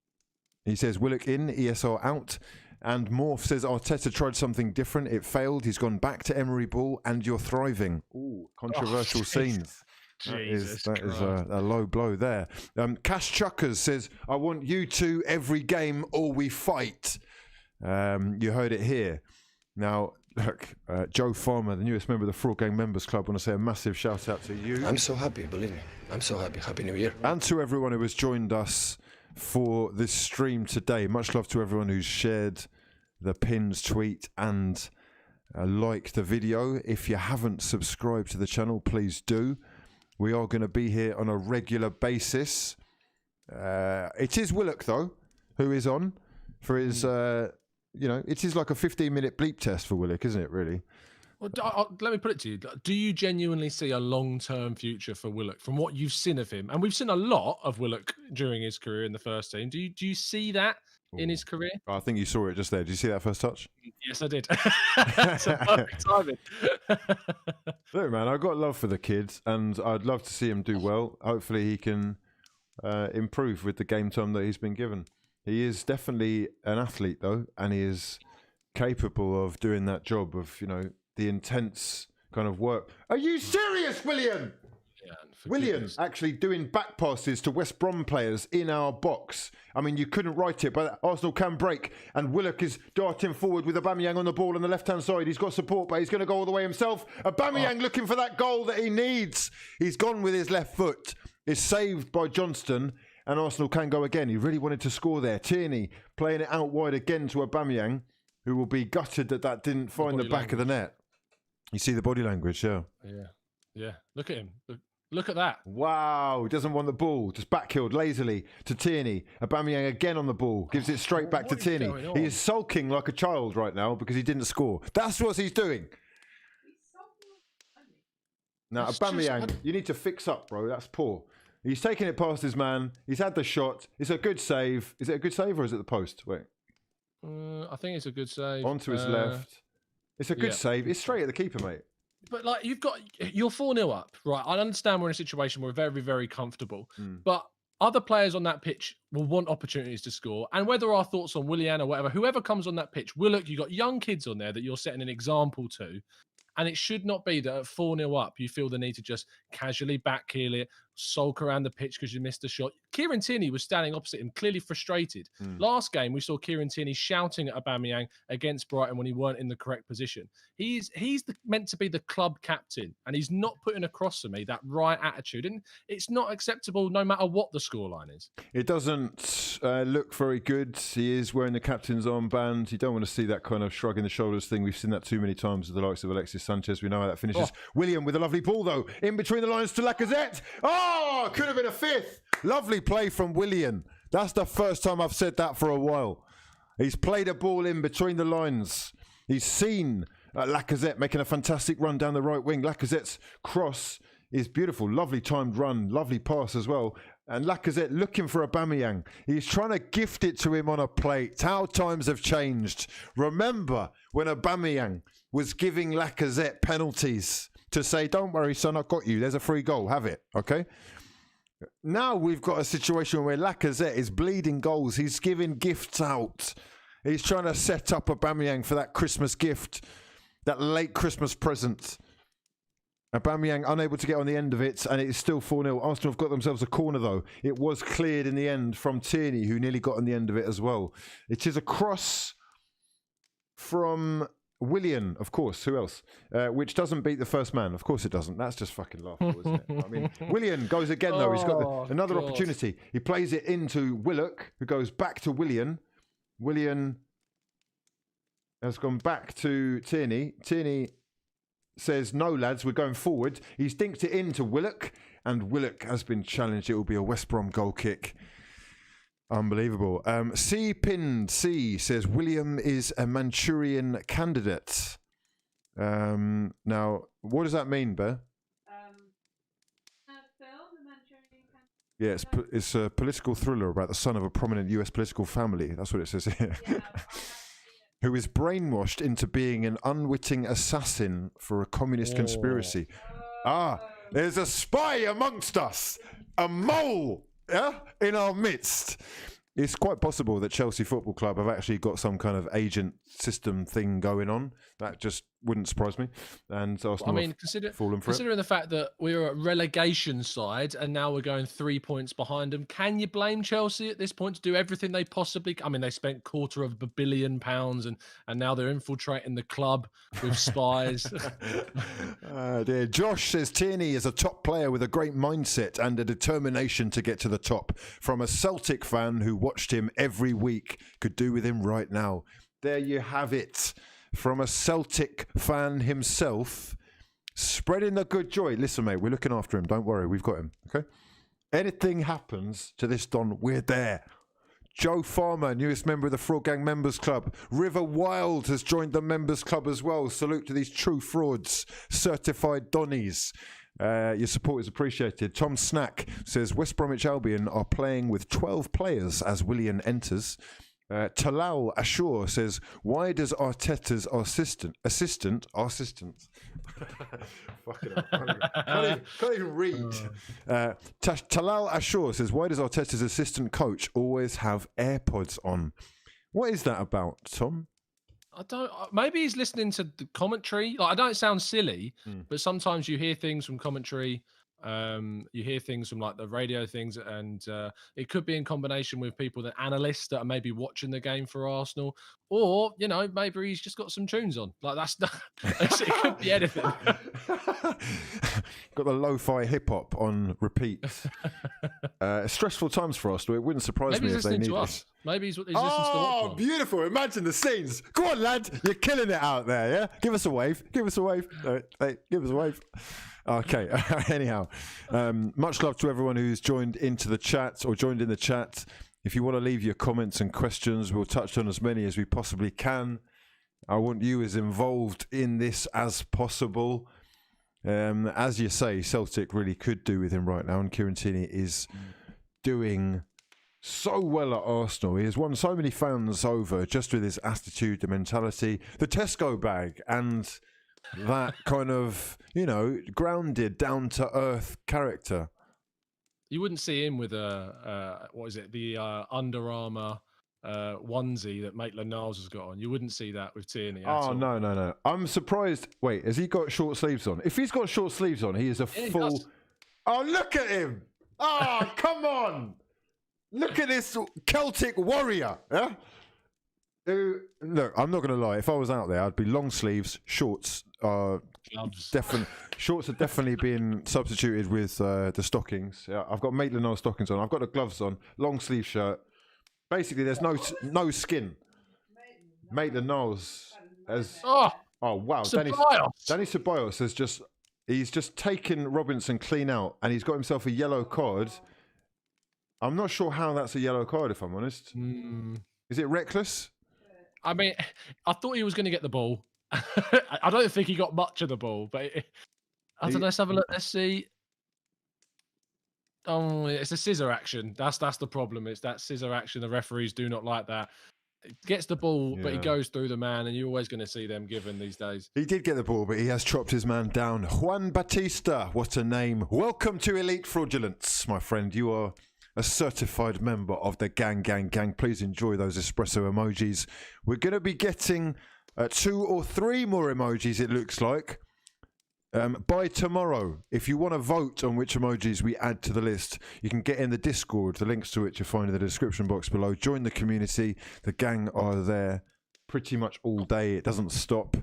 He says Willock in, ESR out. And Morph says Arteta tried something different. It failed. He's gone back to Emery Ball and you're thriving. Ooh, controversial scenes. That is a low blow there. Cash Chuckers says, I want you two every game or we fight. You heard it here. Now, look, Joe Farmer, the newest member of the Fraud Gang Members Club, I want to say a massive shout out to you. I'm so happy, believe me. I'm so happy. Happy New Year. And to everyone who has joined us for this stream today. Much love to everyone who's shared the pins tweet and liked the video. If you haven't subscribed to the channel, please do. We are going to be here on a regular basis. It is Willock, though, who is on for his... you know, it is like a 15-minute bleep test for Willock, isn't it, really? Well, let me put it to you. Do you genuinely see a long-term future for Willock from what you've seen of him? And we've seen a lot of Willock during his career in the first team. Do you see that in his career? I think you saw it just there. Did you see that first touch? Yes, I did. It's a perfect timing. Look, man, I've got love for the kids, and I'd love to see him do well. Hopefully he can improve with the game time that he's been given. He is definitely an athlete, though, and he is capable of doing that job of, you know, the intense kind of work. Are you serious, William? Yeah, William actually doing back passes to West Brom players in our box. I mean, you couldn't write it, but Arsenal can break, and Willock is darting forward with Aubameyang on the ball on the left-hand side. He's got support, but he's going to go all the way himself. Aubameyang looking for that goal that he needs. He's gone with his left foot. It's saved by Johnston. And Arsenal can go again. He really wanted to score there. Tierney playing it out wide again to Aubameyang, who will be gutted that didn't find the back of the net. You see the body language, yeah. Yeah. Look at him. Look at that. Wow. He doesn't want the ball. Just backhilled lazily to Tierney. Aubameyang again on the ball. Gives it straight back to Tierney. He is sulking like a child right now because he didn't score. That's what he's doing. Now, Aubameyang, you need to fix up, bro. That's poor. He's taking it past his man. He's had the shot. It's a good save. Is it a good save or is it the post? Wait. I think it's a good save. Onto his left. It's a good save. It's straight at the keeper, mate. But like you're 4-0 up, right? I understand we're in a situation where we're very, very comfortable. But other players on that pitch will want opportunities to score. And whether our thoughts on Willian or whatever, whoever comes on that pitch, Willock, you've got young kids on there that you're setting an example to. And it should not be that at 4-0 up, you feel the need to just casually backheel it, sulk around the pitch because you missed a shot. Kieran Tierney was standing opposite him, clearly frustrated. Last game, we saw Kieran Tierney shouting at Aubameyang against Brighton when he weren't in the correct position. He's meant to be the club captain, and he's not putting across to me that right attitude. And it's not acceptable no matter what the scoreline is. It doesn't look very good. He is wearing the captain's armband. You don't want to see that kind of shrugging the shoulders thing. We've seen that too many times with the likes of Alexis Sanchez. We know how that finishes. William with a lovely ball, though, in between the lines to Lacazette. Oh, could have been a fifth. Lovely play from William. That's the first time I've said that for a while. He's played a ball in between the lines. He's seen Lacazette making a fantastic run down the right wing. Lacazette's cross is beautiful. Lovely timed run. Lovely pass as well. And Lacazette looking for Aubameyang. He's trying to gift it to him on a plate. How times have changed. Remember when Aubameyang was giving Lacazette penalties to say, don't worry, son, I got you. There's a free goal. Have it. Okay? Now we've got a situation where Lacazette is bleeding goals. He's giving gifts out. He's trying to set up Aubameyang for that Christmas gift, that late Christmas present. Aubameyang unable to get on the end of it, and it is still 4-0. Arsenal have got themselves a corner, though. It was cleared in the end from Tierney, who nearly got on the end of it as well. It is a cross from Willian, of course. Who else? Which doesn't beat the first man. Of course it doesn't. That's just fucking laughable, isn't it? I mean, Willian goes again, though. He's got another opportunity. He plays it into Willock, who goes back to Willian. Willian has gone back to Tierney. Tierney says, no, lads, we're going forward. He's dinked it into Willock, and Willock has been challenged. It will be a West Brom goal kick. Unbelievable. C Pinned C says, William is a Manchurian candidate. Now, what does that mean, Bear? Yeah, it's a political thriller about the son of a prominent US political family. That's what it says here. Yeah, who is brainwashed into being an unwitting assassin for a communist conspiracy. There's a spy amongst us, a mole, in our midst. It's quite possible that Chelsea Football Club have actually got some kind of agent system thing going on. That just wouldn't surprise me. And Arsenal considering the fact that we were at relegation side and now we're going 3 points behind them, can you blame Chelsea at this point to do everything they possibly can? I mean, they spent £250 million and now they're infiltrating the club with spies. Dear. Josh says Tierney is a top player with a great mindset and a determination to get to the top. From a Celtic fan who watched him every week, could do with him right now. There you have it. From a Celtic fan himself, spreading the good joy. Listen, mate, we're looking after him. Don't worry, we've got him. Okay? Anything happens to this Don, we're there. Joe Farmer, newest member of the Fraud Gang Members Club. River Wild has joined the Members Club as well. Salute to these true frauds, certified Donnies. Your support is appreciated. Tom Snack says West Bromwich Albion are playing with 12 players as Willian enters. Talal Ashur says, why does Arteta's assistant fucking can't even read. Talal Ashur says, why does Arteta's assistant coach always have AirPods on? What is that about, Tom? I don't. Maybe he's listening to the commentary. Like, I don't sound silly, but sometimes you hear things from commentary. You hear things from like the radio things, and it could be in combination with people, the analysts that are maybe watching the game for Arsenal, or maybe he's just got some tunes on. Like it could be anything. Got the lo-fi hip hop on repeat. Stressful times for Arsenal. It wouldn't surprise me if they need this. Maybe he's listening to us. Oh, beautiful! Imagine the scenes. Go on, lad. You're killing it out there. Yeah, give us a wave. Give us a wave. Hey, give us a wave. Okay. Anyhow, much love to everyone who's joined into the chat or joined in the chat. If you want to leave your comments and questions, we'll touch on as many as we possibly can. I want you as involved in this as possible. As you say, Celtic really could do with him right now, and Kieran Tierney is doing so well at Arsenal. He has won so many fans over just with his attitude, the mentality, the Tesco bag, and that kind of, grounded, down-to-earth character. You wouldn't see him with the Under Armour onesie that Maitland-Niles has got on. You wouldn't see that with Tierney at Oh, all. no. I'm surprised. Wait, has he got short sleeves on? If he's got short sleeves on, he is a Yeah, he full... does. Oh, look at him. Oh, come on. Look at this Celtic warrior. Yeah? Look, I'm not going to lie. If I was out there, I'd be long sleeves, shorts. Gloves. Shorts are definitely being substituted with the stockings. Yeah, I've got Maitland-Niles stockings on. I've got the gloves on, long sleeve shirt. Basically, there's no skin. Maitland-Niles has... Oh, wow. Ceballos. Danny Ceballos has he's just taken Robinson clean out, and he's got himself a yellow card. I'm not sure how that's a yellow card, if I'm honest. Is it reckless? I mean, I thought he was going to get the ball. I don't think he got much of the ball, but I don't know. Let's have a look. Let's see. Oh, it's a scissor action. That's the problem. It's that scissor action. The referees do not like that. He gets the ball, but he goes through the man, and you're always going to see them given these days. He did get the ball, but he has chopped his man down. Juan Batista, what a name. Welcome to Elite Fraudulence, my friend. You are a certified member of the gang. Please enjoy those espresso emojis. We're going to be getting 2 or 3 more emojis, it looks like, by tomorrow. If you want to vote on which emojis we add to the list, you can get in the Discord, the links to which you'll find in the description box below. Join the community. The gang are there pretty much all day. It doesn't stop.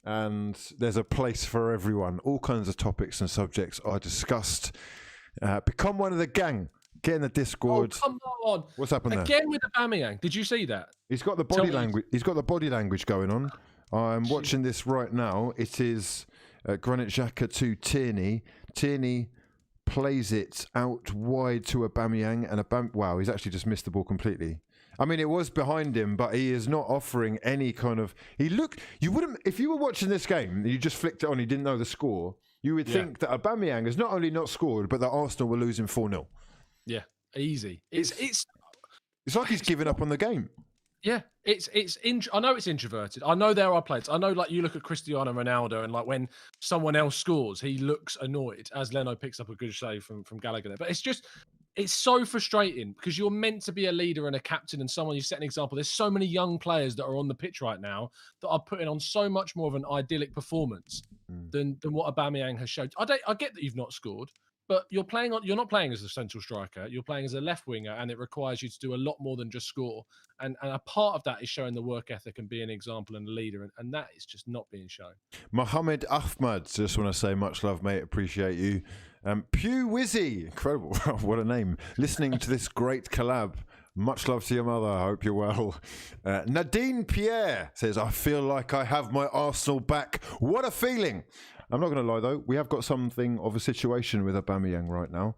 And there's a place for everyone. All kinds of topics and subjects are discussed. Become one of the gang. Get in the Discord. Oh, come on. What's happened there? Again with Aubameyang. Did you see that? He's got the body language. He's got the body language going on. I'm watching this right now. It is Granit Xhaka to Tierney. Tierney plays it out wide to Aubameyang, and wow, he's actually just missed the ball completely. I mean, it was behind him, but he is not offering any kind of... You wouldn't... If you were watching this game, you just flicked it on, you didn't know the score, you would think that Aubameyang has not only not scored, but that Arsenal were losing 4-0. Yeah, easy. It's like he's given up on the game. Yeah, I know it's introverted. I know there are players. I know, like, you look at Cristiano Ronaldo, and like when someone else scores, he looks annoyed as Leno picks up a good save from Gallagher there. But it's so frustrating because you're meant to be a leader and a captain and someone you set an example. There's so many young players that are on the pitch right now that are putting on so much more of an idyllic performance than what Aubameyang has showed. I get that you've not scored, but you're not playing as a central striker. You're playing as a left winger, and it requires you to do a lot more than just score. And a part of that is showing the work ethic and being an example and a leader, and that is just not being shown. Mohammed Ahmad, just want to say much love, mate. Appreciate you. hughwizzy, incredible. What a name. Listening to this great collab. Much love to your mother. I hope you're well. Nadine Pierre says, I feel like I have my Arsenal back. What a feeling. I'm not going to lie, though. We have got something of a situation with Aubameyang right now.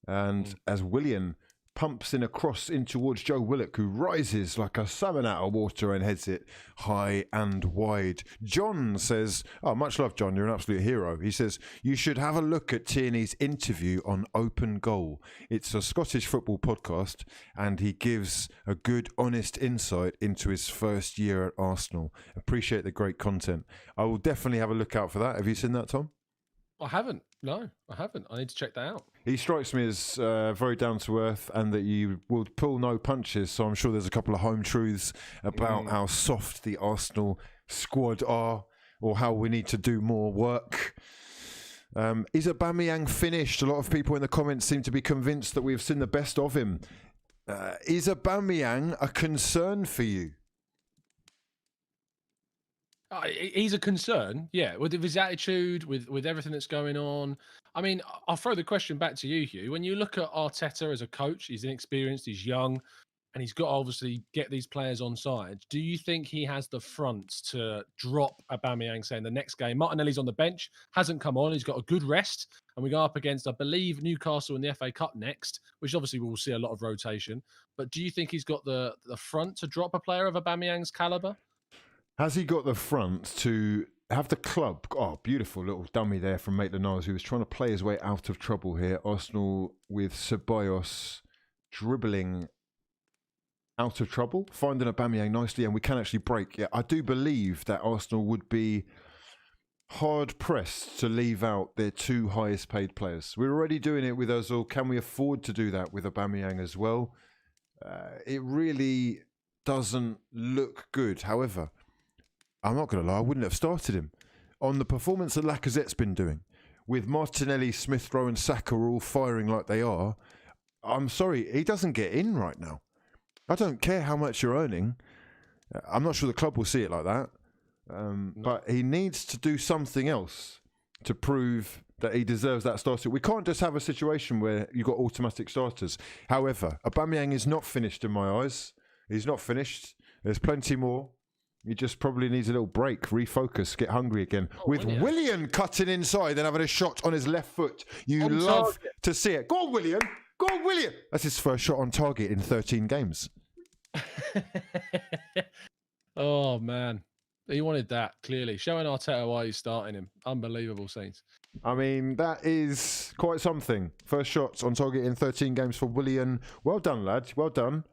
And as Willian pumps in a cross in towards Joe Willock, who rises like a salmon out of water and heads it high and wide. John says, oh, much love, John. You're an absolute hero. He says, you should have a look at Tierney's interview on Open Goal. It's a Scottish football podcast, and he gives a good, honest insight into his first year at Arsenal. Appreciate the great content. I will definitely have a look out for that. Have you seen that, Tom? I haven't. No, I haven't. I need to check that out. He strikes me as very down to earth, and that you will pull no punches. So I'm sure there's a couple of home truths about how soft the Arsenal squad are, or how we need to do more work. Is Aubameyang finished? A lot of people in the comments seem to be convinced that we've seen the best of him. Is Aubameyang a concern for you? He's a concern, yeah, with his attitude, with everything that's going on. I mean, I'll throw the question back to you, Hugh. When you look at Arteta as a coach, he's inexperienced, he's young, and he's got to obviously get these players on side. Do you think he has the front to drop Aubameyang, saying the next game, Martinelli's on the bench, hasn't come on, he's got a good rest, and we go up against, I believe, Newcastle in the FA Cup next, which obviously we'll see a lot of rotation. But do you think he's got the front to drop a player of Aubameyang's calibre? Has he got the front to have the club? Oh, beautiful little dummy there from Maitland-Niles, who was trying to play his way out of trouble here. Arsenal with Ceballos dribbling out of trouble, finding Aubameyang nicely, and we can actually break. Yeah, I do believe that Arsenal would be hard-pressed to leave out their 2 highest paid players. We're already doing it with Ozil. Can we afford to do that with Aubameyang as well? It really... doesn't look good. However, I'm not going to lie, I wouldn't have started him. On the performance that Lacazette's been doing, with Martinelli, Smith Rowe and Saka all firing like they are, I'm sorry, he doesn't get in right now. I don't care how much you're earning. I'm not sure the club will see it like that. But he needs to do something else to prove that he deserves that starter. We can't just have a situation where you've got automatic starters. However, Aubameyang is not finished in my eyes. He's not finished. There's plenty more. He just probably needs a little break, refocus, get hungry again. With Willian cutting inside and having a shot on his left foot. You love to see it. Go on, Willian. Go on, Willian. That's his first shot on target in 13 games. Oh, man. He wanted that, clearly. Showing Arteta why he's starting him. Unbelievable scenes. I mean, that is quite something. First shots on target in 13 games for Willian. Well done, lad. Well done.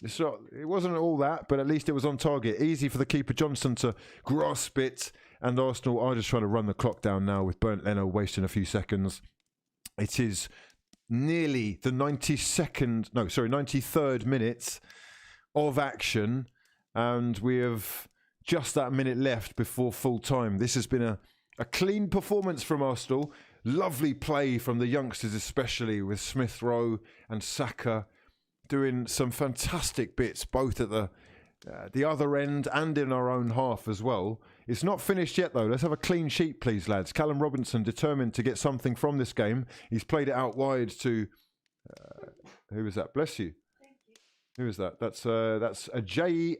It wasn't all that, but at least it was on target. Easy for the keeper Johnson to grasp it. And Arsenal are just trying to run the clock down now with Bernd Leno wasting a few seconds. It is nearly the 93rd minute of action. And we have just that minute left before full time. This has been a clean performance from Arsenal. Lovely play from the youngsters, especially with Smith Rowe and Saka doing some fantastic bits, both at the other end and in our own half as well. It's not finished yet, though. Let's have a clean sheet, please, lads. Callum Robinson determined to get something from this game. He's played it out wide to... who was that? Bless you. Thank you. Who is that? That's Ajayi.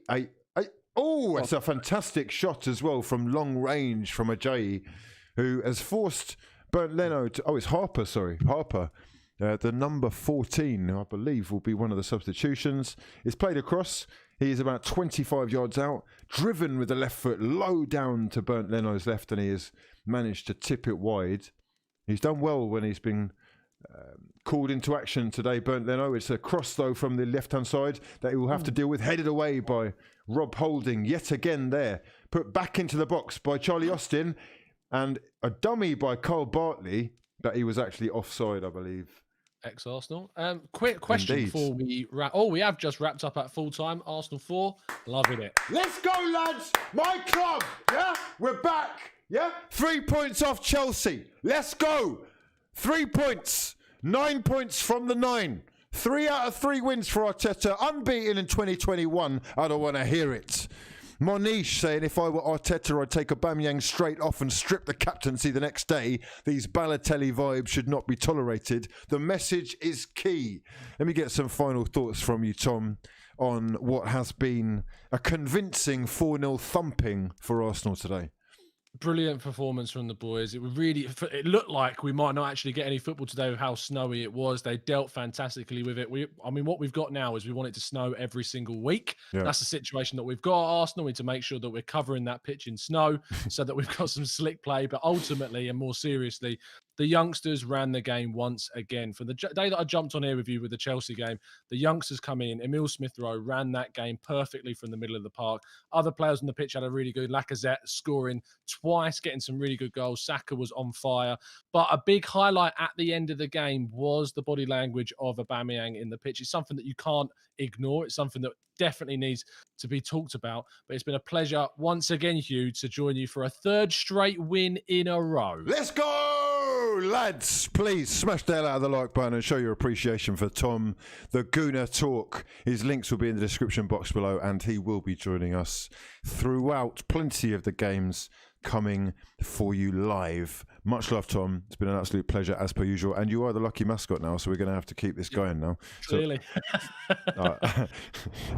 Oh, it's a fantastic shot as well from long range from Ajayi, who has forced Bernd Leno to... Oh, it's Harper, sorry. Harper. The number 14, who I believe will be one of the substitutions, is played across. He is about 25 yards out, driven with the left foot low down to Bernd Leno's left, and he has managed to tip it wide. He's done well when he's been called into action today, Bernd Leno. It's a cross, though, from the left-hand side that he will have to deal with, headed away by Rob Holding, yet again there. Put back into the box by Charlie Austin, and a dummy by Carl Bartley, that he was actually offside, I believe. Ex-Arsenal. Quick question before we wrap. Oh, we have just wrapped up at full time. Arsenal 4. Loving it. Let's go, lads. My club. Yeah, we're back. Yeah, 3 points off Chelsea. Let's go. 3 points. 9 points from the 9. 3 out of 3 wins for Arteta. Unbeaten in 2021. I don't want to hear it. Monish saying, if I were Arteta, I'd take Aubameyang straight off and strip the captaincy the next day. These Balotelli vibes should not be tolerated. The message is key. Let me get some final thoughts from you, Tom, on what has been a convincing 4-0 thumping for Arsenal today. Brilliant performance from the boys. It looked like we might not actually get any football today with how snowy it was. They dealt fantastically with it. I mean, what we've got now is we want it to snow every single week. Yeah. That's the situation that we've got at Arsenal. We need to make sure that we're covering that pitch in snow so that we've got some slick play. But ultimately, and more seriously, the youngsters ran the game once again. For the day that I jumped on here with you with the Chelsea game, the youngsters come in. Emile Smith-Rowe ran that game perfectly from the middle of the park. Other players on the pitch had a really good. Lacazette scoring twice, getting some really good goals. Saka was on fire. But a big highlight at the end of the game was the body language of Aubameyang in the pitch. It's something that you can't ignore. It's something that definitely needs to be talked about. But it's been a pleasure once again, Hugh, to join you for a 3rd straight win in a row. Let's go, lads. Please smash the hell out of the like button and show your appreciation for Tom, the Gooner Talk. His links will be in the description box below, and he will be joining us throughout plenty of the games coming for you live. Much love, Tom. It's been an absolute pleasure as per usual. And you are the lucky mascot now, so we're going to have to keep this going now. Clearly.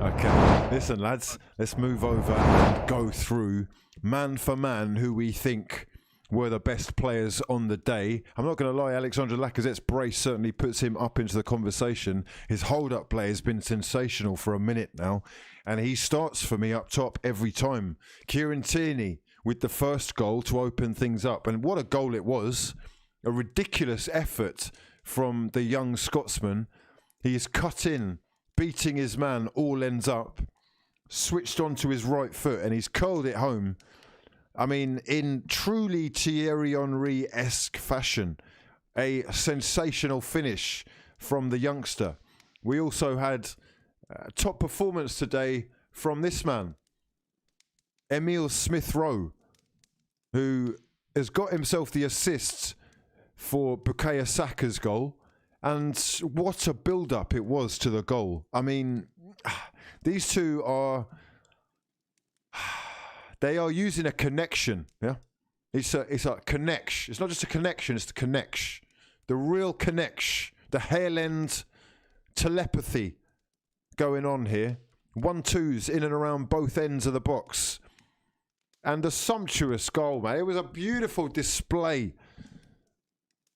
Okay. Listen, lads, let's move over and go through man for man who we think were the best players on the day. I'm not going to lie, Alexandre Lacazette's brace certainly puts him up into the conversation. His hold-up play has been sensational for a minute now, and he starts for me up top every time. Kieran Tierney with the first goal to open things up. And what a goal it was. A ridiculous effort from the young Scotsman. He is cut in, beating his man, all ends up, switched onto his right foot, and he's curled it home. I mean, in truly Thierry Henry-esque fashion. A sensational finish from the youngster. We also had top performance today from this man, Emile Smith-Rowe, who has got himself the assist for Bukayo Saka's goal. And what a build-up it was to the goal. I mean, these two are... They are using a connection, yeah? It's a connection. It's not just a connection, it's the connection. The real connection. The Hairland telepathy going on here. 1-2s in and around both ends of the box. And a sumptuous goal, mate. It was a beautiful display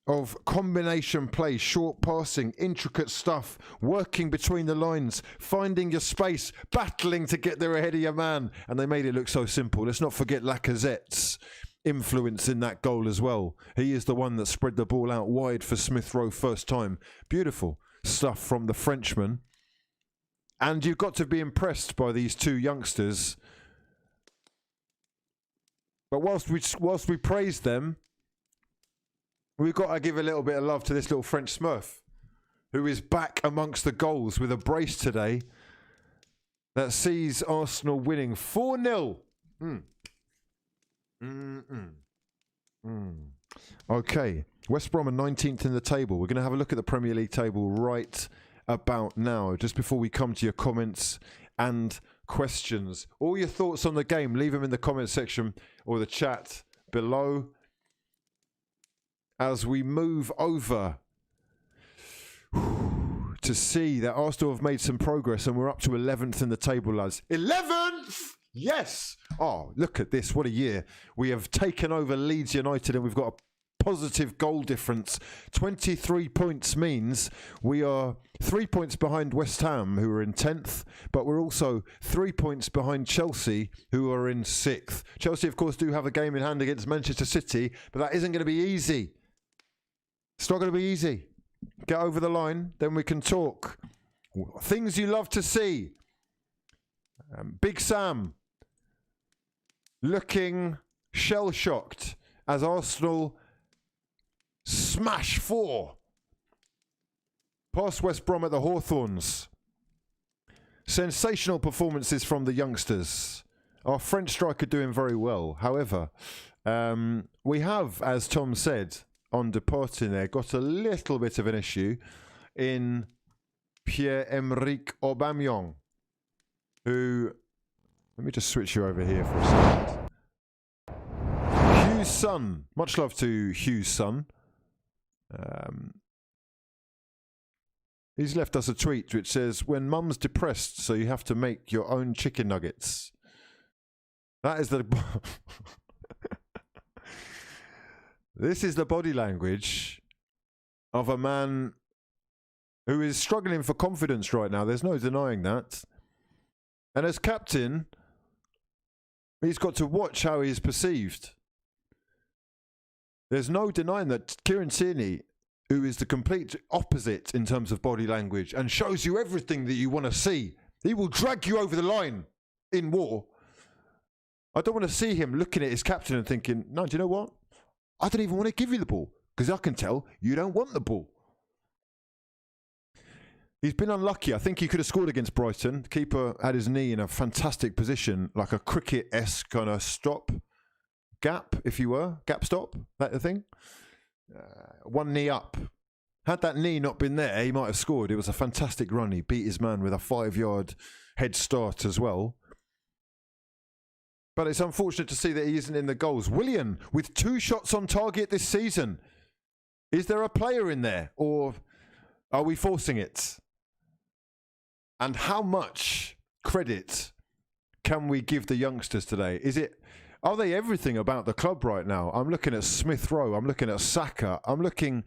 of combination play, short passing, intricate stuff, working between the lines, finding your space, battling to get there ahead of your man. And they made it look so simple. Let's not forget Lacazette's influence in that goal as well. He is the one that spread the ball out wide for Smith-Rowe first time. Beautiful stuff from the Frenchman. And you've got to be impressed by these two youngsters. But whilst we praise them, we've got to give a little bit of love to this little French Smurf, who is back amongst the goals with a brace today that sees Arsenal winning 4-0. Okay, West Brom are 19th in the table. We're going to have a look at the Premier League table right about now, just before we come to your comments and questions. All your thoughts on the game, leave them in the comment section or the chat below. As we move over to see that Arsenal have made some progress and we're up to 11th in the table, lads. 11th! Yes! Oh, look at this. What a year. We have taken over Leeds United and we've got a positive goal difference. 23 points means we are 3 points behind West Ham, who are in 10th, but we're also 3 points behind Chelsea, who are in 6th. Chelsea, of course, do have a game in hand against Manchester City, but that isn't going to be easy. It's not going to be easy. Get over the line, then we can talk. Things you love to see. Big Sam looking shell-shocked as Arsenal smash 4 past West Brom at the Hawthorns. Sensational performances from the youngsters. Our French striker doing very well. However, we have, as Tom said, on departing there, got a little bit of an issue in Pierre-Emerick Aubameyang, who, let me just switch you over here for a second. Hugh's son, much love to Hugh's son. He's left us a tweet which says, when mum's depressed, so you have to make your own chicken nuggets. That is the... This is the body language of a man who is struggling for confidence right now. There's no denying that. And as captain, he's got to watch how he is perceived. There's no denying that Kieran Tierney, who is the complete opposite in terms of body language and shows you everything that you want to see, he will drag you over the line in war. I don't want to see him looking at his captain and thinking, no, do you know what? I don't even want to give you the ball because I can tell you don't want the ball. He's been unlucky. I think he could have scored against Brighton. The keeper had his knee in a fantastic position, like a cricket-esque kind of stop gap, if you were. Gap stop, that the thing. One knee up. Had that knee not been there, he might have scored. It was a fantastic run. He beat his man with a 5-yard head start as well. But it's unfortunate to see that he isn't in the goals. Willian, with 2 shots on target this season. Is there a player in there? Or are we forcing it? And how much credit can we give the youngsters today? Are they everything about the club right now? I'm looking at Smith-Rowe. I'm looking at Saka. I'm looking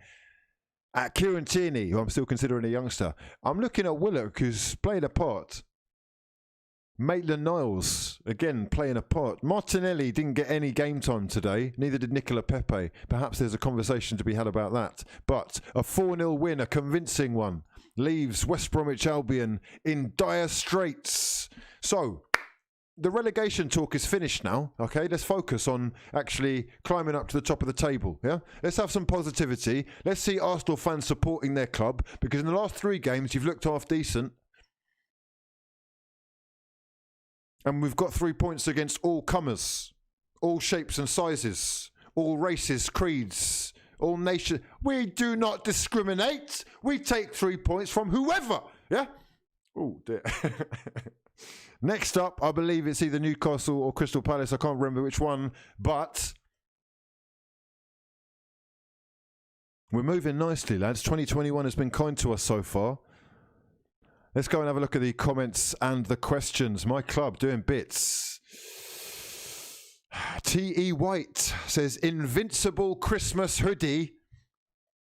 at Kieran Tierney, who I'm still considering a youngster. I'm looking at Willock, who's played a part. Maitland-Niles, again, playing a part. Martinelli didn't get any game time today. Neither did Nicola Pepe. Perhaps there's a conversation to be had about that. But a 4-0 win, a convincing one, leaves West Bromwich Albion in dire straits. So, the relegation talk is finished now. Okay, let's focus on actually climbing up to the top of the table. Yeah, let's have some positivity. Let's see Arsenal fans supporting their club, because in the last 3 games, you've looked half decent. And we've got 3 points against all comers, all shapes and sizes, all races, creeds, all nations. We do not discriminate. We take 3 points from whoever. Yeah? Oh, dear. Next up, I believe it's either Newcastle or Crystal Palace. I can't remember which one, but we're moving nicely, lads. 2021 has been kind to us so far. Let's go and have a look at the comments and the questions. My club doing bits. T.E. White says, Invincible Christmas hoodie.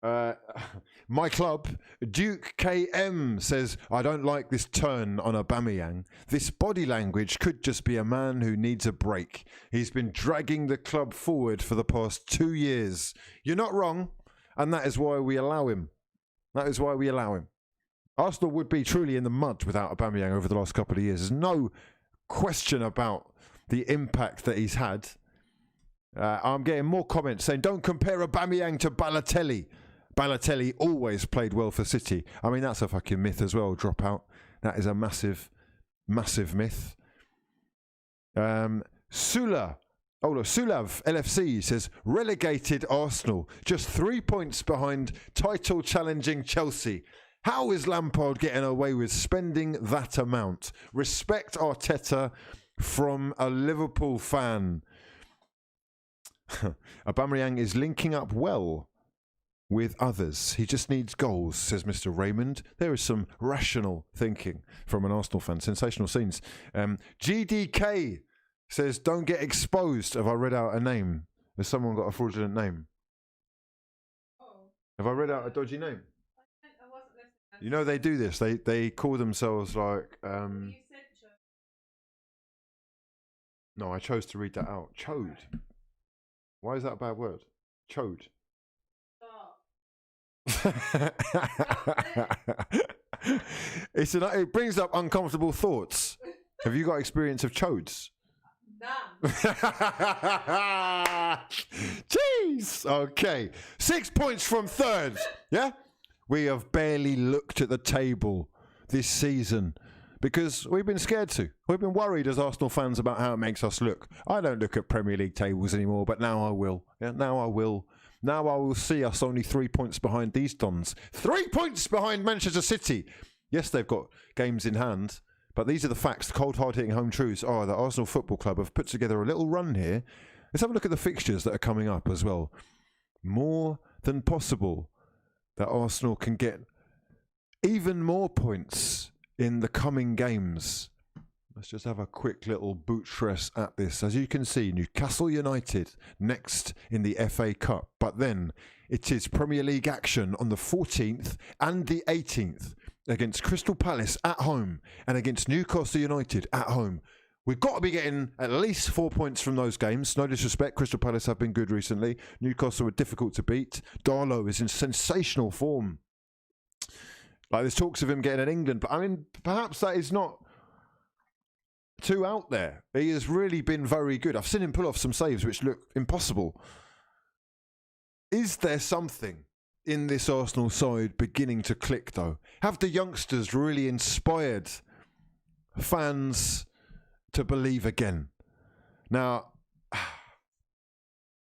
My club. Duke KM says, I don't like this turn on Aubameyang. This body language could just be a man who needs a break. He's been dragging the club forward for the past 2 years. You're not wrong, and that is why we allow him. That is why we allow him. Arsenal would be truly in the mud without Aubameyang over the last couple of years. There's no question about the impact that he's had. I'm getting more comments saying, don't compare Aubameyang to Balotelli. Balotelli always played well for City. I mean, that's a fucking myth as well, Dropout. That is a massive, massive myth. Sulav LFC says, relegated Arsenal, just 3 points behind title-challenging Chelsea. How is Lampard getting away with spending that amount? Respect Arteta from a Liverpool fan. Aubameyang is linking up well with others. He just needs goals, says Mr. Raymond. There is some rational thinking from an Arsenal fan. Sensational scenes. GDK says, don't get exposed. Have I read out a name? Has someone got a fraudulent name? Have I read out a dodgy name? You know they do this. They call themselves like... No, I chose to read that out. Chode. Why is that a bad word? Chode. It brings up uncomfortable thoughts. Have you got experience of chodes? None. Jeez. Okay. 6 points from third. Yeah? We have barely looked at the table this season because we've been scared to. We've been worried as Arsenal fans about how it makes us look. I don't look at Premier League tables anymore, but now I will. Yeah, now I will. Now I will see us only 3 points behind these Dons. 3 points behind Manchester City. Yes, they've got games in hand, but these are the facts. The cold, hard-hitting home truths are that Arsenal Football Club have put together a little run here. Let's have a look at the fixtures that are coming up as well. More than possible that Arsenal can get even more points in the coming games. Let's just have a quick little buttress at this. As you can see, Newcastle United next in the FA Cup. But then it is Premier League action on the 14th and the 18th against Crystal Palace at home and against Newcastle United at home. We've got to be getting at least 4 points from those games. No disrespect, Crystal Palace have been good recently. Newcastle were difficult to beat. Darlow is in sensational form. Like, there's talks of him getting in England, but I mean, perhaps that is not too out there. He has really been very good. I've seen him pull off some saves which look impossible. Is there something in this Arsenal side beginning to click, though? Have the youngsters really inspired fans to believe again? Now,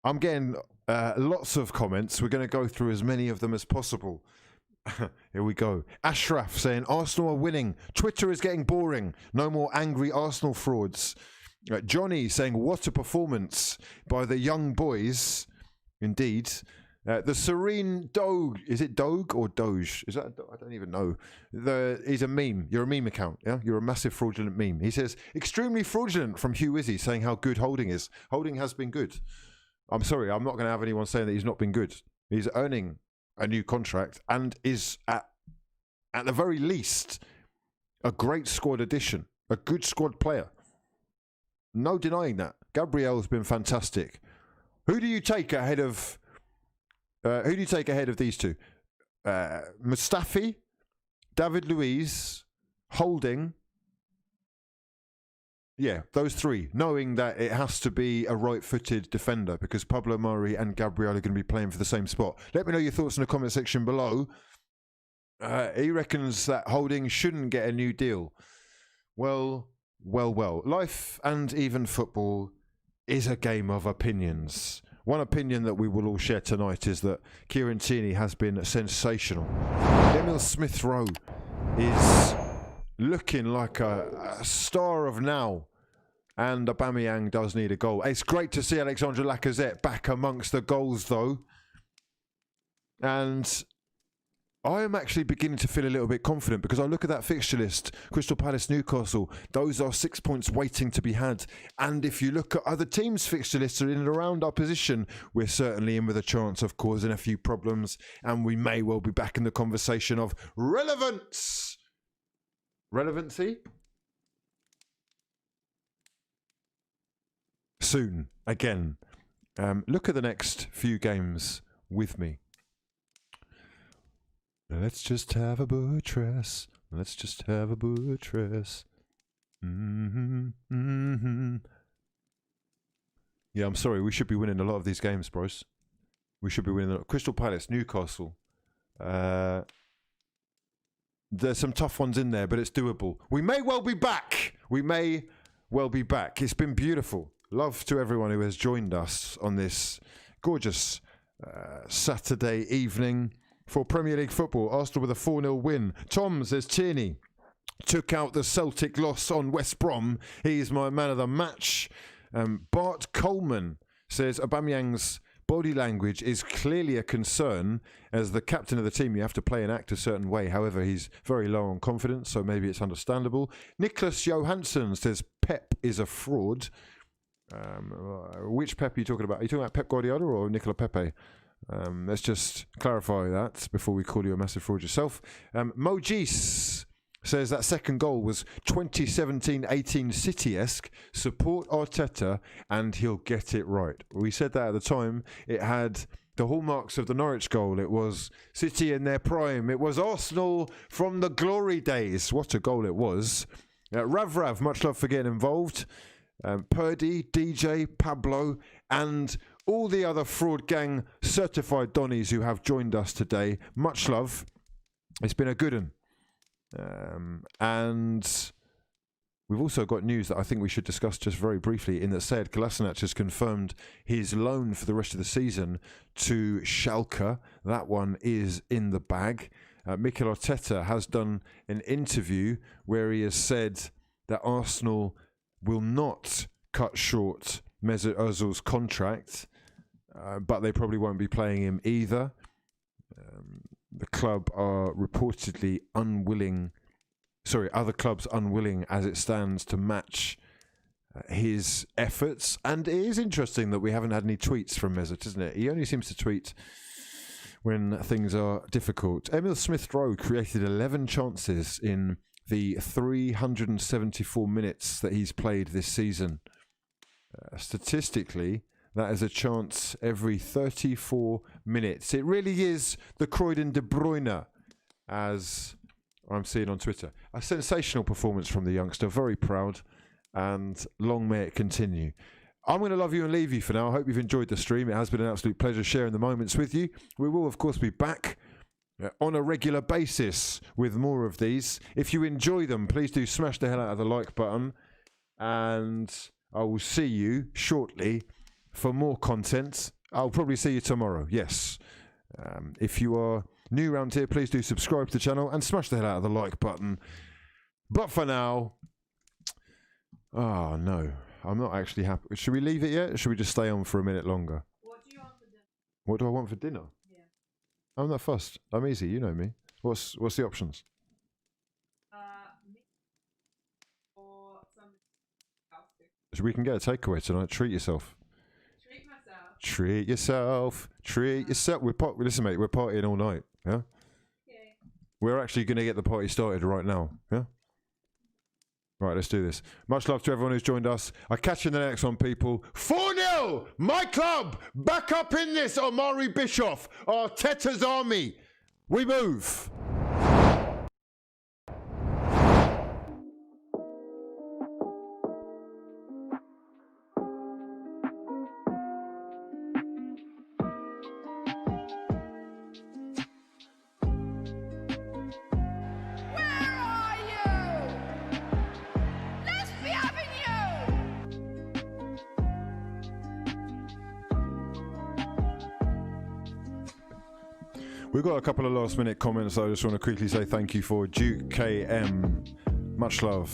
I'm getting lots of comments. We're going to go through as many of them as possible. Here we go. Ashraf saying, Arsenal are winning. Twitter is getting boring. No more angry Arsenal frauds. Johnny saying, what a performance by the young boys. Indeed. The Serene Doge. Is it Doge or Doge? Is that? I don't even know. He's a meme. You're a meme account. Yeah, you're a massive fraudulent meme. He says, extremely fraudulent from hughwizzy, saying how good Holding is. Holding has been good. I'm sorry, I'm not going to have anyone saying that he's not been good. He's earning a new contract and is at the very least a great squad addition, a good squad player. No denying that. Gabriel's been fantastic. Who do you take ahead of? Who do you take ahead of these two? Mustafi, David Luiz, Holding. Yeah, those three, knowing that it has to be a right-footed defender because Pablo Mari and Gabriel are going to be playing for the same spot. Let me know your thoughts in the comment section below. He reckons that Holding shouldn't get a new deal. Well, Well. Life and even football is a game of opinions. One opinion that we will all share tonight is that Kieran Tierney has been sensational. Emil Smith-Rowe is looking like a star of now. And Aubameyang does need a goal. It's great to see Alexandre Lacazette back amongst the goals, though. And I am actually beginning to feel a little bit confident because I look at that fixture list, Crystal Palace, Newcastle, those are 6 points waiting to be had. And if you look at other teams' fixture lists in and around our position, we're certainly in with a chance of causing a few problems. And we may well be back in the conversation of relevance. Relevancy? Soon, again. Look at the next few games with me. Let's just have a buttress. Let's just have a buttress. Yeah, I'm sorry. We should be winning a lot of these games, bros. We should be winning a lot. Crystal Palace, Newcastle. There's some tough ones in there, but it's doable. We may well be back. We may well be back. It's been beautiful. Love to everyone who has joined us on this gorgeous Saturday evening. For Premier League football, Arsenal with a 4-0 win. Tom says Tierney took out the Celtic loss on West Brom. He's my man of the match. Bart Coleman says Aubameyang's body language is clearly a concern. As the captain of the team, you have to play and act a certain way. However, he's very low on confidence, so maybe it's understandable. Nicholas Johansson says Pep is a fraud. Which Pep are you talking about? Are you talking about Pep Guardiola or Nicola Pepe? Let's just clarify that before we call you a massive fraud yourself. Mojis says that second goal was 2017-18 City-esque. Support Arteta and he'll get it right. We said that at the time. It had the hallmarks of the Norwich goal. It was City in their prime. It was Arsenal from the glory days. What a goal it was. Rav, much love for getting involved. Purdy, DJ, Pablo, and all the other fraud gang certified Donnies who have joined us today. Much love. It's been a good one. And we've also got news that I think we should discuss just very briefly, in that Sead Kolasinac has confirmed his loan for the rest of the season to Schalke. That one is in the bag. Mikel Arteta has done an interview where he has said that Arsenal will not cut short Mesut Ozil's contract, but they probably won't be playing him either. The club are reportedly unwilling, other clubs unwilling as it stands to match his efforts. And it is interesting that we haven't had any tweets from Mesut, isn't it? He only seems to tweet when things are difficult. Emil Smith-Rowe created 11 chances in the 374 minutes that he's played this season. Statistically, that is a chance every 34 minutes. It really is the Croydon De Bruyne, as I'm seeing on Twitter. A sensational performance from the youngster. Very proud, and long may it continue. I'm going to love you and leave you for now. I hope you've enjoyed the stream. It has been an absolute pleasure sharing the moments with you. We will, of course, be back on a regular basis with more of these. If you enjoy them, please do smash the hell out of the like button, and I will see you shortly for more content. I'll probably see you tomorrow, yes. If you are new around here, please do subscribe to the channel and smash the hell out of the like button. But for now, oh no, I'm not actually happy. Should we leave it yet, or should we just stay on for a minute longer? What do you want for dinner? What do I want for dinner? Yeah. I'm not fussed. I'm easy, you know me. What's the options? Meat or some house food. So we can get a takeaway tonight. Treat yourself. Treat myself. Treat yourself. Treat yourself. Listen, mate, we're partying all night. Yeah? Okay. We're actually going to get the party started right now. Yeah? Right, let's do this. Much love to everyone who's joined us. I'll catch you in the next one, people. 4-0! My club! Back up in this, Omari Bischoff. Arteta's army. We move. Where are you? Let's be We've got a couple of last minute comments. I just want to quickly say thank you for Duke KM. Much love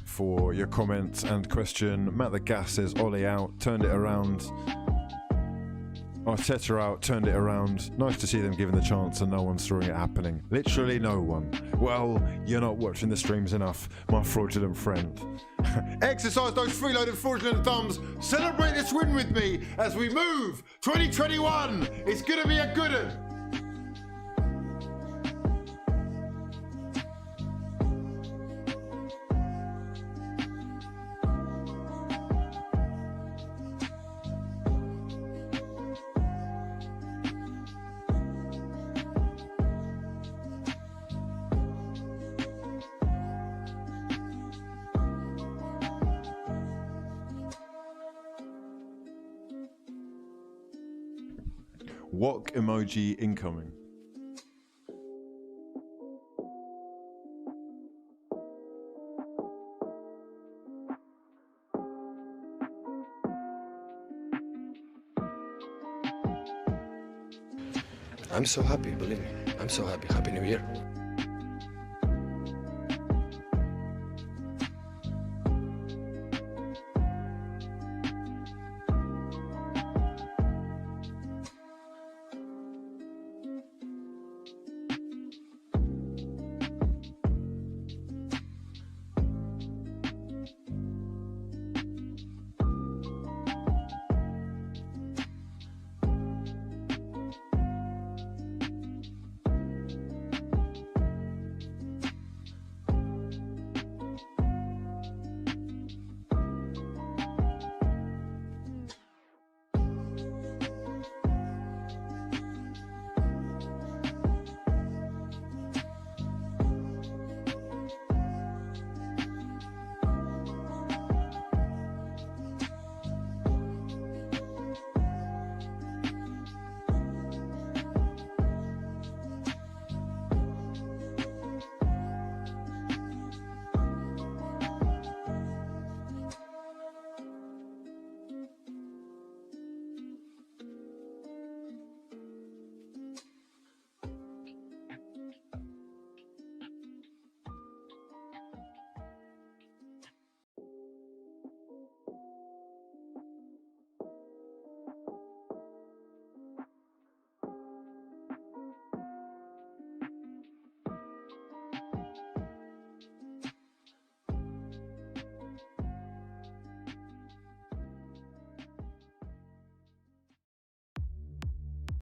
for your comments and question. Matt the Gas says Ollie out, turned it around. Arteta out, turned it around. Nice to see them given the chance and no one saw it happening. Literally no one. Well, you're not watching the streams enough, my fraudulent friend. Exercise those freeloaded fraudulent thumbs. Celebrate this win with me as we move 2021. It's gonna be a good one. Wok emoji incoming. I'm so happy, believe me. I'm so happy. Happy New Year.